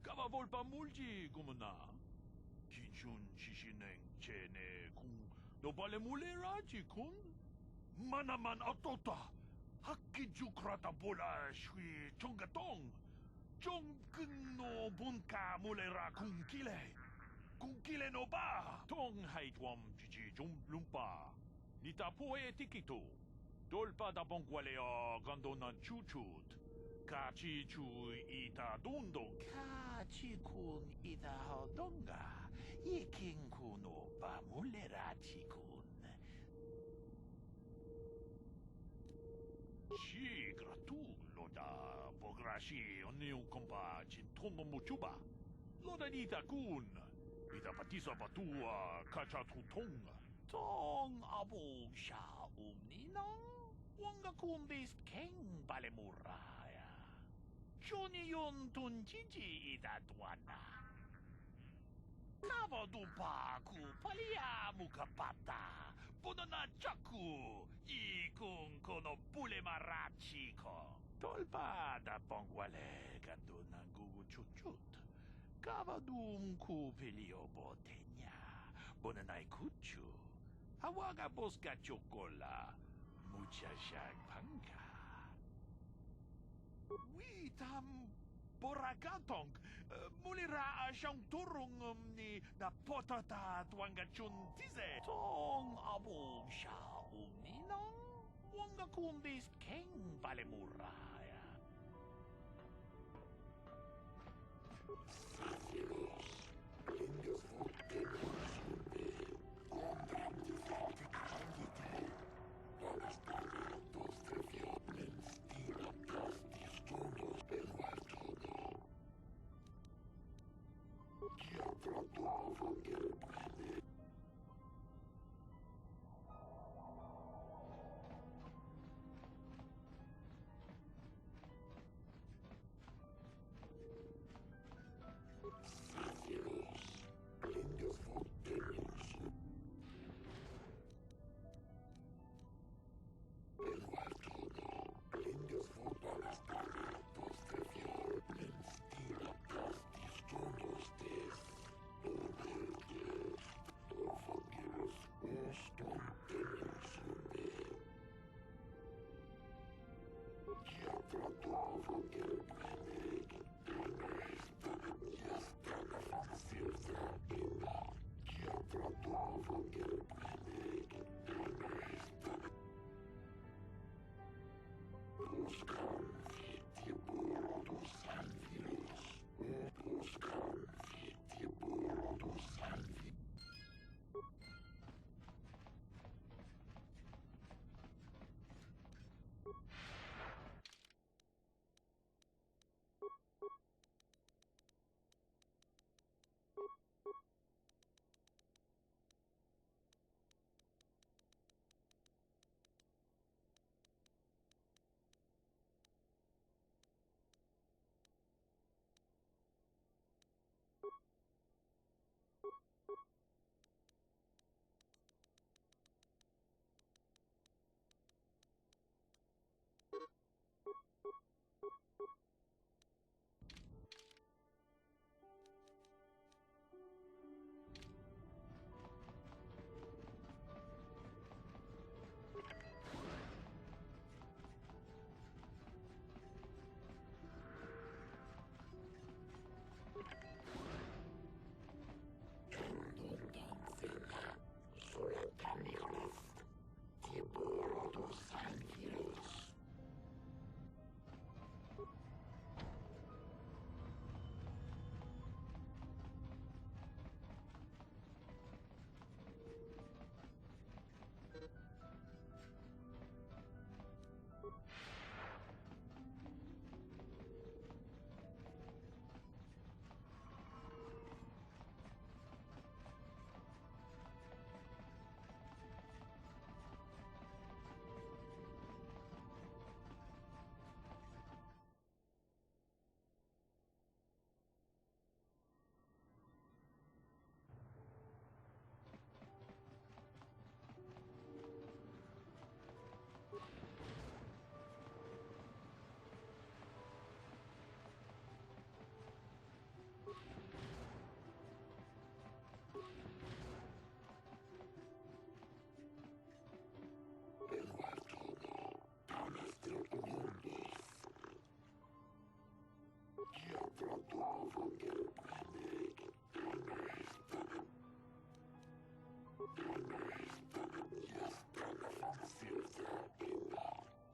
Kava volpa mulji gumuna. Kinchun shishineng chene kun nobale mulera kun. Manaman atota. Hakki jukrata bola shui chongatong. Jong no bunka mulera kunkile. Kunkile no ba. Tong haitwam jiji jom lumpa. Nita poe tikito. Dolpa da bongwalea gandona chuchut. Kachi chu ita dundo. Kachi kun ita hodonga. Yeking kuno ba mulera chikun. Shi gratu loda. Pograshi oni un kompa chintono muchuba. Loda nita kun. Ita patisa patua kachatu tonga. Tong abo sha umninong. Wanga kun bis keng balemuraya. Johnny yon tun jiji ita duana. Kava dupa ku palia mukapata. Bunana chaku. Ikun kono bule marachi ko. Tolpa da pongwale ganduna gugu chuchut. Kavadum ku pilio botenya. Bonanai kuchu. Hawaga boska chokola. Mucha shang panga. We tam borakatong. Mulira siyang turong ni na potata tuangachun tize. Tong abo siya uninang wanga kundis king valemuraya.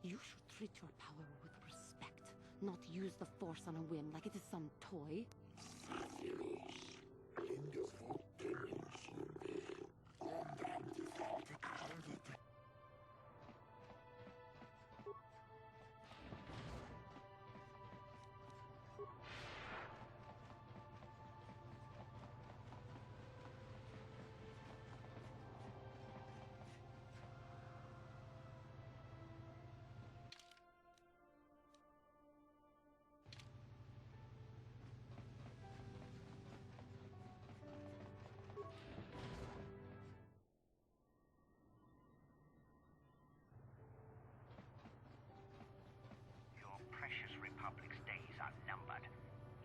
You should treat your power with respect, not use the Force on a whim like it is some toy. Precious Republic's days are numbered. It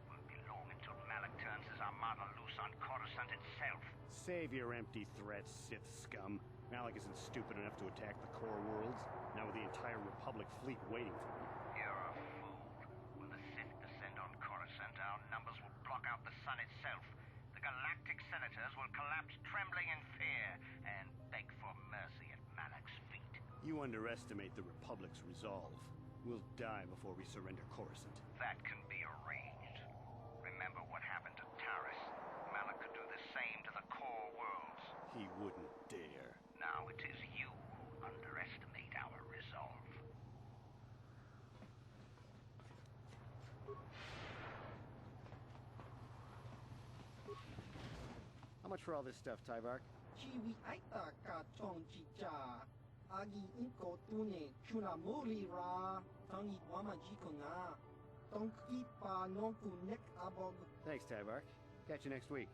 won't be long until Malak turns his armada loose on Coruscant itself. Save your empty threats, Sith scum. Malak isn't stupid enough to attack the core worlds, now with the entire Republic fleet waiting for him. You're a fool. numbers will block out the sun itself. The galactic senators will collapse trembling in fear and beg for mercy at Malak's feet. You underestimate the Republic's resolve. We'll die before we surrender Coruscant. That can be arranged. Remember what happened to Taris. Malak could do the same to the core worlds. He wouldn't dare. Now it is you who underestimate our resolve. How much for all this stuff, Tyvark? Chiwi aita ka chong chicha. Agi inko tune chuna muli ra. Tangi wama jikona. Tonki pa nonku nek abog. Thanks, Tyvark. Catch you next week.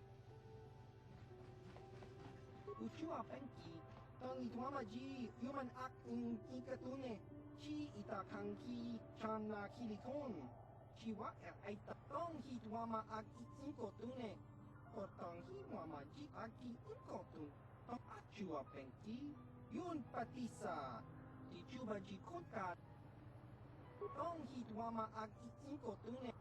Uchua penki. Tangi wama ji human ak in inkatune. Chi ita kanki chana kilikon. Chiwa aita tongi wama ak inko tune. Otangi wama ji aki inko tune. Tong achua penki. Yun patisa. Dichuba ji kota. Tong hitwama ag inko tune.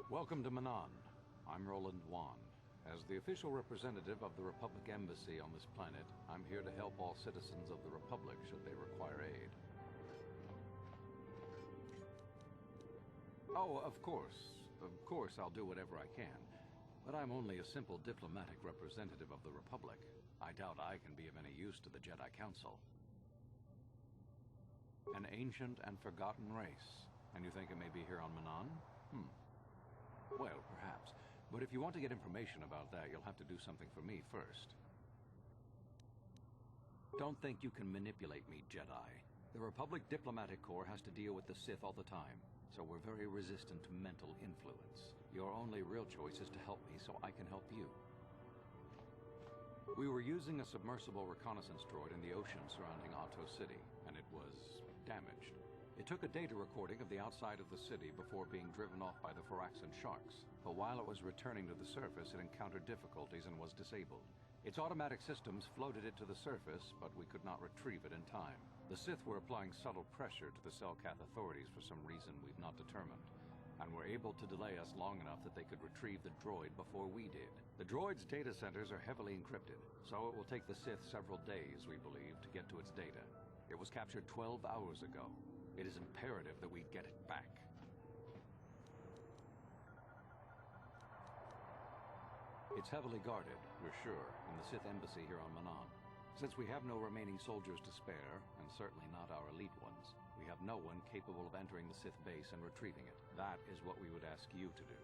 Welcome to Manan. I'm Roland Wan. As the official representative of the Republic Embassy on this planet, I'm here to help all citizens of the Republic should they require aid. Oh, of course. Of course, I'll do whatever I can. But I'm only a simple diplomatic representative of the Republic. I doubt I can be of any use to the Jedi Council. An ancient and forgotten race. And you think it may be here on Manan? Well, perhaps. But if you want to get information about that, you'll have to do something for me first. Don't think you can manipulate me, Jedi. The Republic Diplomatic Corps has to deal with the Sith all the time, so we're very resistant to mental influence. Your only real choice is to help me so I can help you. We were using a submersible reconnaissance droid in the ocean surrounding Otto City, and it was damaged. It took a data recording of the outside of the city before being driven off by the Phoraxan sharks. But while it was returning to the surface, it encountered difficulties and was disabled. Its automatic systems floated it to the surface, but we could not retrieve it in time. The Sith were applying subtle pressure to the Selkath authorities for some reason we've not determined, and were able to delay us long enough that they could retrieve the droid before we did. The droid's data centers are heavily encrypted, so it will take the Sith several days, we believe, to get to its data. It was captured 12 hours ago. It is imperative that we get it back. It's heavily guarded, we're sure, in the Sith embassy here on Manan. Since we have no remaining soldiers to spare, and certainly not our elite ones, we have no one capable of entering the Sith base and retrieving it. That is what we would ask you to do.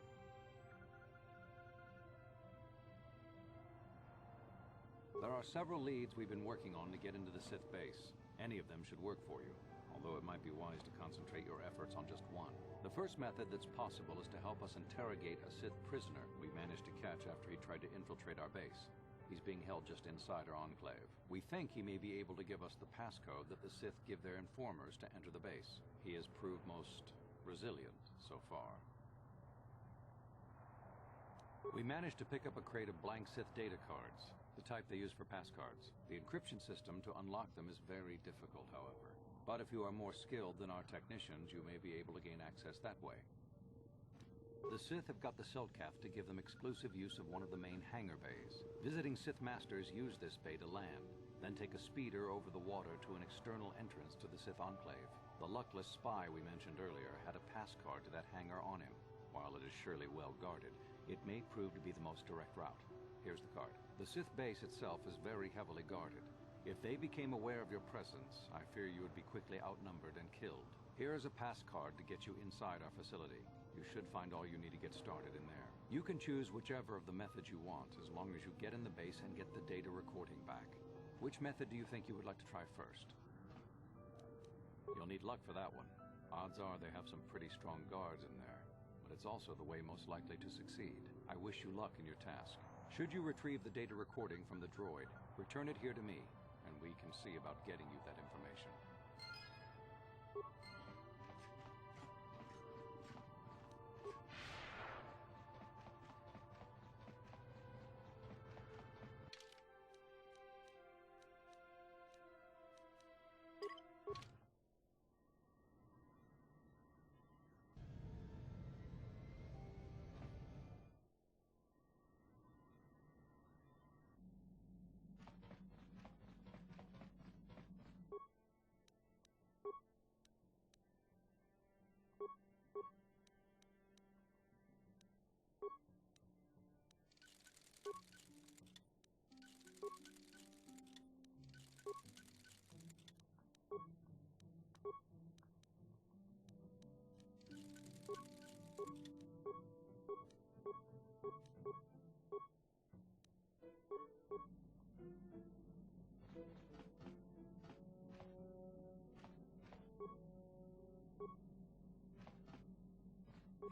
There are several leads we've been working on to get into the Sith base. Any of them should work for you, although it might be wise to concentrate your efforts on just one. The first method that's possible is to help us interrogate a Sith prisoner we managed to catch after he tried to infiltrate our base. He's being held just inside our enclave. We think he may be able to give us the passcode that the Sith give their informers to enter the base. He has proved most resilient so far. We managed to pick up a crate of blank Sith data cards, the type they use for passcards. The encryption system to unlock them is very difficult, however. But if you are more skilled than our technicians, you may be able to gain access that way. The Sith have got the Selkath to give them exclusive use of one of the main hangar bays. Visiting Sith Masters use this bay to land, then take a speeder over the water to an external entrance to the Sith Enclave. The luckless spy we mentioned earlier had a passcard to that hangar on him. While it is surely well guarded, it may prove to be the most direct route. Here's the card. The Sith base itself is very heavily guarded. If they became aware of your presence, I fear you would be quickly outnumbered and killed. Here is a pass card to get you inside our facility. You should find all you need to get started in there. You can choose whichever of the methods you want, as long as you get in the base and get the data recording back. Which method do you think you would like to try first? You'll need luck for that one. Odds are they have some pretty strong guards in there, but it's also the way most likely to succeed. I wish you luck in your task. Should you retrieve the data recording from the droid, return it here to me, and we can see about getting you that information.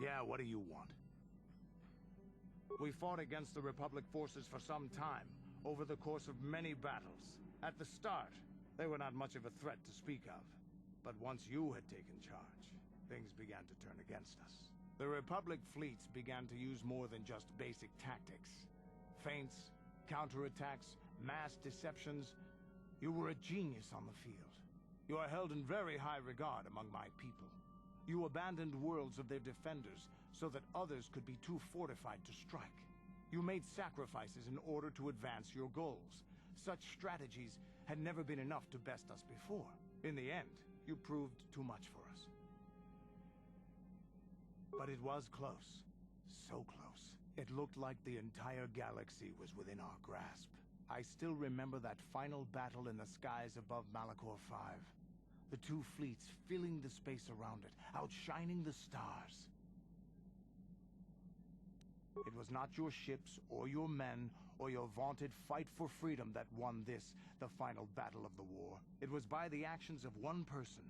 Yeah, what do you want? We fought against the Republic forces for some time, over the course of many battles. At the start, they were not much of a threat to speak of. But once you had taken charge, things began to turn against us. The Republic fleets began to use more than just basic tactics. Feints, counterattacks, mass deceptions. You were a genius on the field. You are held in very high regard among my people. You abandoned worlds of their defenders so that others could be too fortified to strike. You made sacrifices in order to advance your goals. Such strategies had never been enough to best us before. In the end, you proved too much for us. But it was close. So close. It looked like the entire galaxy was within our grasp. I still remember that final battle in the skies above Malachor 5. The two fleets filling the space around it, outshining the stars. It was not your ships, or your men, or your vaunted fight for freedom that won this, the final battle of the war. It was by the actions of one person,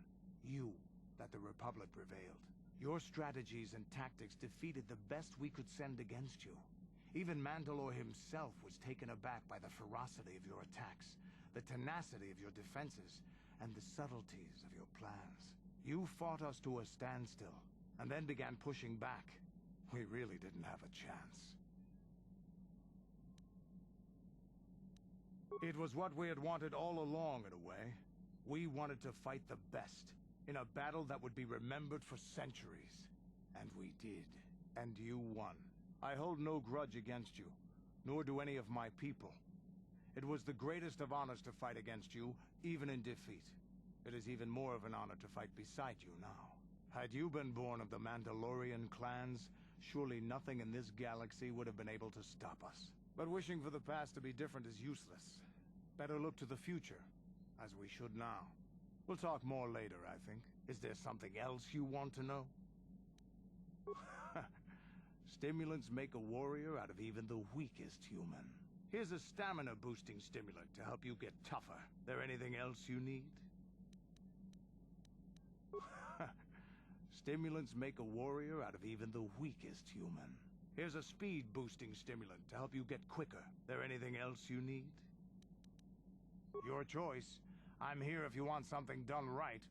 you, that the Republic prevailed. Your strategies and tactics defeated the best we could send against you. Even Mandalore himself was taken aback by the ferocity of your attacks, the tenacity of your defenses, and the subtleties of your plans. You fought us to a standstill, and then began pushing back. We really didn't have a chance. It was what we had wanted all along, in a way. We wanted to fight the best, in a battle that would be remembered for centuries. And we did. And you won. I hold no grudge against you, nor do any of my people. It was the greatest of honors to fight against you, even in defeat. It is even more of an honor to fight beside you now. Had you been born of the Mandalorian clans, surely nothing in this galaxy would have been able to stop us. But wishing for the past to be different is useless. Better look to the future, as we should now. We'll talk more later, I think. Is there something else you want to know? Stimulants make a warrior out of even the weakest human. Here's a stamina-boosting stimulant to help you get tougher. There anything else you need? Stimulants make a warrior out of even the weakest human. Here's a speed-boosting stimulant to help you get quicker. There anything else you need? Your choice. I'm here if you want something done right.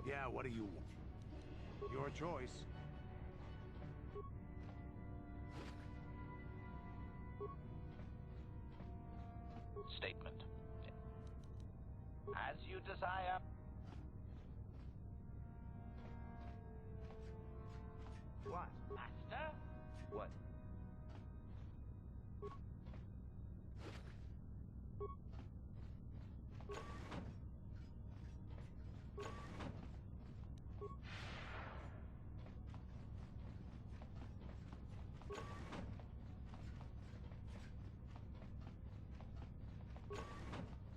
Yeah, what do you want? Your choice. Statement. As you desire. What? Master? What?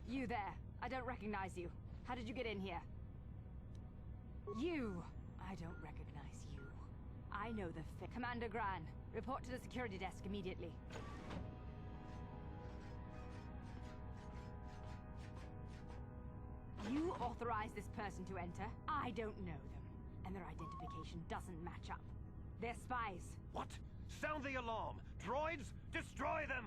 You there. I don't recognize you. How did you get in here? You! I don't recognize you. I know the Commander Gran, report to the security desk immediately. You authorized this person to enter? I don't know them. And their identification doesn't match up. They're spies. What? Sound the alarm! Droids, destroy them!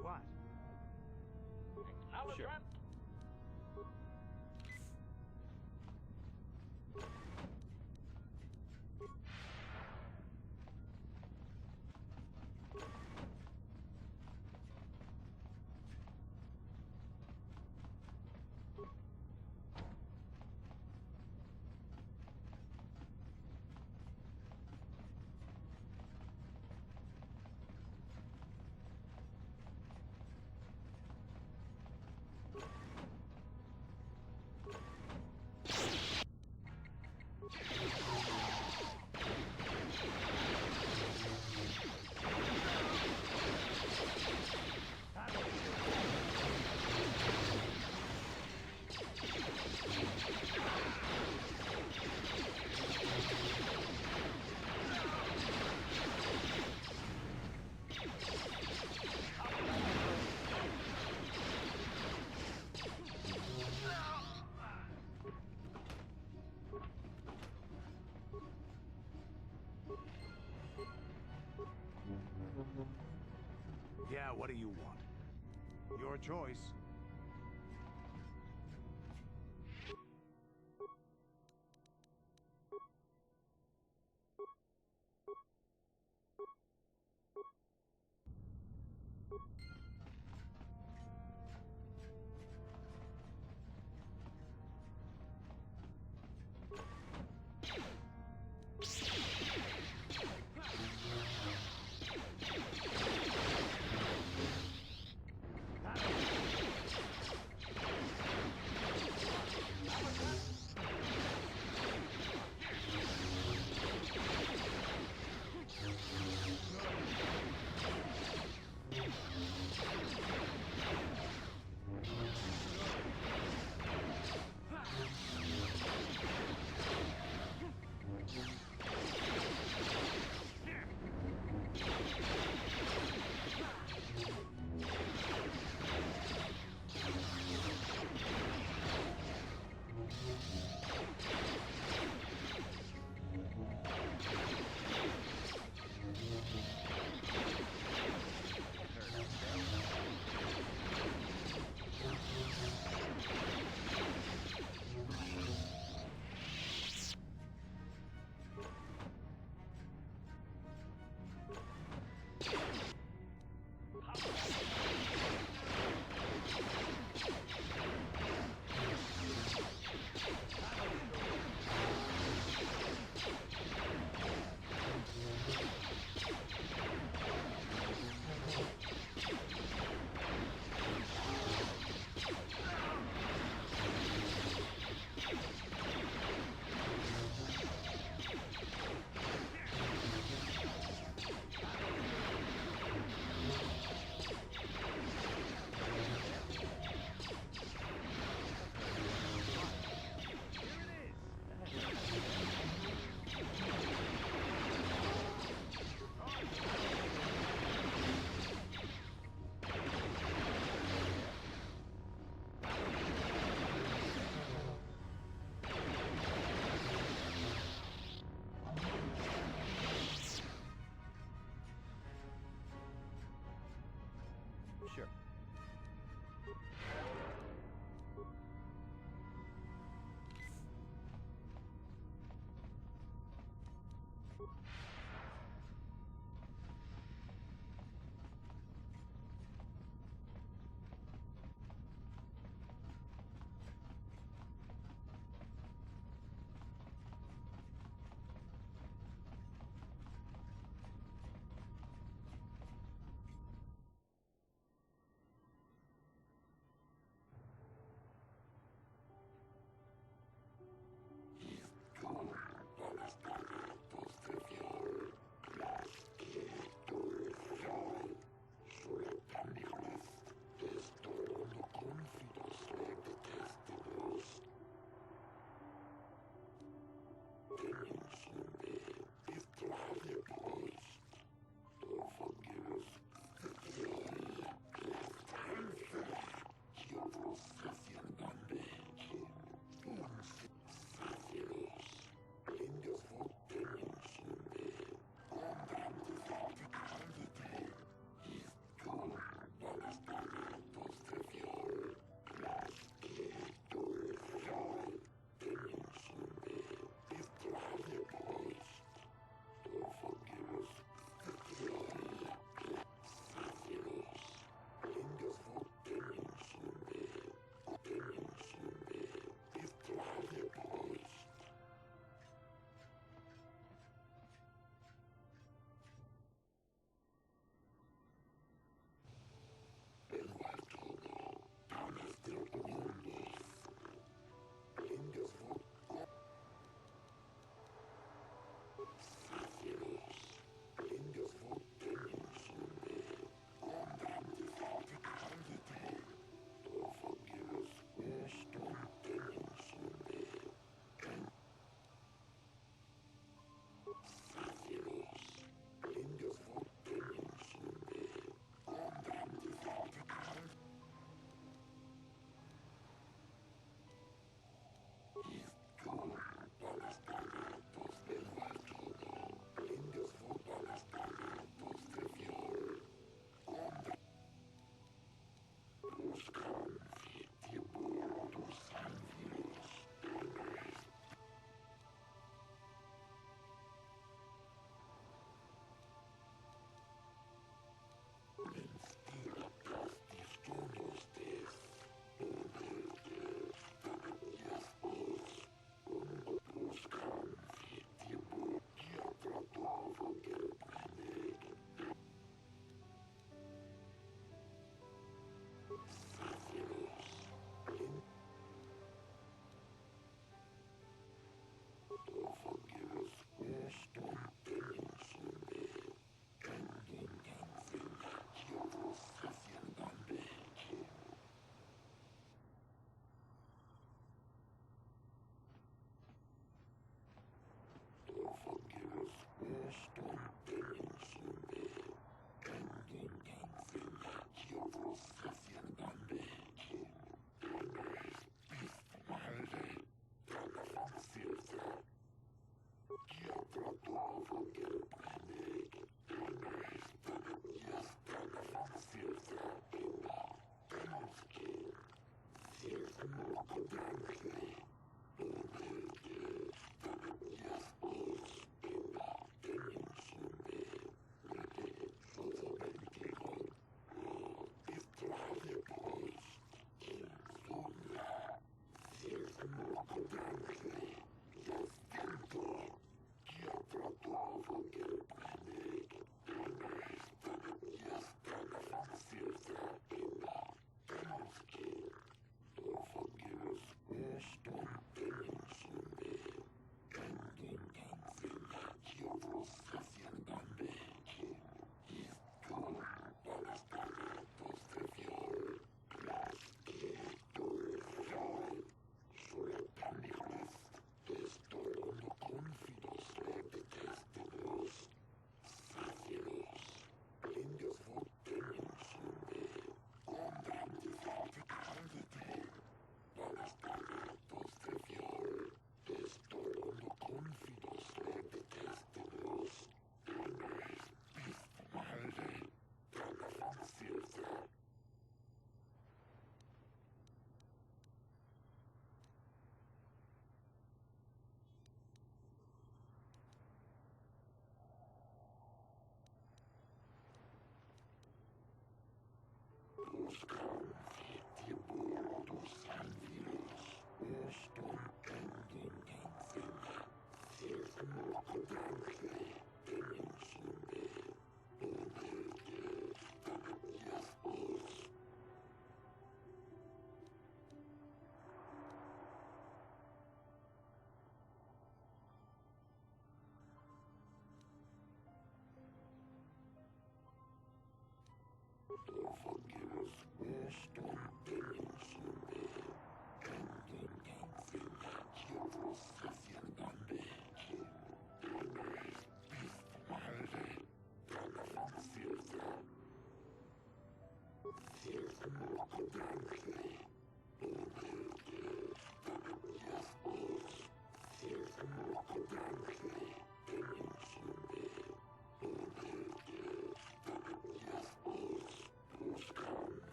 What? Acknowledgement. Yeah, what do you want? Your choice.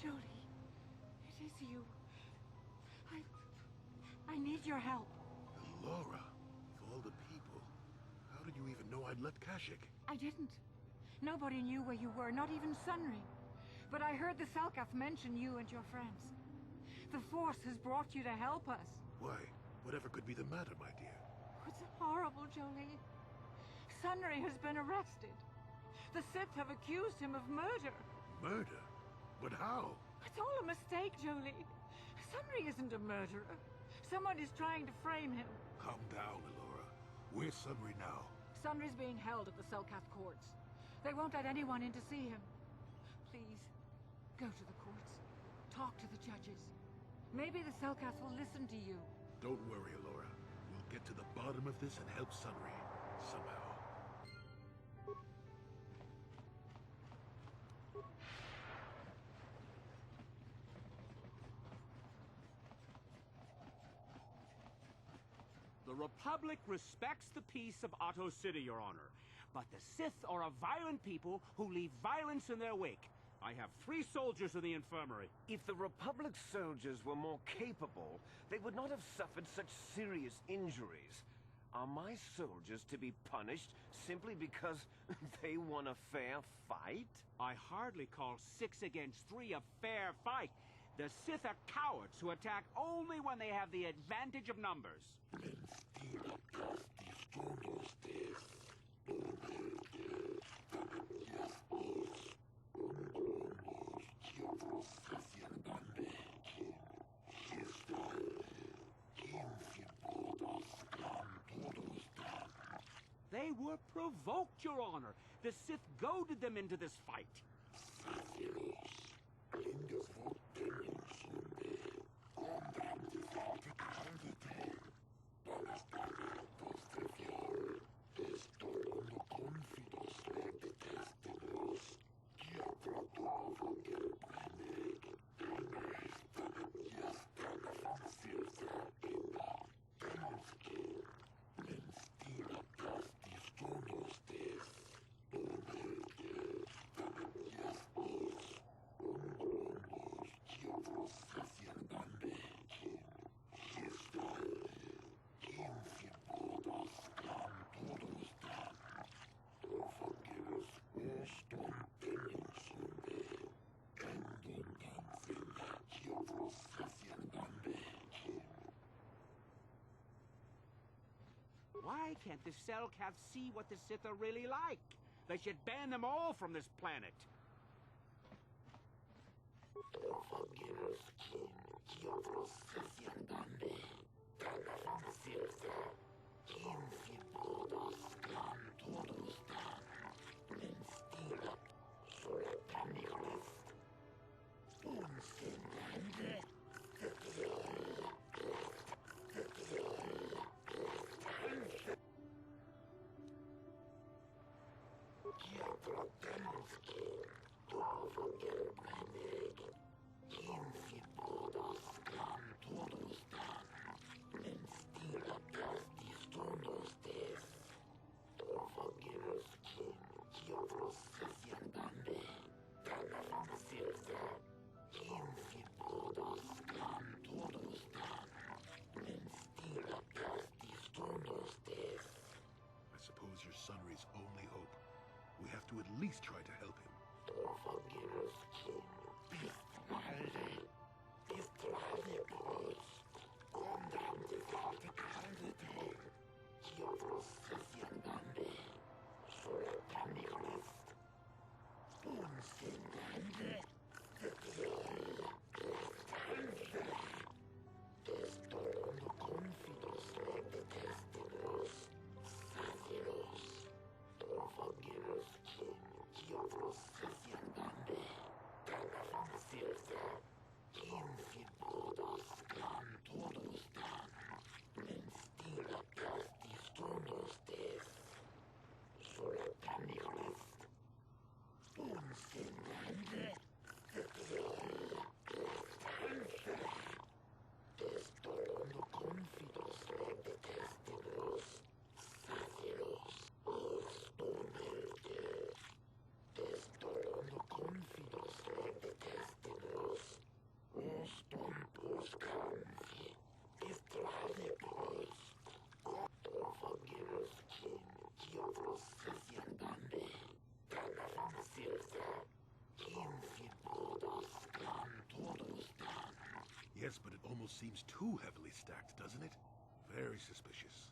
Jolie, it is you. I need your help. Laura, of all the people, how did you even know I'd left Kashyyyk? I didn't. Nobody knew where you were, not even Sunry. But I heard the Selkath mention you and your friends. The Force has brought you to help us. Why? Whatever could be the matter, my dear? It's horrible, Jolie. Sunry has been arrested. The Sith have accused him of murder. Murder? But how? It's all a mistake, Jolie. Sunry isn't a murderer. Someone is trying to frame him. Calm down, Laura. Where's Sunry now? Sunry's being held at the Selkath courts. They won't let anyone in to see him. Please, go to the courts. Talk to the judges. Maybe the Selkath will listen to you. Don't worry, Laura. We'll get to the bottom of this and help Sunry. Somehow. The Republic respects the peace of Otto City, Your Honor. But the Sith are a violent people who leave violence in their wake. I have 3 soldiers in the infirmary. If the Republic soldiers were more capable, they would not have suffered such serious injuries. Are my soldiers to be punished simply because they won a fair fight? I hardly call 6 against 3 a fair fight. The Sith are cowards who attack only when they have the advantage of numbers. They were provoked, Your Honor. The Sith goaded them into this fight. Why can't the Selkath see what the Sith are really like? They should ban them all from this planet. I suppose you're Sunry's only hope. We have to at least try to help him. Yes, but it almost seems too heavily stacked, doesn't it? Very suspicious.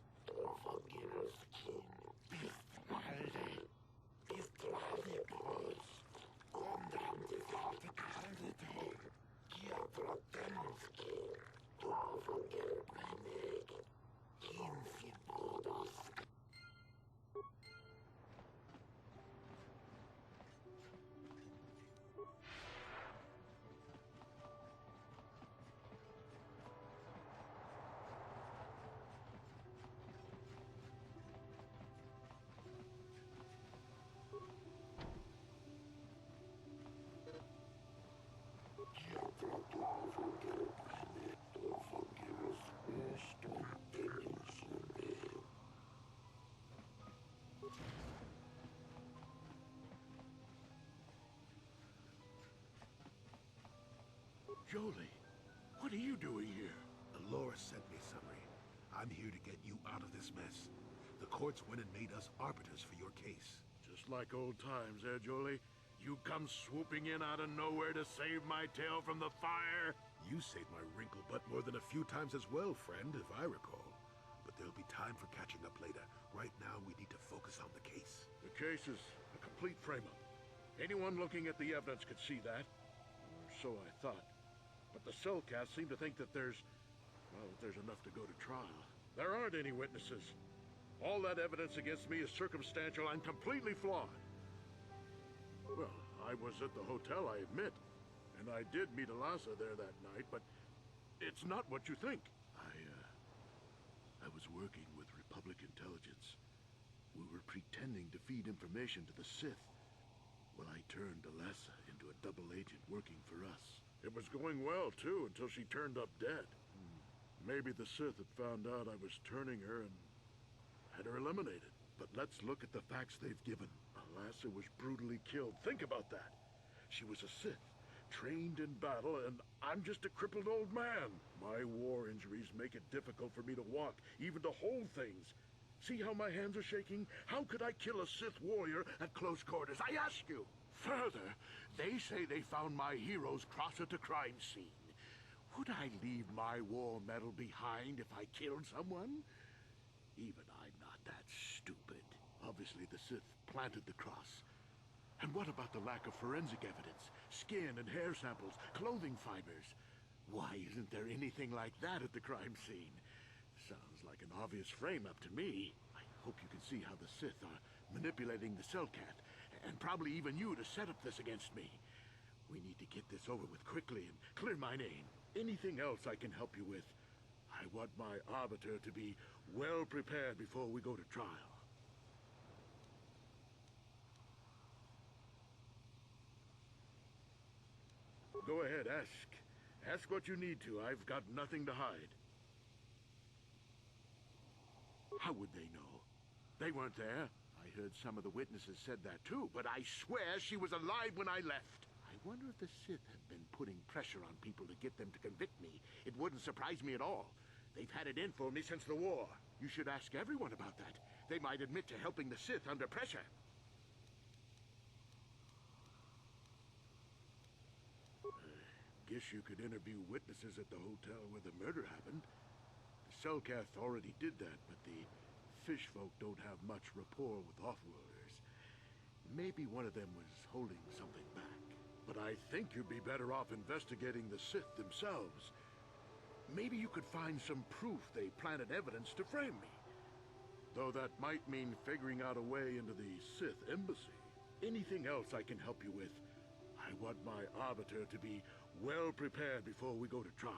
Jolie, what are you doing here? Dolores sent me, Sunry. I'm here to get you out of this mess. The courts went and made us arbiters for your case. Just like old times, eh, Jolie? You come swooping in out of nowhere to save my tail from the fire? You saved my wrinkle butt more than a few times as well, friend, if I recall. But there'll be time for catching up later. Right now, we need to focus on the case. The case is a complete frame-up. Anyone looking at the evidence could see that. Or so I thought. But the Cellcats seem to think that there's enough to go to trial. There aren't any witnesses. All that evidence against me is circumstantial and completely flawed. Well, I was at the hotel, I admit. And I did meet Eliza there that night, but it's not what you think. I was working with Republic Intelligence. We were pretending to feed information to the Sith. Well, I turned Eliza into a double agent working for us. It was going well, too, until she turned up dead. Maybe the Sith had found out I was turning her and had her eliminated. But let's look at the facts they've given. Eliza was brutally killed. Think about that. She was a Sith, trained in battle, and I'm just a crippled old man. My war injuries make it difficult for me to walk, even to hold things. See how my hands are shaking? How could I kill a Sith warrior at close quarters? I ask you. Further, they say they found my heroes crossed at a crime scene. Would I leave my war medal behind if I killed someone? Even I'm not that stupid. Obviously, the Sith planted the cross. And what about the lack of forensic evidence? Skin and hair samples, clothing fibers. Why isn't there anything like that at the crime scene? Sounds like an obvious frame-up to me. I hope you can see how the Sith are manipulating the Cellcat, and probably even you to set up this against me. We need to get this over with quickly and clear my name. Anything else I can help you with? I want my arbiter to be well prepared before we go to trial. Go ahead, ask. Ask what you need to. I've got nothing to hide. How would they know? They weren't there. I heard some of the witnesses said that too, but I swear she was alive when I left. I wonder if the Sith have been putting pressure on people to get them to convict me. It wouldn't surprise me at all. They've had it in for me since the war. You should ask everyone about that. They might admit to helping the Sith under pressure. Guess you could interview witnesses at the hotel where the murder happened. The Cellcath already did that, but the fish folk don't have much rapport with Offworlders. Maybe one of them was holding something back. But I think you'd be better off investigating the Sith themselves. Maybe you could find some proof they planted evidence to frame me. Though that might mean figuring out a way into the Sith embassy. Anything else I can help you with? I want my arbiter to be well prepared before we go to trial.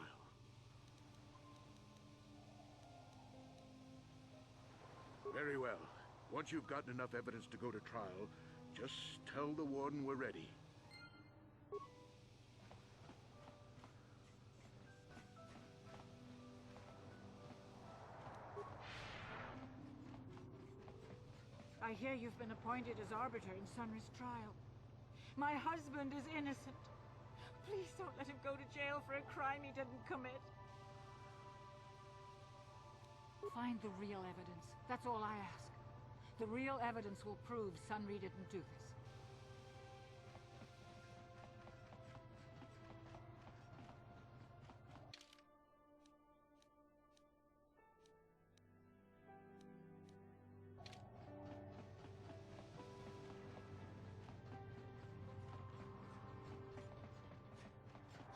Very well. Once you've gotten enough evidence to go to trial, just tell the Warden we're ready. I hear you've been appointed as arbiter in Sunry's trial. My husband is innocent. Please don't let him go to jail for a crime he didn't commit. Find the real evidence. That's all I ask. The real evidence will prove Sunry didn't do this.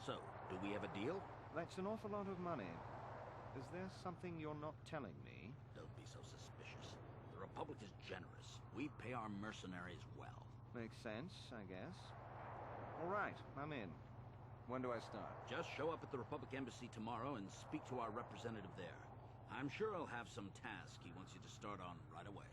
So, do we have a deal? That's an awful lot of money. Is there something you're not telling me? Don't be so suspicious. The Republic is generous. We pay our mercenaries well. Makes sense, I guess. All right, I'm in. When do I start? Just show up at the Republic Embassy tomorrow and speak to our representative there. I'm sure he'll have some task he wants you to start on right away.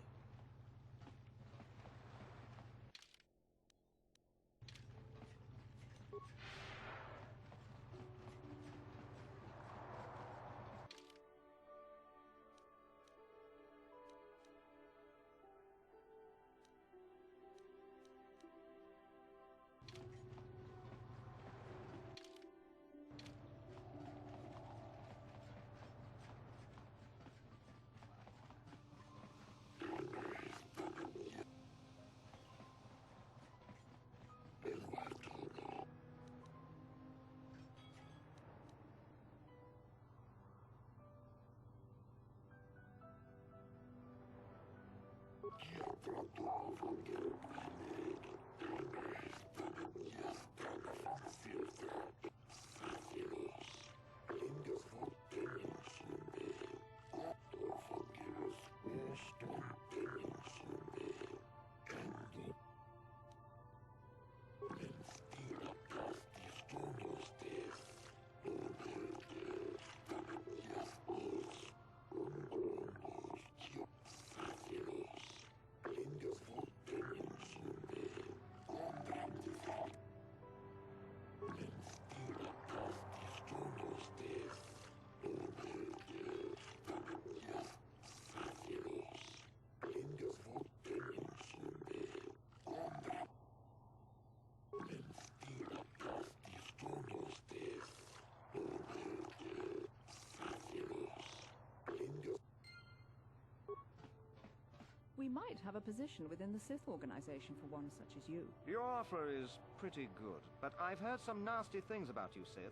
We might have a position within the Sith organization for one such as you. Your offer is pretty good, but I've heard some nasty things about you, Sith.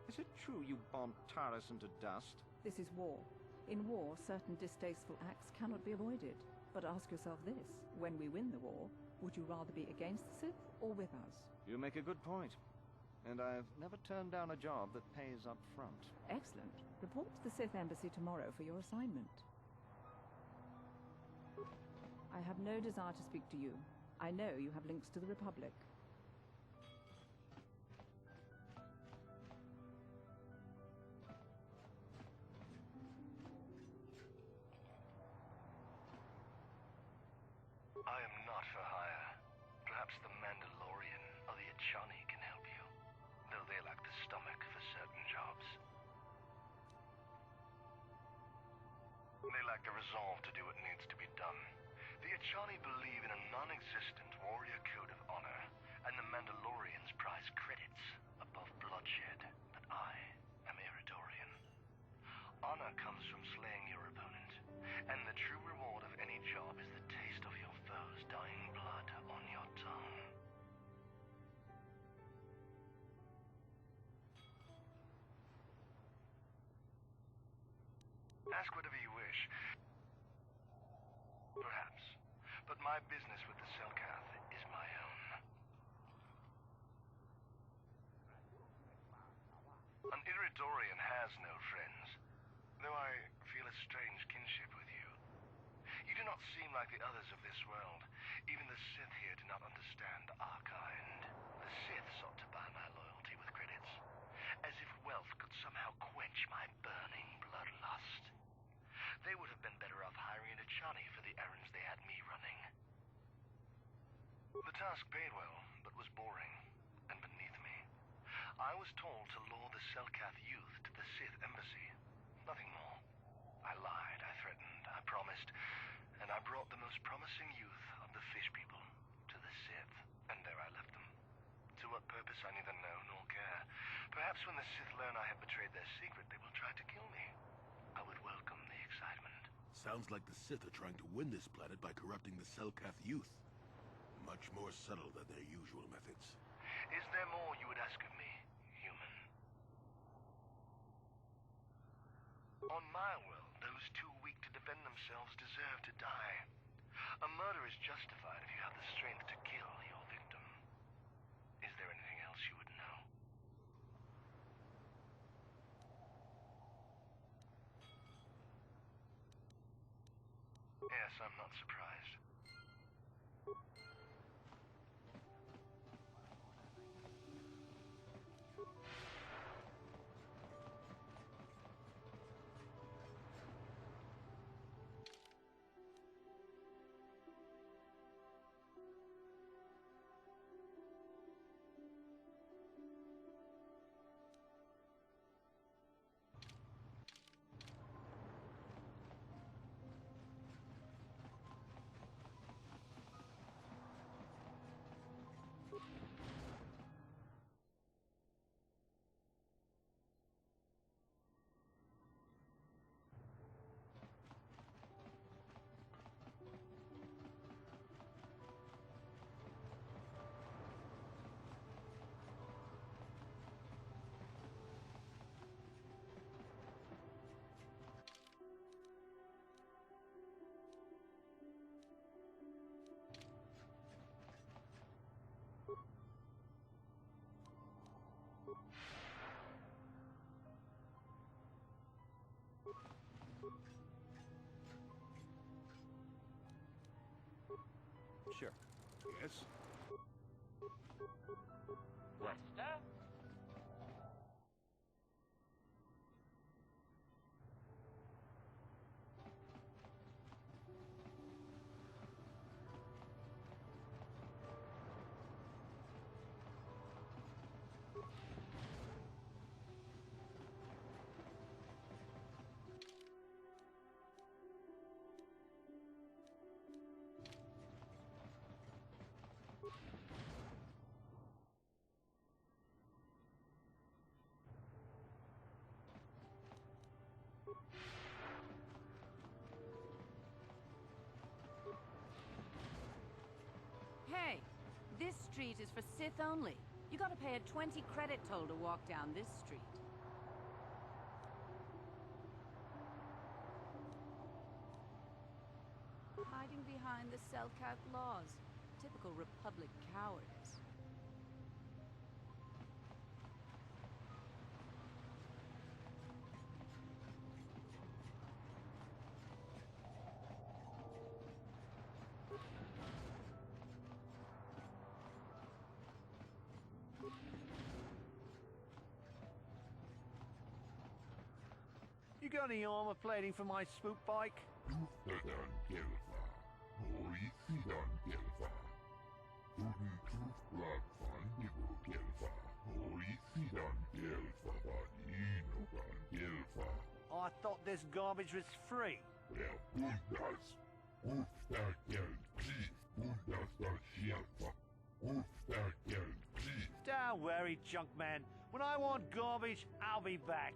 Is it true you bombed Taris into dust? This is war. In war, certain distasteful acts cannot be avoided. But ask yourself this, when we win the war, would you rather be against the Sith or with us? You make a good point. And I've never turned down a job that pays up front. Excellent. Report to the Sith Embassy tomorrow for your assignment. I have no desire to speak to you. I know you have links to the Republic. I am not for hire. Perhaps the Mandalorian or the Achani can help you, though they lack the stomach for certain jobs. They lack the resolve to do what needs to be done. The Achani believe in a non-existent warrior code of honor, and the Mandalorians prize credits above bloodshed, but I am Iridorian. Honor comes from slaying your opponent, and the true reward of any job is the taste of your foe's dying blood on your tongue. Ask whatever you wish. Perhaps. But my business with the Selkath is my own. An Iridorian has no friends, though I feel a strange kinship with you. You do not seem like the others of this world. Even the Sith here do not understand our kind. The Sith sought to buy my loyalty with credits, as if wealth could somehow quench my burning bloodlust. They would have been better off hiring an Achani for the errands they had me running. The task paid well, but was boring, and beneath me. I was told to lure the Selkath youth to the Sith Embassy. Nothing more. I lied, I threatened, I promised, and I brought the most promising youth of the Fish People to the Sith, and there I left them. To what purpose I neither know nor care. Perhaps when the Sith learn I have betrayed their secret, they will try to kill me. I would welcome the excitement. Sounds like the Sith are trying to win this planet by corrupting the Selkath youth. Much more subtle than their usual methods. Is there more you would ask of me, human? On my world, those too weak to defend themselves deserve to die. A murder is justified if you have the strength to kill your victim. Is there anything else you would know? Yes, I'm not surprised. Sure. Yes? Master? Hey, this street is for Sith only. You gotta pay a 20 credit toll to walk down this street. Hiding behind the Selkath laws. Typical Republic cowardice. You got any armor plating for my swoop bike? I thought this garbage was free. Don't worry, junk man. When I want garbage, I'll be back.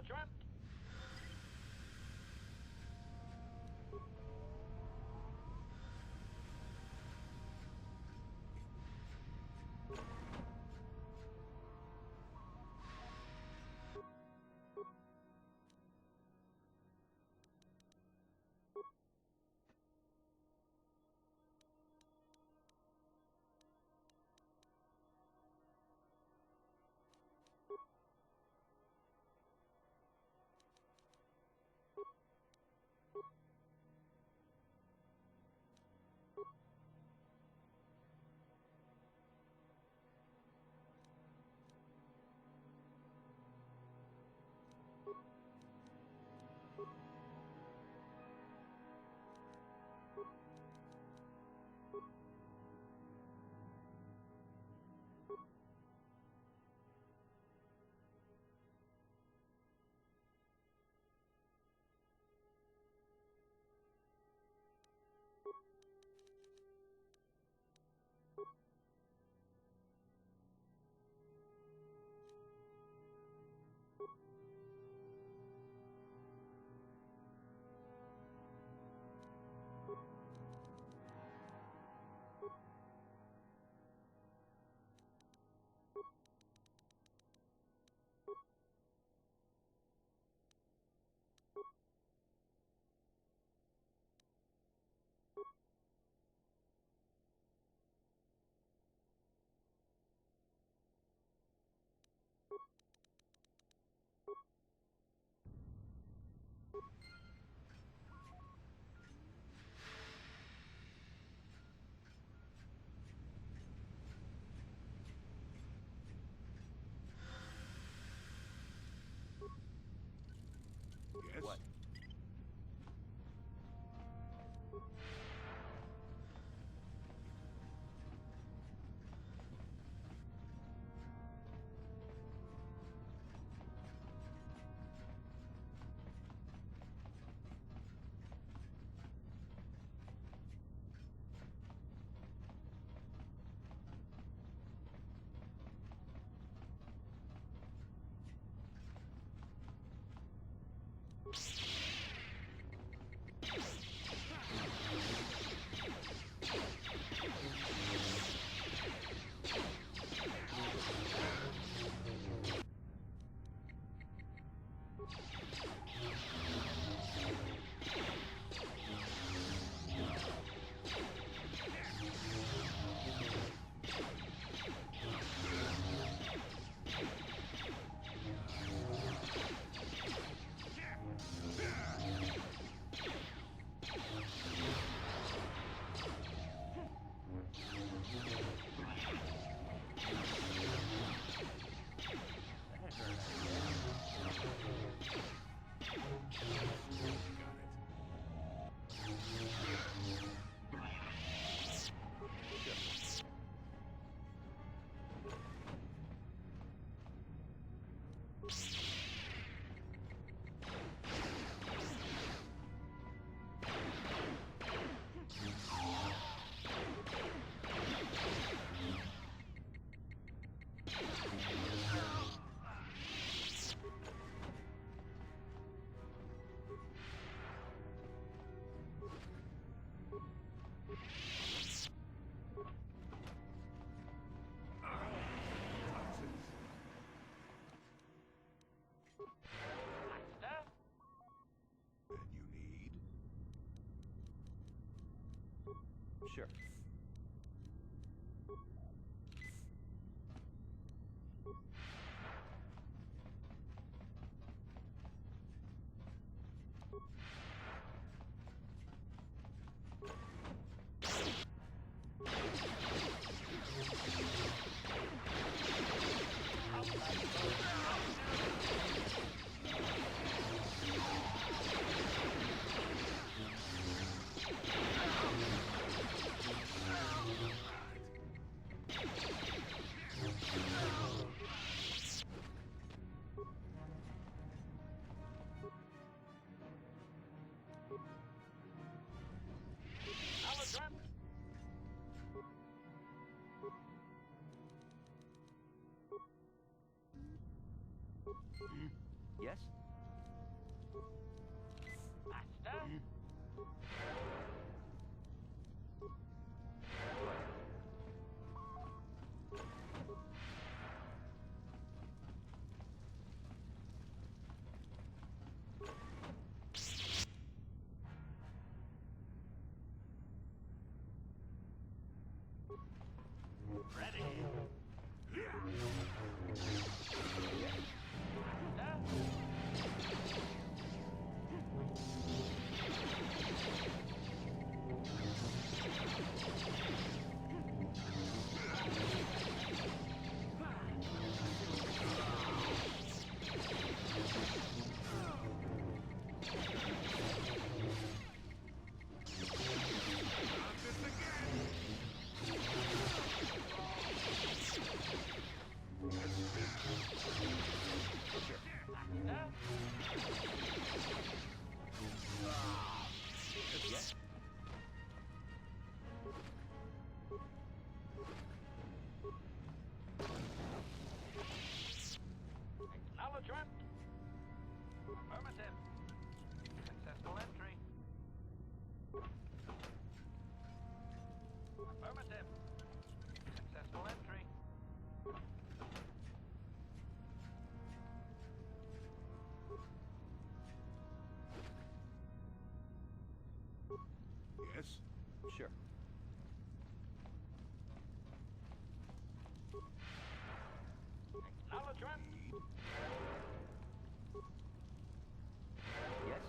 Trap. Yes? What? Sure. Acknowledgement. Affirmative. Successful entry. Affirmative. Successful entry. Yes? Sure. Acknowledgement. Yes?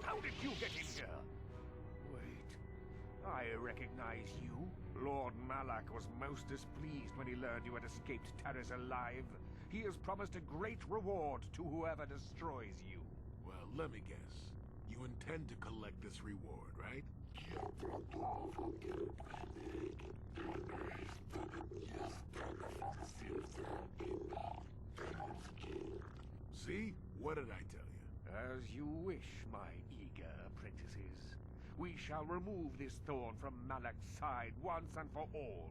How did you get in here? Wait. I recognize you. Lord Malak was most displeased when he learned you had escaped Taris alive. He has promised a great reward to whoever destroys you. Well, let me guess. You intend to collect this reward, right? See? What did I tell you? As you wish, my eager apprentices. We shall remove this thorn from Malak's side once and for all.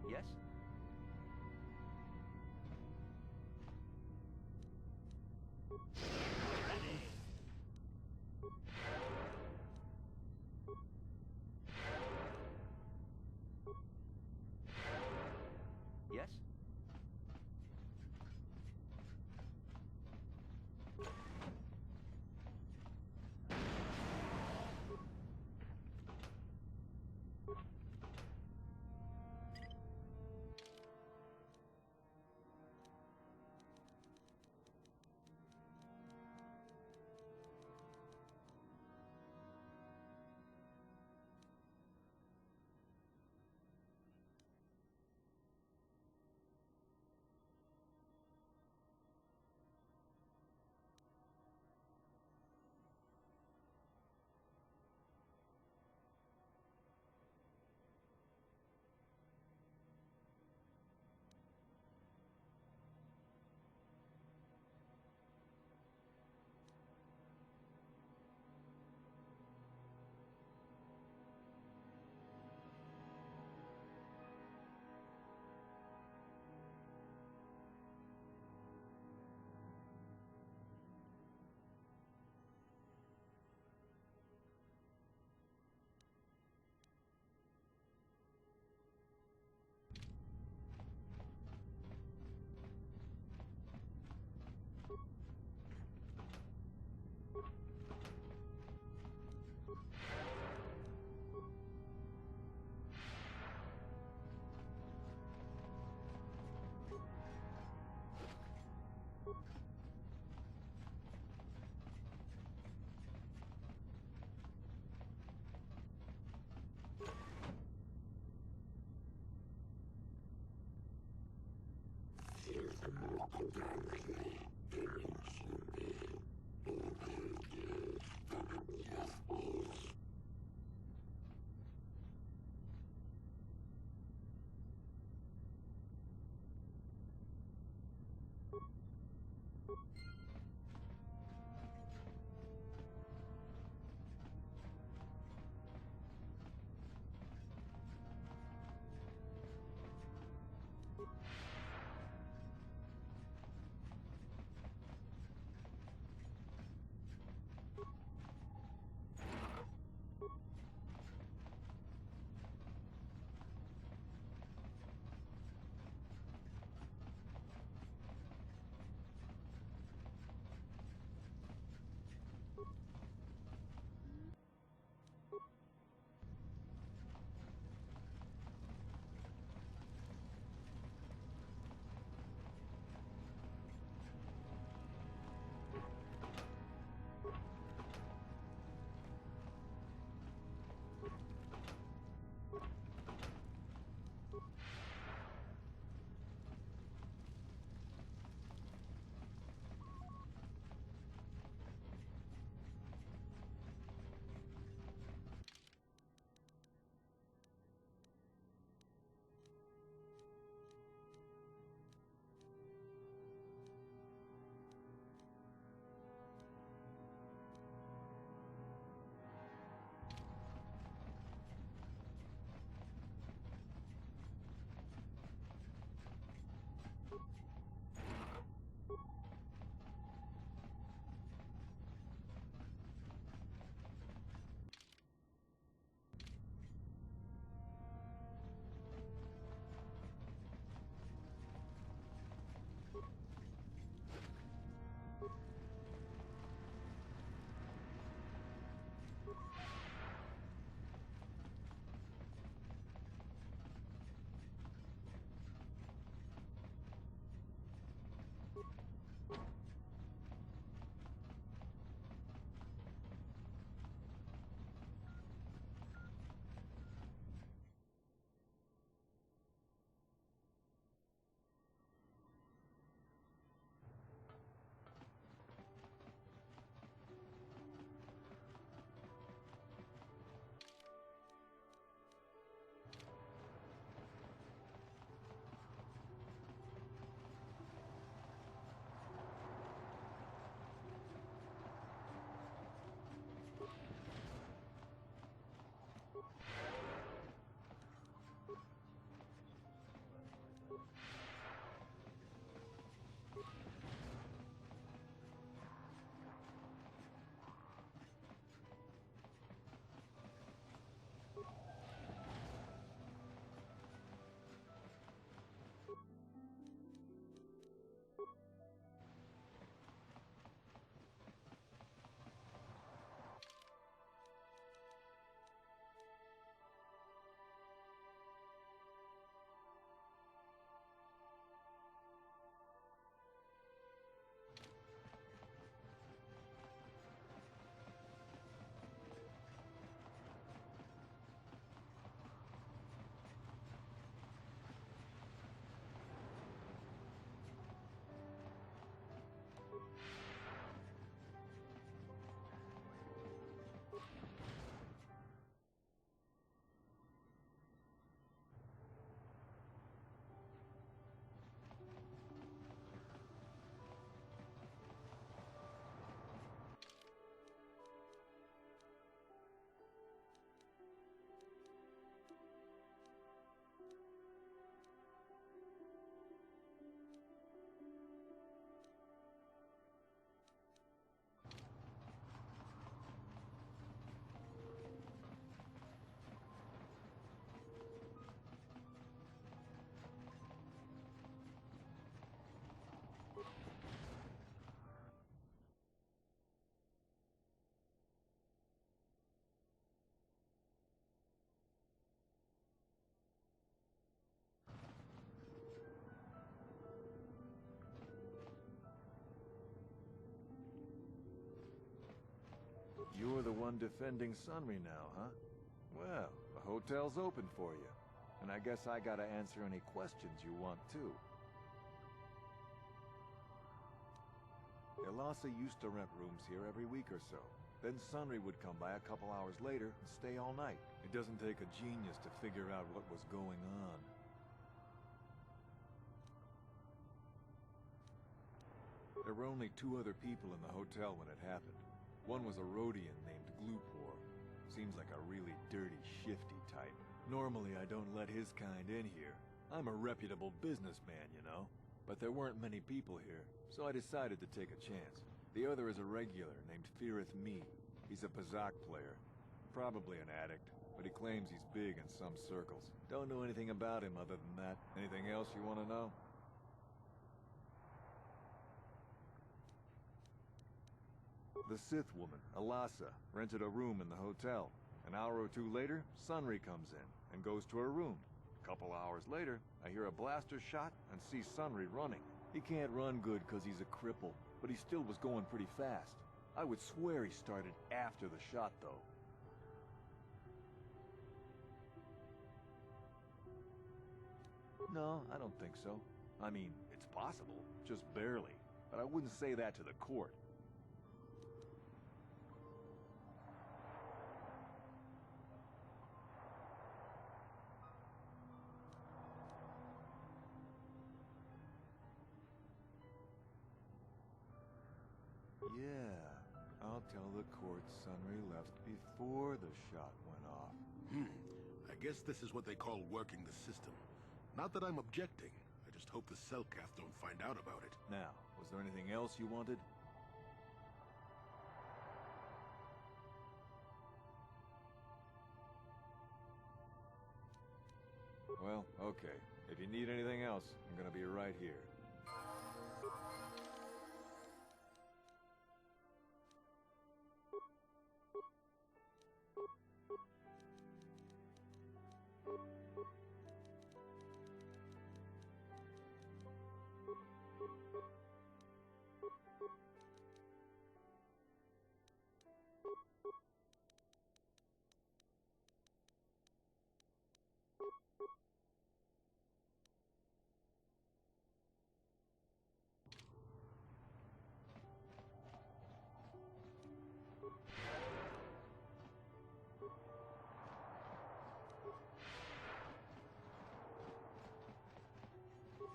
Yes? Yes? You're the one defending Sunry now, huh? Well, the hotel's open for you. And I guess I gotta answer any questions you want, too. Elasa used to rent rooms here every week or so. Then Sunry would come by a couple hours later and stay all night. It doesn't take a genius to figure out what was going on. There were only 2 other people in the hotel when it happened. One was a Rhodian named Glupor. Seems like a really dirty, shifty type. Normally I don't let his kind in here. I'm a reputable businessman, you know. But there weren't many people here, so I decided to take a chance. The other is a regular named Feareth Me. He's a Pazak player. Probably an addict, but he claims he's big in some circles. Don't know anything about him other than that. Anything else you want to know? The Sith woman, Elasa, rented a room in the hotel. An hour or 2 later, Sunry comes in and goes to her room. A couple hours later, I hear a blaster shot and see Sunry running. He can't run good because he's a cripple, but he still was going pretty fast. I would swear he started after the shot, though. No, I don't think so. I mean, it's possible, just barely. But I wouldn't say that to the court. Yeah, I'll tell the court Sunry left before the shot went off. I guess this is what they call working the system. Not that I'm objecting. I just hope the Selkath don't find out about it. Now, was there anything else you wanted? Well, okay. If you need anything else, I'm gonna be right here.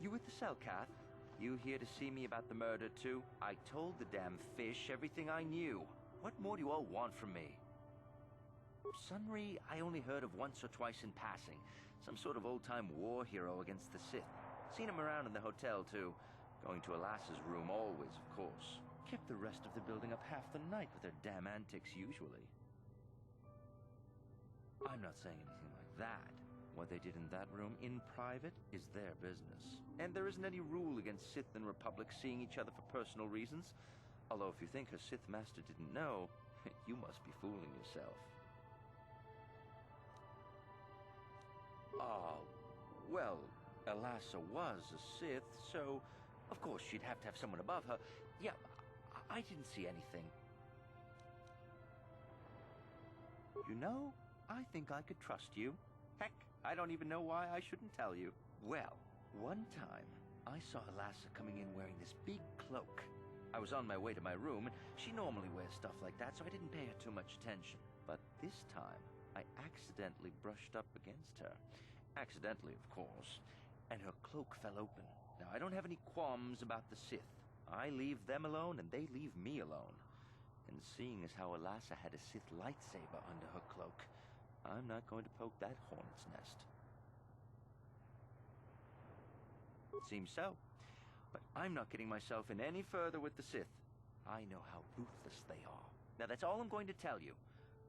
You with the Selkath? You here to see me about the murder, too? I told the damn fish everything I knew. What more do you all want from me? Sunry, I only heard of once or twice in passing. Some sort of old-time war hero against the Sith. Seen him around in the hotel, too. Going to Elas's room always, of course. Kept the rest of the building up half the night with their damn antics, usually. I'm not saying anything like that. What they did in that room in private is their business. And there isn't any rule against Sith and Republic seeing each other for personal reasons. Although if you think her Sith master didn't know, you must be fooling yourself. Well, Elasa was a Sith, so of course she'd have to have someone above her. Yeah, I didn't see anything. You know, I think I could trust you. Heck, I don't even know why I shouldn't tell you. Well, one time, I saw Elasa coming in wearing this big cloak. I was on my way to my room, and she normally wears stuff like that, so I didn't pay her too much attention. But this time, I accidentally brushed up against her. Accidentally, of course. And her cloak fell open. Now, I don't have any qualms about the Sith. I leave them alone, and they leave me alone. And seeing as how Elasa had a Sith lightsaber under her cloak, I'm not going to poke that hornet's nest. Seems so. But I'm not getting myself in any further with the Sith. I know how ruthless they are. Now that's all I'm going to tell you.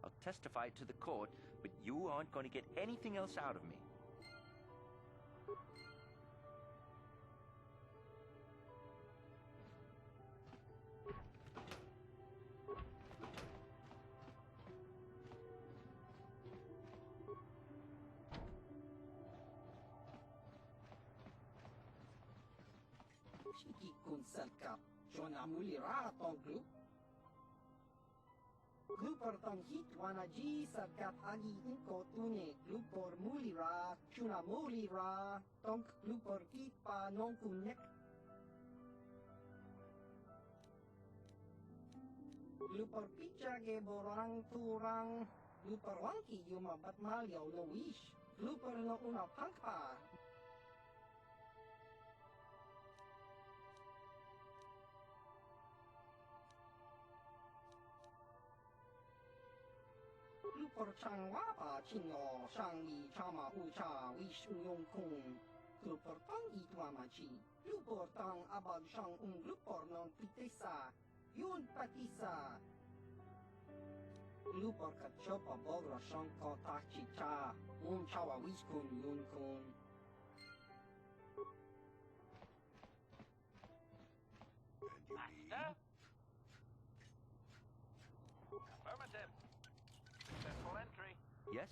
I'll testify to the court, but you aren't going to get anything else out of me. Glupor tang hitwana ji sarkat agi inko tune glupor mulira chuna mulira tonk glupor kitpa non kunek. Glupor pichage borang turang glupor wanki yuma batmalyo no wish glupor no una pankpa. Glupor chang wapa chino shang li chama ucha wish yong kung glupor tang itwama chi glupor tang abag shang glupor non pitesa yun patisa glupor kachopa bogra shang ko tachi cha chawa wish kun yun kung. Master? Affirmative. Successful entry. Yes?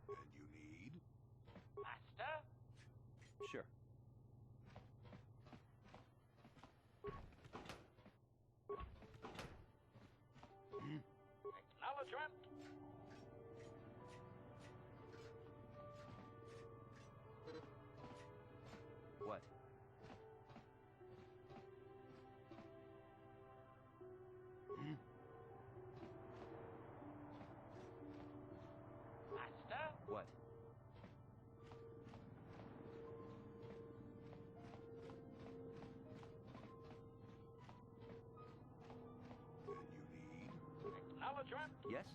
And you need? Master? Sure. Acknowledgement. What? Master? What? Acknowledgement. Yes?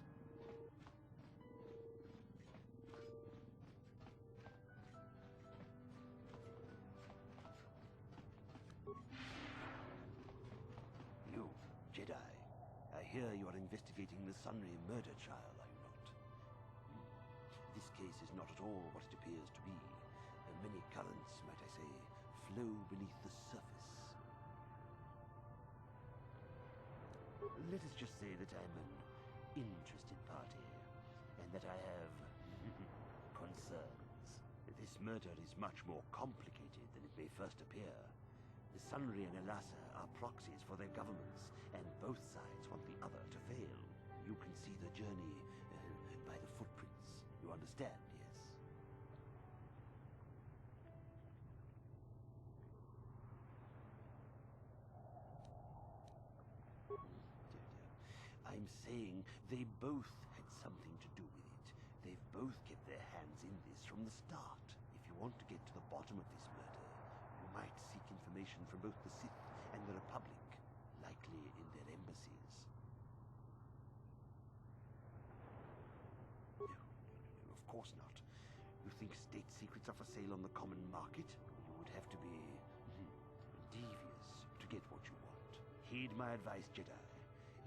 You, Jedi. I hear you are investigating the Sunray murder trial, are you not? This case is not at all what it appears to be. Many currents, might I say, flow beneath the surface. Let us just say that I'm an interested party, and that I have concerns. This murder is much more complicated than it may first appear. The Sunray and Elassa are proxies for their governments, and both sides want the other to fail. You can see the journey by the footprints. You understand, yes? I'm saying they both had something to do with it. They've both kept their hands in this from the start. If you want to get to the bottom of this murder, you might seek information from both the Sith and the Republic, likely in their embassies. No, of course not. You think state secrets are for sale on the common market? You would have to be devious to get what you want. Heed my advice, Jedi,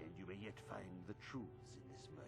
and you may yet find the truths in this murder.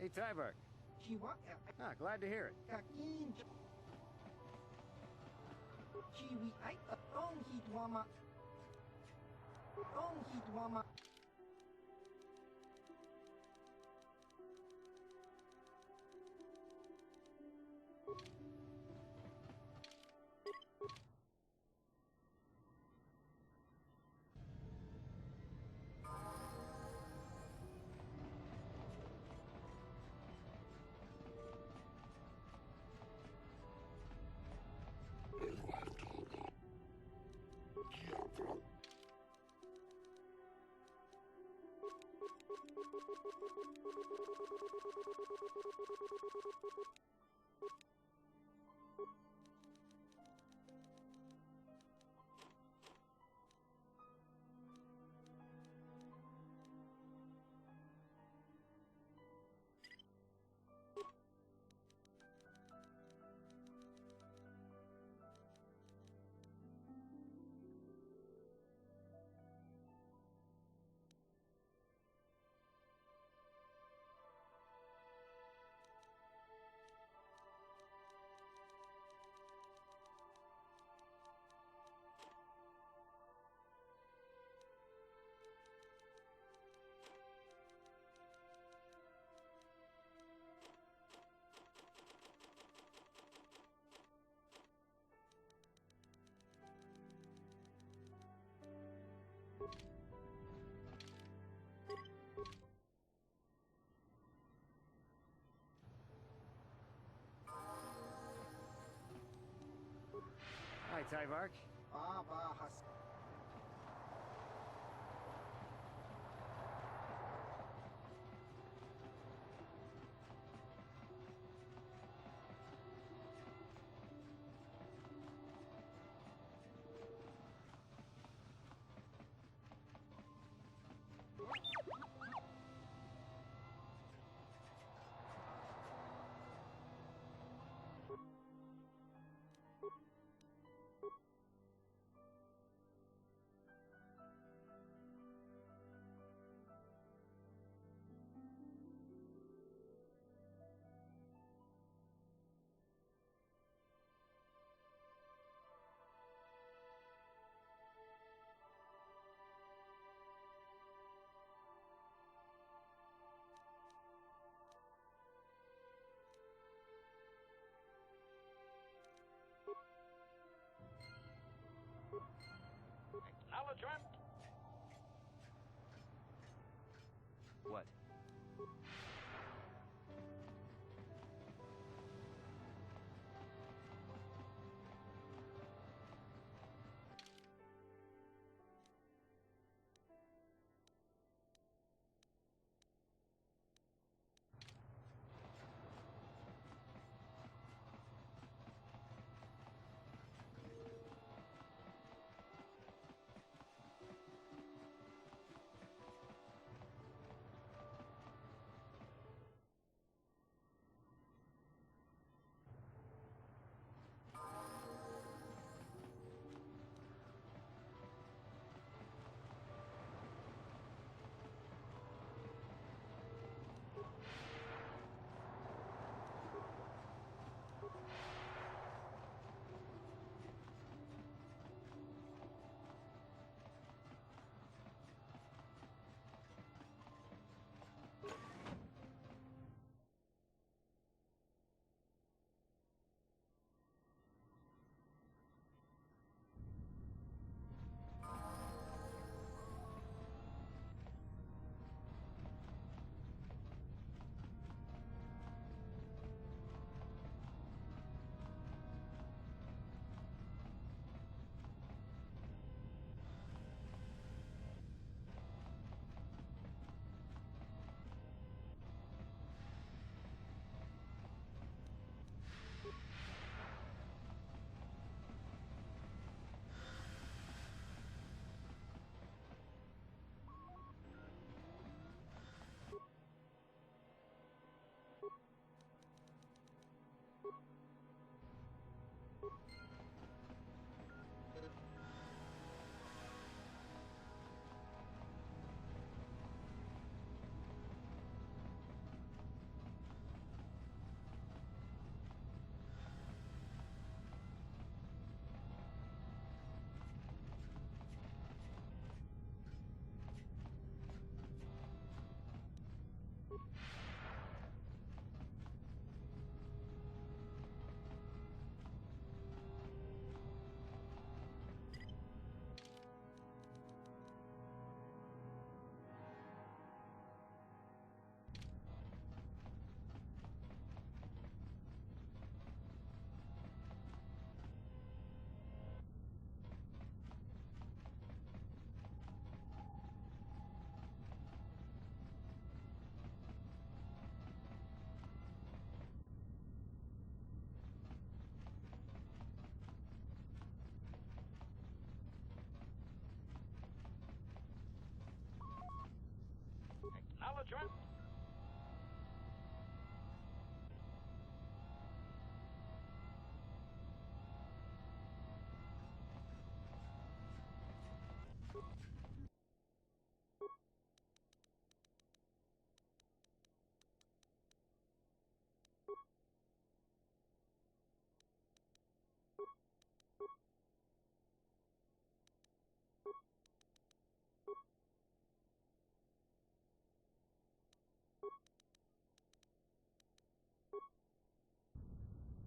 Hey, Tyberg. Glad to hear it. ชีวิตไอ้ต้องคิดว่ามาต้องคิดว่ามา Hi, Tyvark. Baba has. Acknowledgement. What? Roger.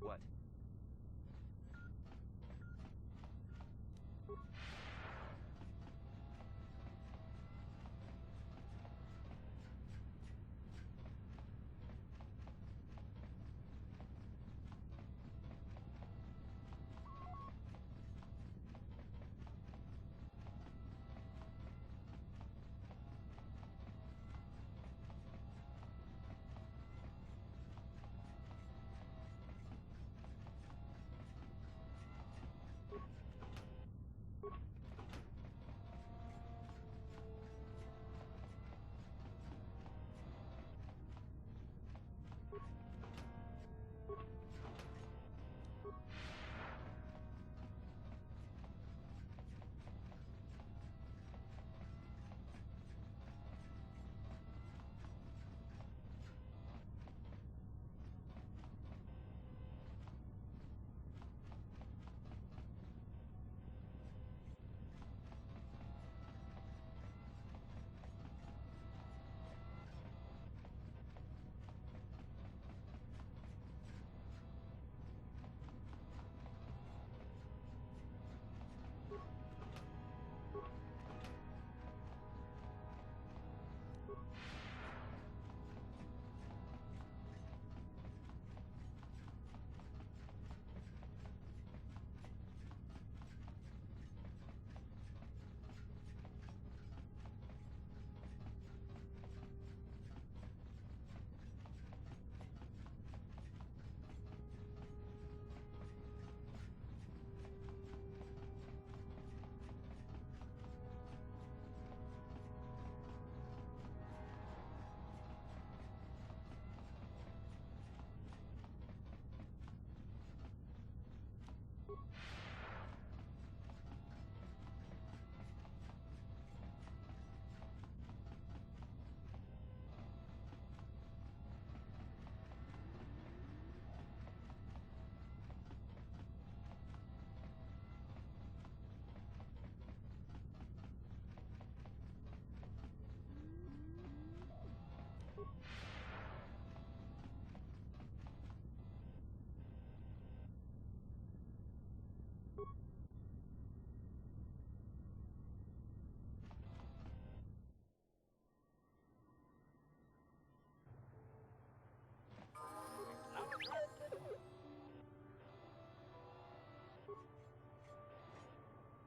What?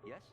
Yes?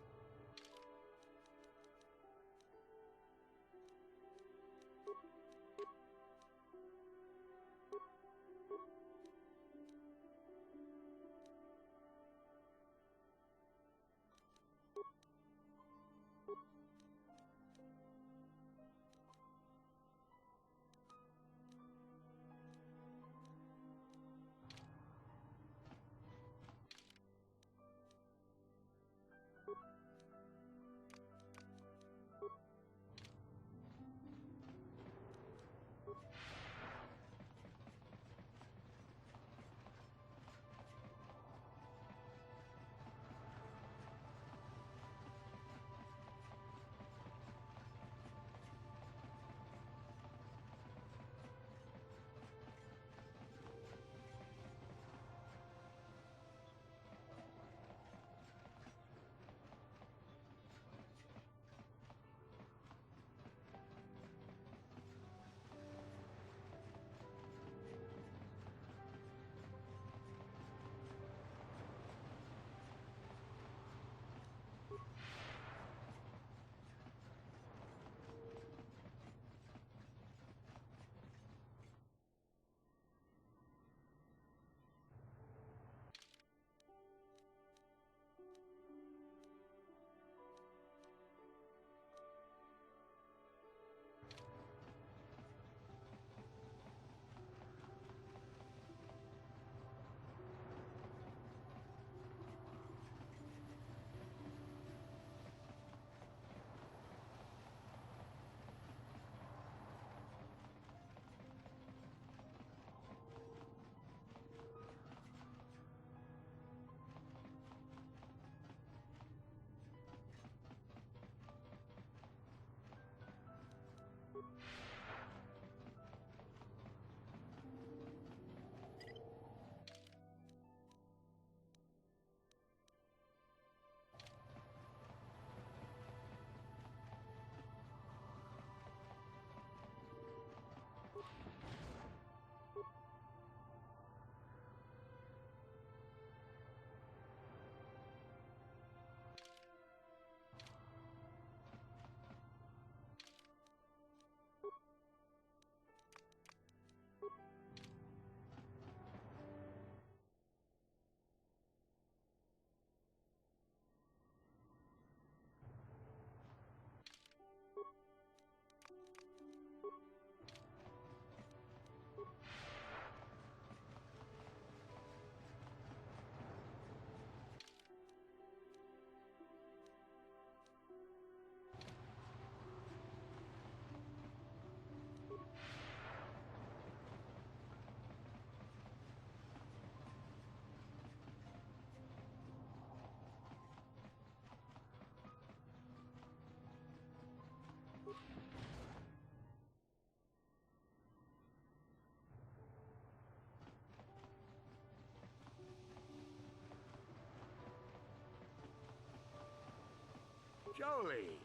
Howley!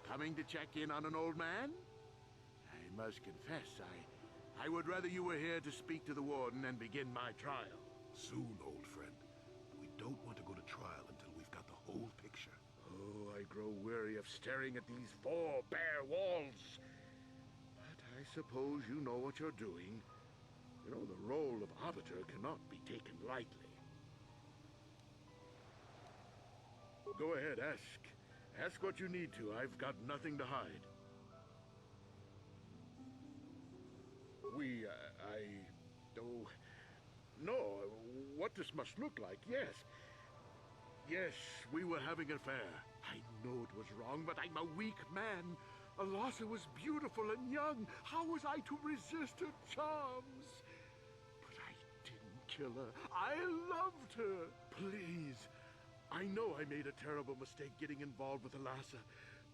Coming to check in on an old man? I must confess, I would rather you were here to speak to the warden and begin my trial. Soon, old friend. We don't want to go to trial until we've got the whole picture. Oh, I grow weary of staring at these four bare walls. But I suppose you know what you're doing. You know, the role of arbiter cannot be taken lightly. Go ahead, ask. Ask what you need to. I've got nothing to hide. Oh, no, what this must look like, yes. Yes, we were having an affair. I know it was wrong, but I'm a weak man. Alasa was beautiful and young. How was I to resist her charms? But I didn't kill her. I loved her. Please. I know I made a terrible mistake getting involved with Alasa,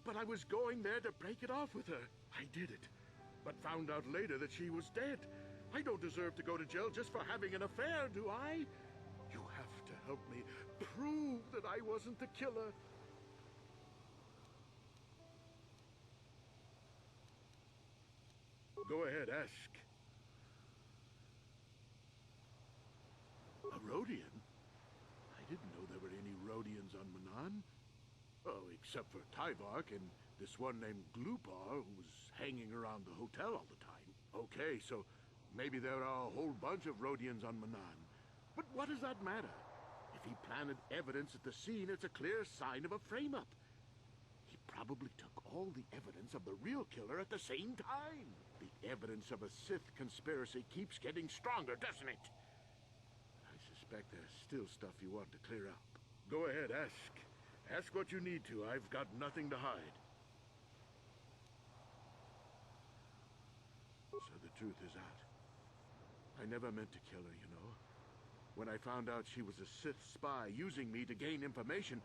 but I was going there to break it off with her. I did it, but found out later that she was dead. I don't deserve to go to jail just for having an affair, do I? You have to help me prove that I wasn't the killer. Go ahead, ask. A Rhodian? I didn't know there were any Rhodians on Manan. Oh, except for Tyvark and this one named Glupar who was hanging around the hotel all the time. Okay, so maybe there are a whole bunch of Rhodians on Manan. But what does that matter? If he planted evidence at the scene, it's a clear sign of a frame-up. He probably took all the evidence of the real killer at the same time. The evidence of a Sith conspiracy keeps getting stronger, doesn't it? I suspect there's still stuff you want to clear up. Go ahead, ask. Ask what you need to. I've got nothing to hide. So the truth is out. I never meant to kill her, you know. When I found out she was a Sith spy using me to gain information,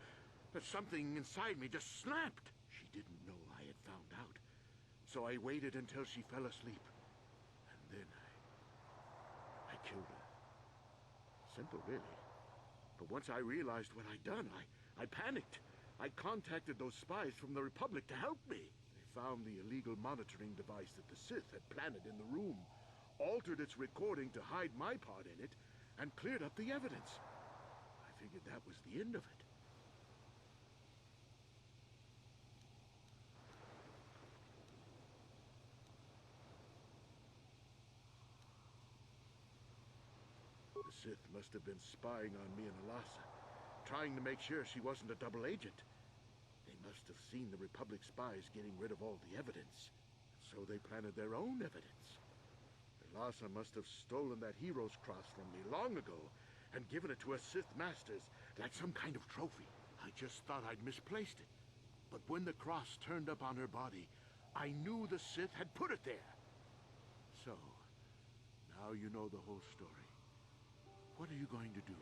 something inside me just snapped. She didn't know I had found out. So I waited until she fell asleep. And then I killed her. Simple, really. But once I realized what I'd done, I panicked. I contacted those spies from the Republic to help me. They found the illegal monitoring device that the Sith had planted in the room, altered its recording to hide my part in it, and cleared up the evidence. I figured that was the end of it. The Sith must have been spying on me and Alasa, trying to make sure she wasn't a double agent. They must have seen the Republic spies getting rid of all the evidence, so they planted their own evidence. Alasa must have stolen that hero's cross from me long ago and given it to her Sith masters like some kind of trophy. I just thought I'd misplaced it. But when the cross turned up on her body, I knew the Sith had put it there. So, now you know the whole story. What are you going to do?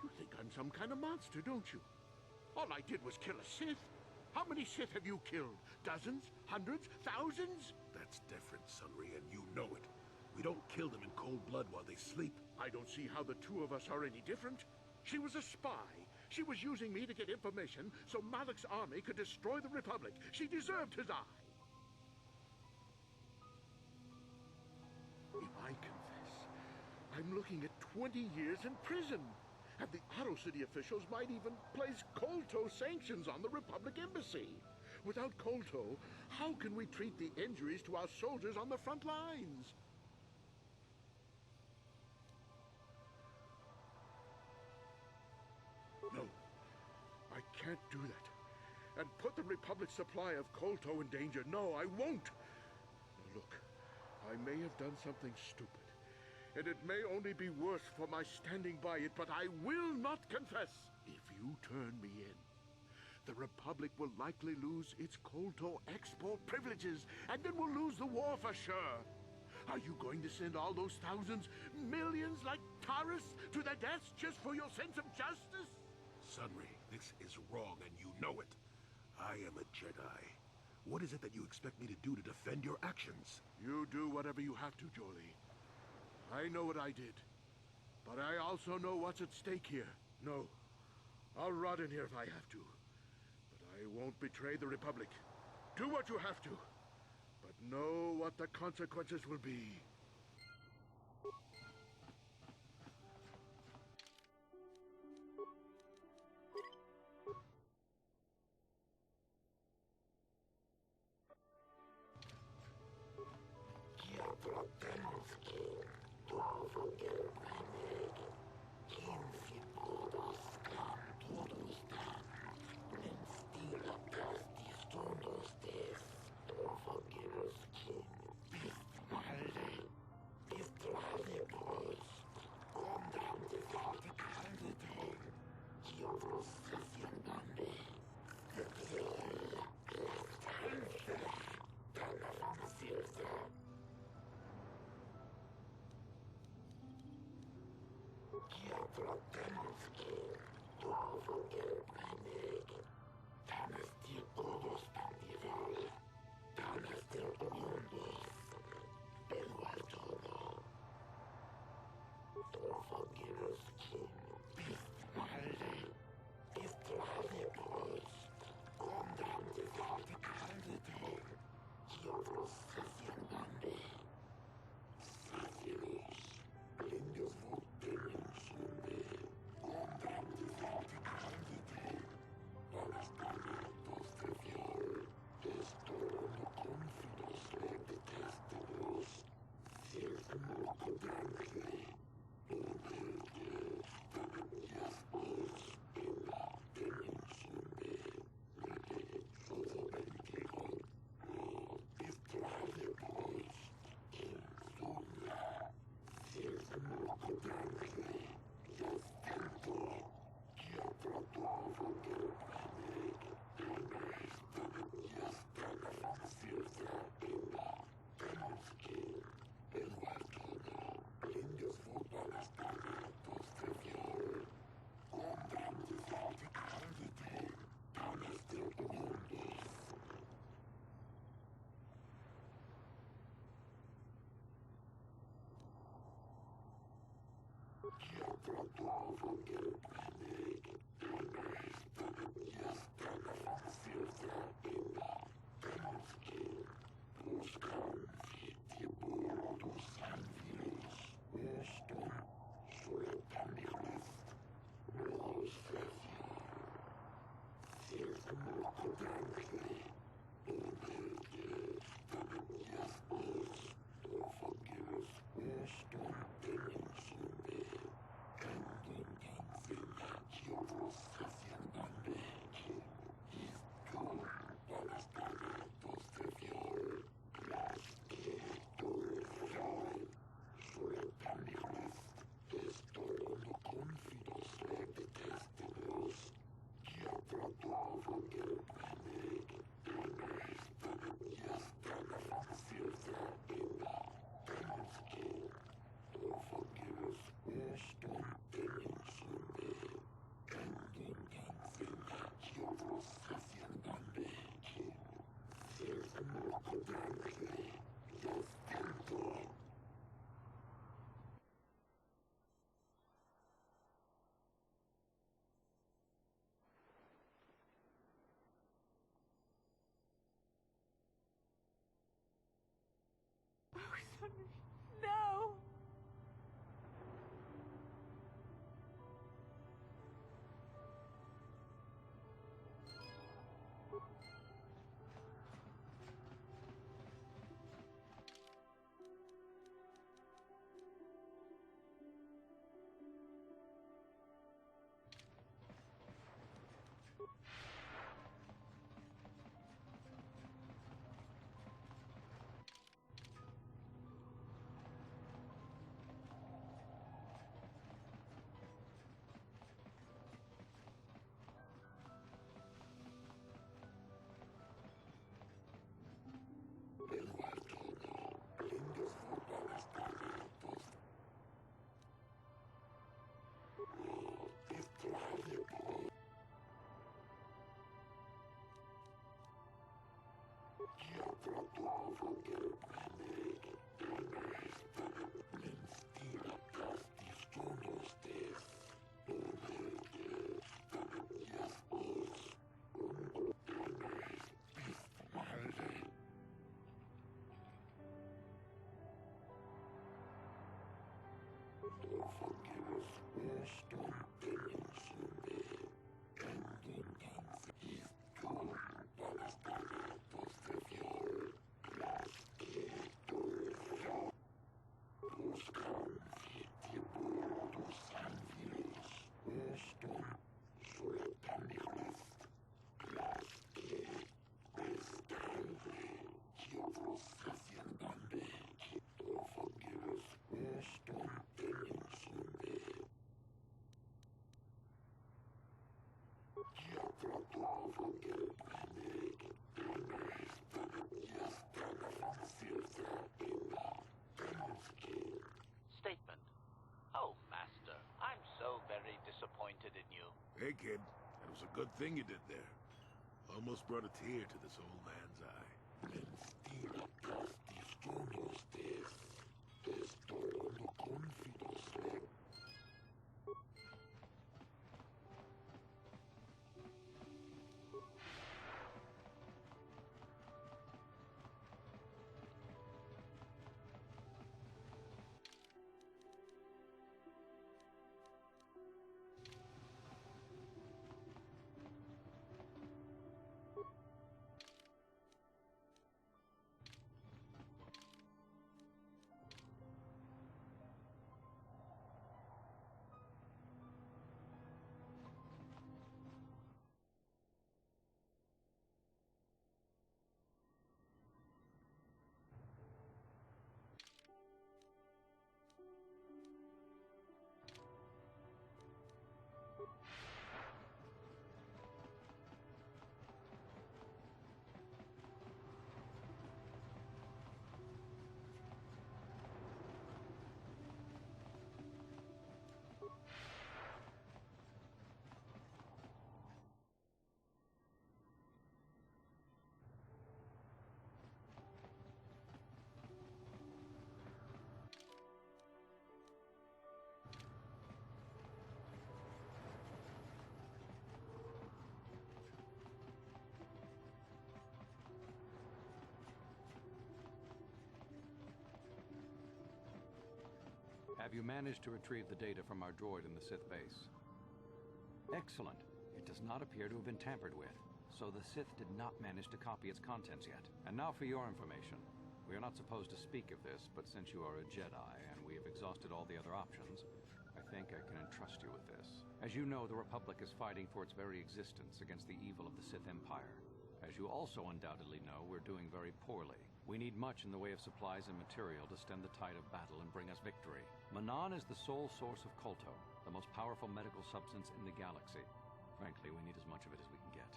You think I'm some kind of monster, don't you? All I did was kill a Sith. How many Sith have you killed? Dozens? Hundreds? Thousands? That's different, Sunry, and you know it. We don't kill them in cold blood while they sleep. I don't see how the two of us are any different. She was a spy. She was using me to get information so Malak's army could destroy the Republic. She deserved his eye. If I confess, I'm looking at 20 years in prison. And the Otto City officials might even place Kolto sanctions on the Republic Embassy. Without Kolto, how can we treat the injuries to our soldiers on the front lines? No, I can't do that. And put the Republic's supply of Kolto in danger. No, I won't. Look, I may have done something stupid. And it may only be worse for my standing by it, but I will not confess. If you turn me in, the Republic will likely lose its Kolto export privileges, and then we'll lose the war for sure. Are you going to send all those thousands, millions like Taurus to their deaths just for your sense of justice? Sunry, this is wrong, and you know it. I am a Jedi. What is it that you expect me to do to defend your actions? You do whatever you have to, Jolie. I know what I did, but I also know what's at stake here. No, I'll rot in here if I have to. But I won't betray the Republic. Do what you have to. But know what the consequences will be. No! Statement. Oh, Master, I'm so very disappointed in you. Hey, kid. That was a good thing you did there. Almost brought a tear to this old man's eye. Have you managed to retrieve the data from our droid in the Sith base? Excellent. It does not appear to have been tampered with, so the Sith did not manage to copy its contents yet. And now for your information. We are not supposed to speak of this, but since you are a Jedi and we have exhausted all the other options, I think I can entrust you with this. As you know, the Republic is fighting for its very existence against the evil of the Sith Empire. As you also undoubtedly know, we're doing very poorly. We need much in the way of supplies and material to stem the tide of battle and bring us victory. Manan is the sole source of Kolto, the most powerful medical substance in the galaxy. Frankly, we need as much of it as we can get.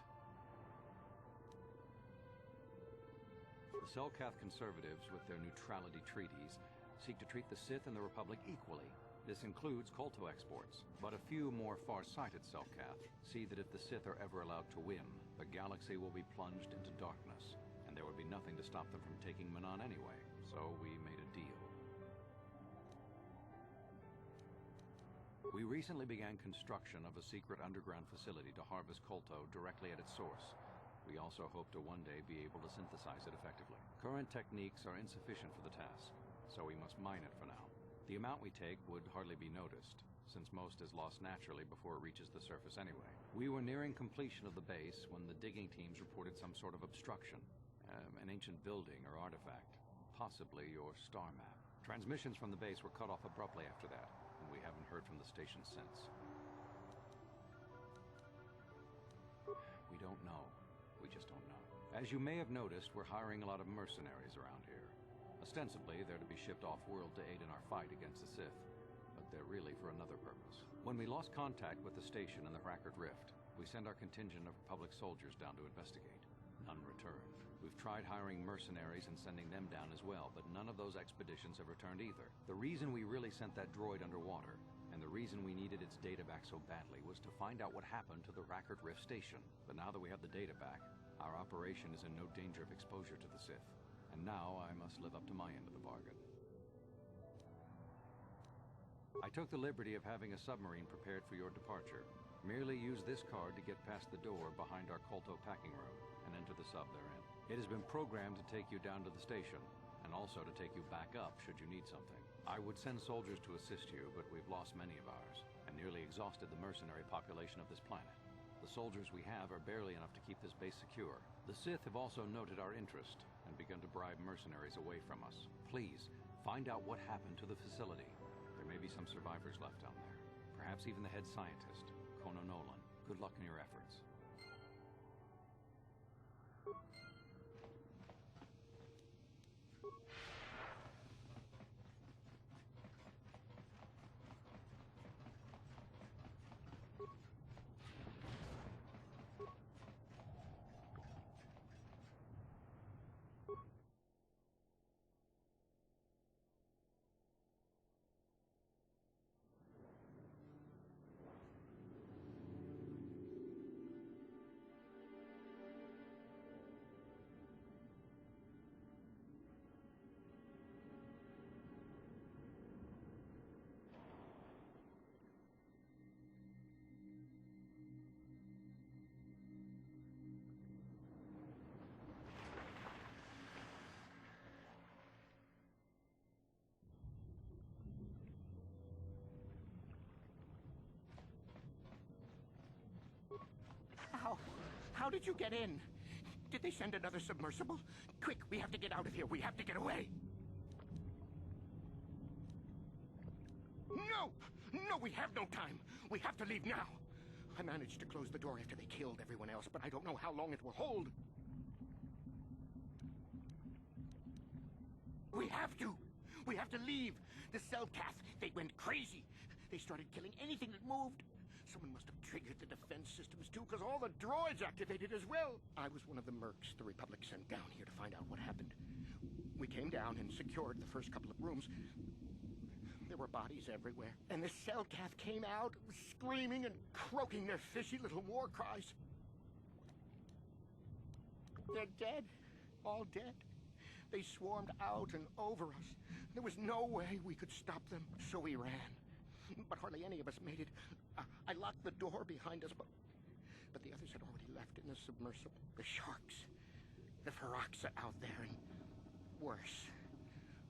The Selkath conservatives, with their neutrality treaties, seek to treat the Sith and the Republic equally. This includes Kolto exports, but a few more far-sighted Selkath see that if the Sith are ever allowed to win, the galaxy will be plunged into darkness, and there would be nothing to stop them from taking Manan anyway, so we made a deal. We recently began construction of a secret underground facility to harvest Kolto directly at its source. We also hope to one day be able to synthesize it effectively. Current techniques are insufficient for the task, so we must mine it for now. The amount we take would hardly be noticed, since most is lost naturally before it reaches the surface anyway. We were nearing completion of the base when the digging teams reported some sort of obstruction. An ancient building or artifact, possibly your star map. Transmissions from the base were cut off abruptly after that, and we haven't heard from the station since. We don't know. We just don't know. As you may have noticed, we're hiring a lot of mercenaries around here. Ostensibly, they're to be shipped off-world to aid in our fight against the Sith, but they're really for another purpose. When we lost contact with the station in the Frackert Rift, we sent our contingent of Republic soldiers down to investigate. None returned. We've tried hiring mercenaries and sending them down as well, but none of those expeditions have returned either. The reason we really sent that droid underwater, and the reason we needed its data back so badly, was to find out what happened to the Frackert Rift station. But now that we have the data back, our operation is in no danger of exposure to the Sith. And now I must live up to my end of the bargain. I took the liberty of having a submarine prepared for your departure. Merely use this card to get past the door behind our Kolto packing room and enter the sub therein. It has been programmed to take you down to the station, and also to take you back up should you need something. I would send soldiers to assist you, but we've lost many of ours, and nearly exhausted the mercenary population of this planet. The soldiers we have are barely enough to keep this base secure. The Sith have also noted our interest, and begun to bribe mercenaries away from us. Please, find out what happened to the facility. There may be some survivors left down there. Perhaps even the head scientist, Kono Nolan. Good luck in your efforts. How did you get in? Did they send another submersible? Quick, we have to get out of here. We have to get away. No! No, we have no time. We have to leave now. I managed to close the door after they killed everyone else, but I don't know how long it will hold. We have to. We have to leave. The Selkath, they went crazy. They started killing anything that moved. Someone must have triggered the defense systems too, because all the droids activated as well. I was one of the mercs the Republic sent down here to find out what happened. We came down and secured the first couple of rooms. There were bodies everywhere. And the Selkath came out, screaming and croaking their fishy little war cries. They're dead. All dead. They swarmed out and over us. There was no way we could stop them, so we ran. But hardly any of us made it. I locked the door behind us, but the others had already left in the submersible. The sharks. The Ferox are out there, and worse.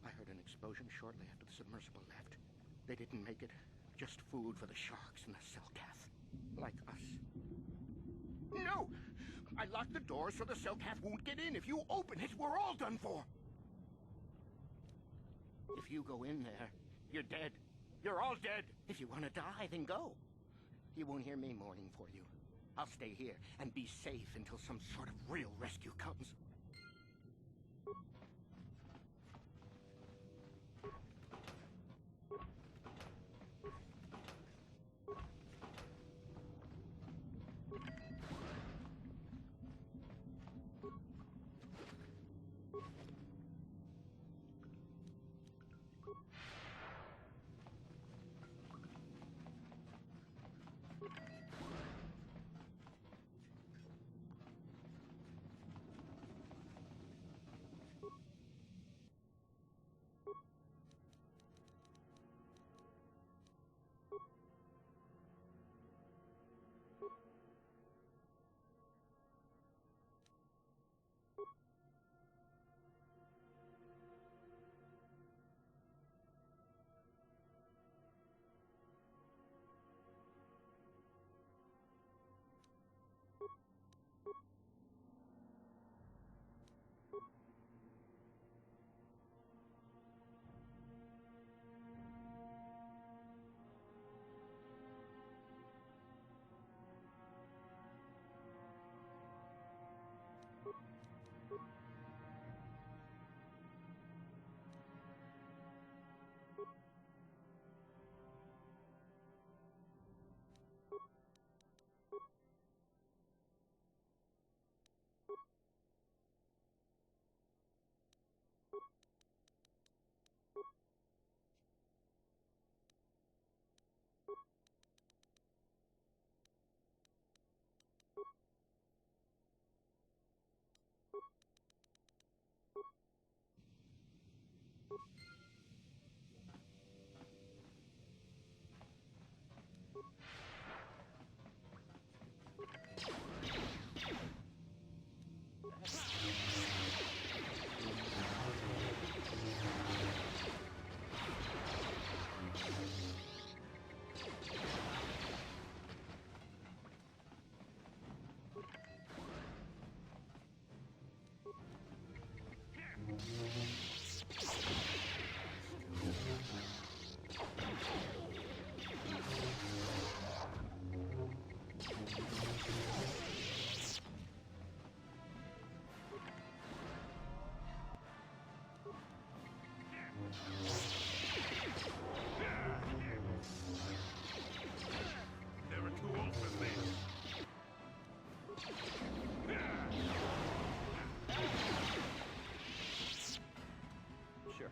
I heard an explosion shortly after the submersible left. They didn't make it. Just food for the sharks and the Selkath. Like us. No! I locked the door so the Selkath won't get in. If you open it, we're all done for. If you go in there, you're dead. You're all dead. If you want to die, then go. You won't hear me mourning for you. I'll stay here and be safe until some sort of real rescue comes. Never too old for this. Sure.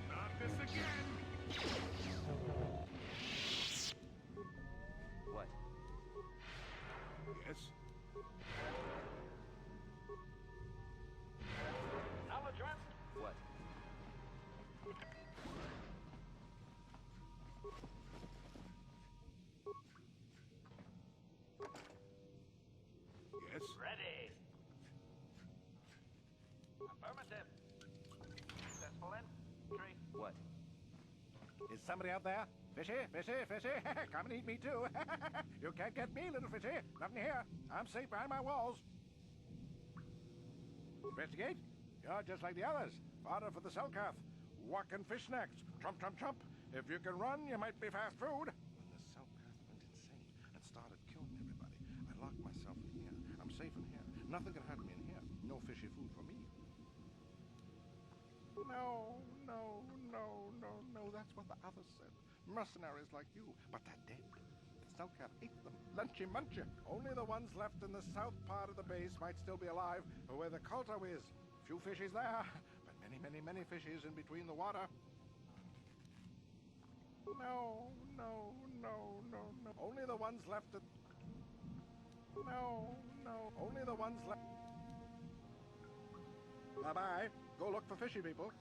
Not this again. What? Yes? What? Yes? Ready. Affirmative. Successful entry. What? Is somebody out there? Fishy, fishy, fishy. Come and eat me too. You can't get me, little fishy. Nothing here. I'm safe behind my walls. Investigate. You're just like the others. Fodder for the Selkath. Walking fish snacks. Trump, trump, trump. If you can run, you might be fast food. When the Selkath went insane and started killing everybody, I locked myself in here. I'm safe in here. Nothing can hurt me in here. No fishy food for me. No, no, no, no, no. That's what the others said. Mercenaries like you. But they're dead. The Selkath ate them. Lunchy munchy. Only the ones left in the south part of the base might still be alive, or where the Culto is. Few fishies there, but many, many, many fishies in between the water. No, no, no, no, no. Only the ones left at... No, no. Only the ones left... Bye-bye. Go look for fishy people.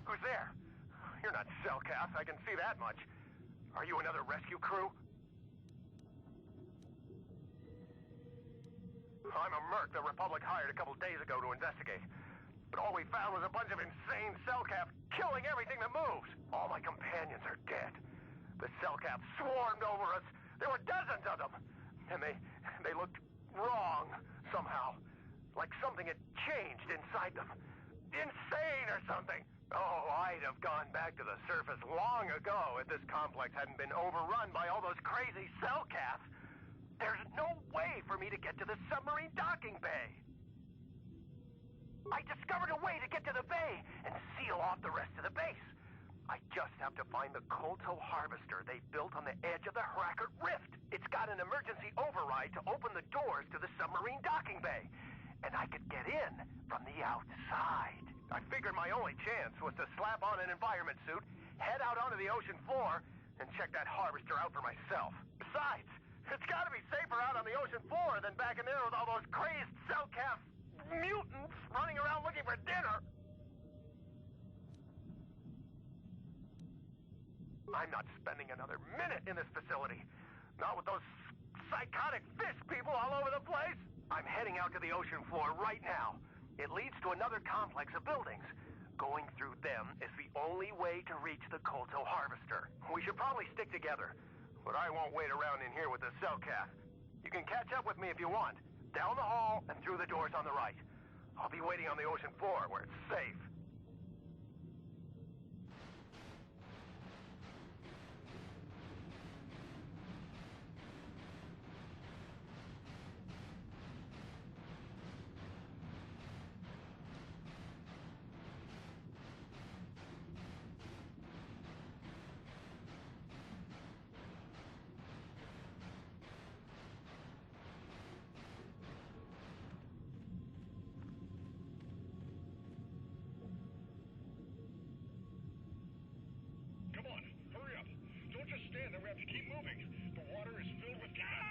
Who's there? You're not Cellcath, I can see that much. Are you another rescue crew? I'm a merc the Republic hired a couple days ago to investigate. But all we found was a bunch of insane Cellcath killing everything that moves. All my companions are dead. The Cellcath swarmed over us. There were dozens of them. And they looked wrong, somehow. Like something had changed inside them. Insane or something. Oh, I'd have gone back to the surface long ago if this complex hadn't been overrun by all those crazy Cellcaths. There's no way for me to get to the submarine docking bay. I discovered a way to get to the bay and seal off the rest of the base. I just have to find the Kolto harvester they built on the edge of the Hrackert Rift. It's got an emergency override to open the doors to the submarine docking bay. And I could get in from the outside. I figured my only chance was to slap on an environment suit, head out onto the ocean floor, and check that harvester out for myself. Besides, it's gotta be safer out on the ocean floor than back in there with all those crazed Cellcath mutants running around looking for dinner. I'm not spending another minute in this facility. Not with those psychotic fish people all over the place. I'm heading out to the ocean floor right now. It leads to another complex of buildings. Going through them is the only way to reach the Kolto harvester. We should probably stick together, but I won't wait around in here with the Cellcath. You can catch up with me if you want. Down the hall and through the doors on the right. I'll be waiting on the ocean floor where it's safe. Stand there, we have to keep moving. The water is filled with cow.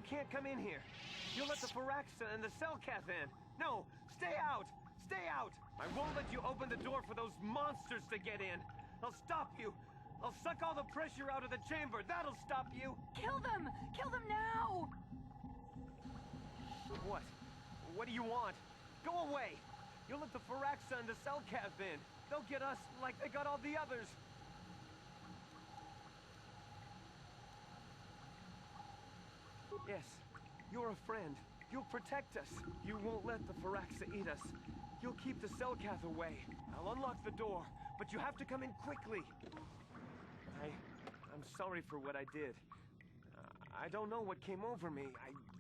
can't come in here. You'll let the Firaxa and the Selkath in. No, stay out! Stay out! I won't let you open the door for those monsters to get in. I'll stop you. I'll suck all the pressure out of the chamber. That'll stop you. Kill them! Kill them now! What? What do you want? Go away! You'll let the Firaxa and the Selkath in. They'll get us like they got all the others. Yes, you're a friend. You'll protect us. You won't let the Firaxa eat us. You'll keep the Selkath away. I'll unlock the door, but you have to come in quickly. I'm sorry for what I did. I don't know what came over me.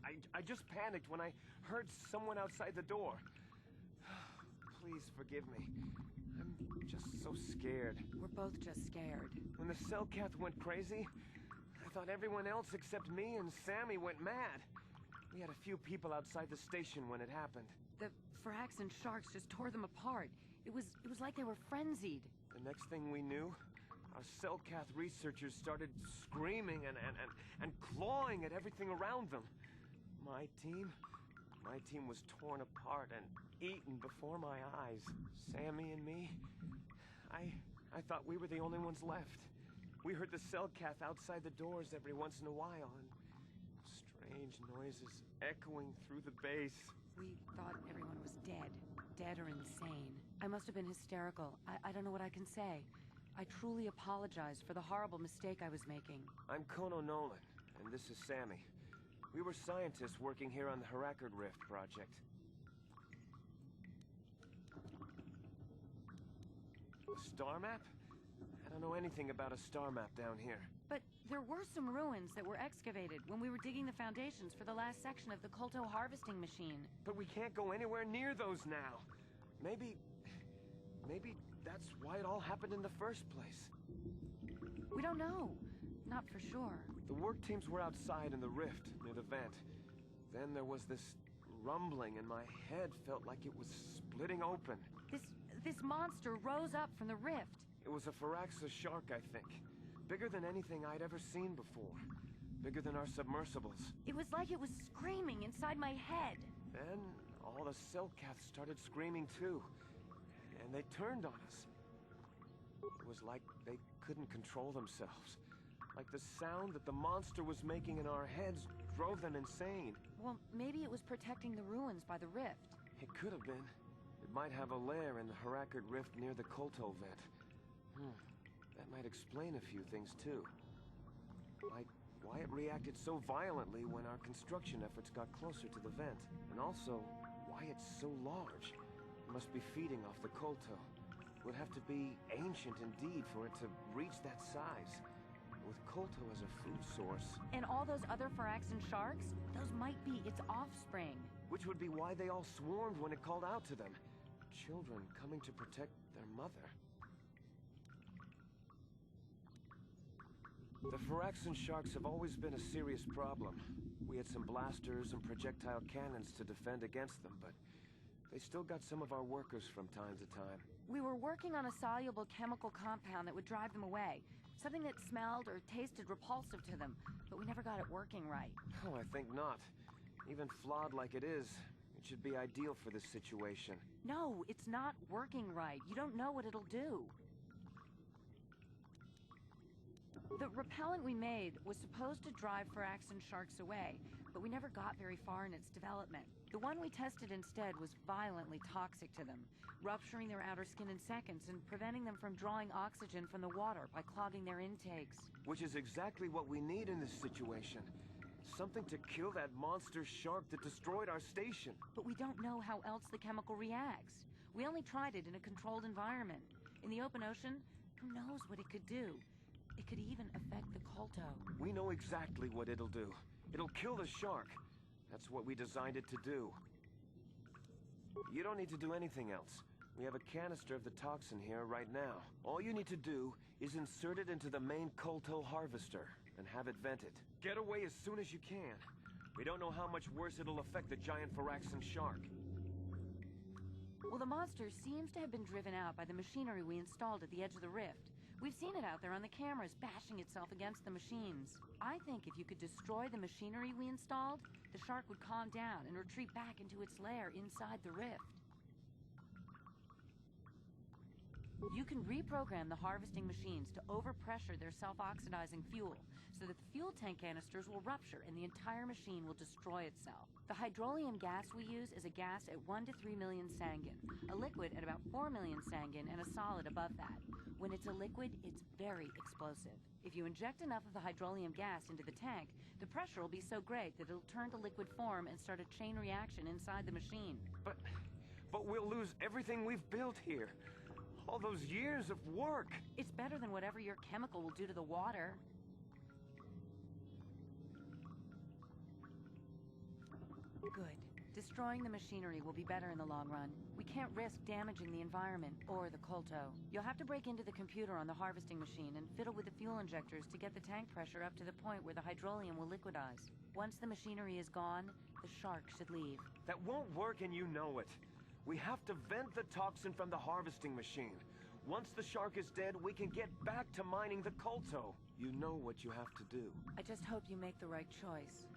I just panicked when I heard someone outside the door. Please forgive me. I'm just so scared. We're both just scared. When the Selkath went crazy, I thought everyone else except me and Sammy went mad. We had a few people outside the station when it happened. The Firaxan sharks just tore them apart. It was like they were frenzied. The next thing we knew, our Selkath researchers started screaming and clawing at everything around them. My team was torn apart and eaten before my eyes. Sammy and me, I thought we were the only ones left. We heard the Selkath outside the doors every once in a while, and strange noises echoing through the base. We thought everyone was dead or insane. I must have been hysterical. I don't know what I can say. I truly apologize for the horrible mistake I was making. I'm Kono Nolan, and this is Sammy. We were scientists working here on the Harakard Rift project. A star map? I don't know anything about a star map down here. But there were some ruins that were excavated when we were digging the foundations for the last section of the Kolto harvesting machine. But we can't go anywhere near those now. Maybe that's why it all happened in the first place. We don't know. Not for sure. The work teams were outside in the rift near the vent. Then there was this rumbling and my head felt like it was splitting open. This monster rose up from the rift. It was a Firaxa shark, I think. Bigger than anything I'd ever seen before. Bigger than our submersibles. It was like it was screaming inside my head. Then all the Selkath started screaming too. And they turned on us. It was like they couldn't control themselves. Like the sound that the monster was making in our heads drove them insane. Well, maybe it was protecting the ruins by the rift. It could have been. It might have a lair in the Harakard Rift near the Kolto vent. That might explain a few things too. Like why it reacted so violently when our construction efforts got closer to the vent. And also, why it's so large. It must be feeding off the Kolto. It would have to be ancient indeed for it to reach that size. With Kolto as a food source. And all those other Firaxan sharks? Those might be its offspring. Which would be why they all swarmed when it called out to them. Children coming to protect their mother. The Firaxan sharks have always been a serious problem. We had some blasters and projectile cannons to defend against them, but they still got some of our workers from time to time. We were working on a soluble chemical compound that would drive them away. Something that smelled or tasted repulsive to them, but we never got it working right. Oh, I think not. Even flawed like it is, it should be ideal for this situation. No, it's not working right. You don't know what it'll do. The repellent we made was supposed to drive Firaxan sharks away, but we never got very far in its development. The one we tested instead was violently toxic to them, rupturing their outer skin in seconds and preventing them from drawing oxygen from the water by clogging their intakes. Which is exactly what we need in this situation. Something to kill that monster shark that destroyed our station. But we don't know how else the chemical reacts. We only tried it in a controlled environment. In the open ocean, who knows what it could do? It could even affect the Kolto. We know exactly what it'll do. It'll kill the shark. That's what we designed it to do. You don't need to do anything else. We have a canister of the toxin here right now. All you need to do is insert it into the main Kolto harvester and have it vented. Get away as soon as you can. We don't know how much worse it'll affect the giant Firaxan shark. Well, the monster seems to have been driven out by the machinery we installed at the edge of the rift. We've seen it out there on the cameras, bashing itself against the machines. I think if you could destroy the machinery we installed, the shark would calm down and retreat back into its lair inside the rift. You can reprogram the harvesting machines to overpressure their self-oxidizing fuel, so that the fuel tank canisters will rupture and the entire machine will destroy itself. The hydrolium gas we use is a gas at 1 to 3 million sangin, a liquid at about 4 million sangin, and a solid above that. When it's a liquid, it's very explosive. If you inject enough of the hydrolium gas into the tank, the pressure will be so great that it'll turn to liquid form and start a chain reaction inside the machine. But we'll lose everything we've built here. All those years of work. It's better than whatever your chemical will do to the water. Good. Destroying the machinery will be better in the long run. We can't risk damaging the environment or the Kolto. You'll have to break into the computer on the harvesting machine and fiddle with the fuel injectors to get the tank pressure up to the point where the hydrolium will liquidize. Once the machinery is gone, the shark should leave. That won't work and you know it. We have to vent the toxin from the harvesting machine. Once the shark is dead, we can get back to mining the Kolto. You know what you have to do. I just hope you make the right choice.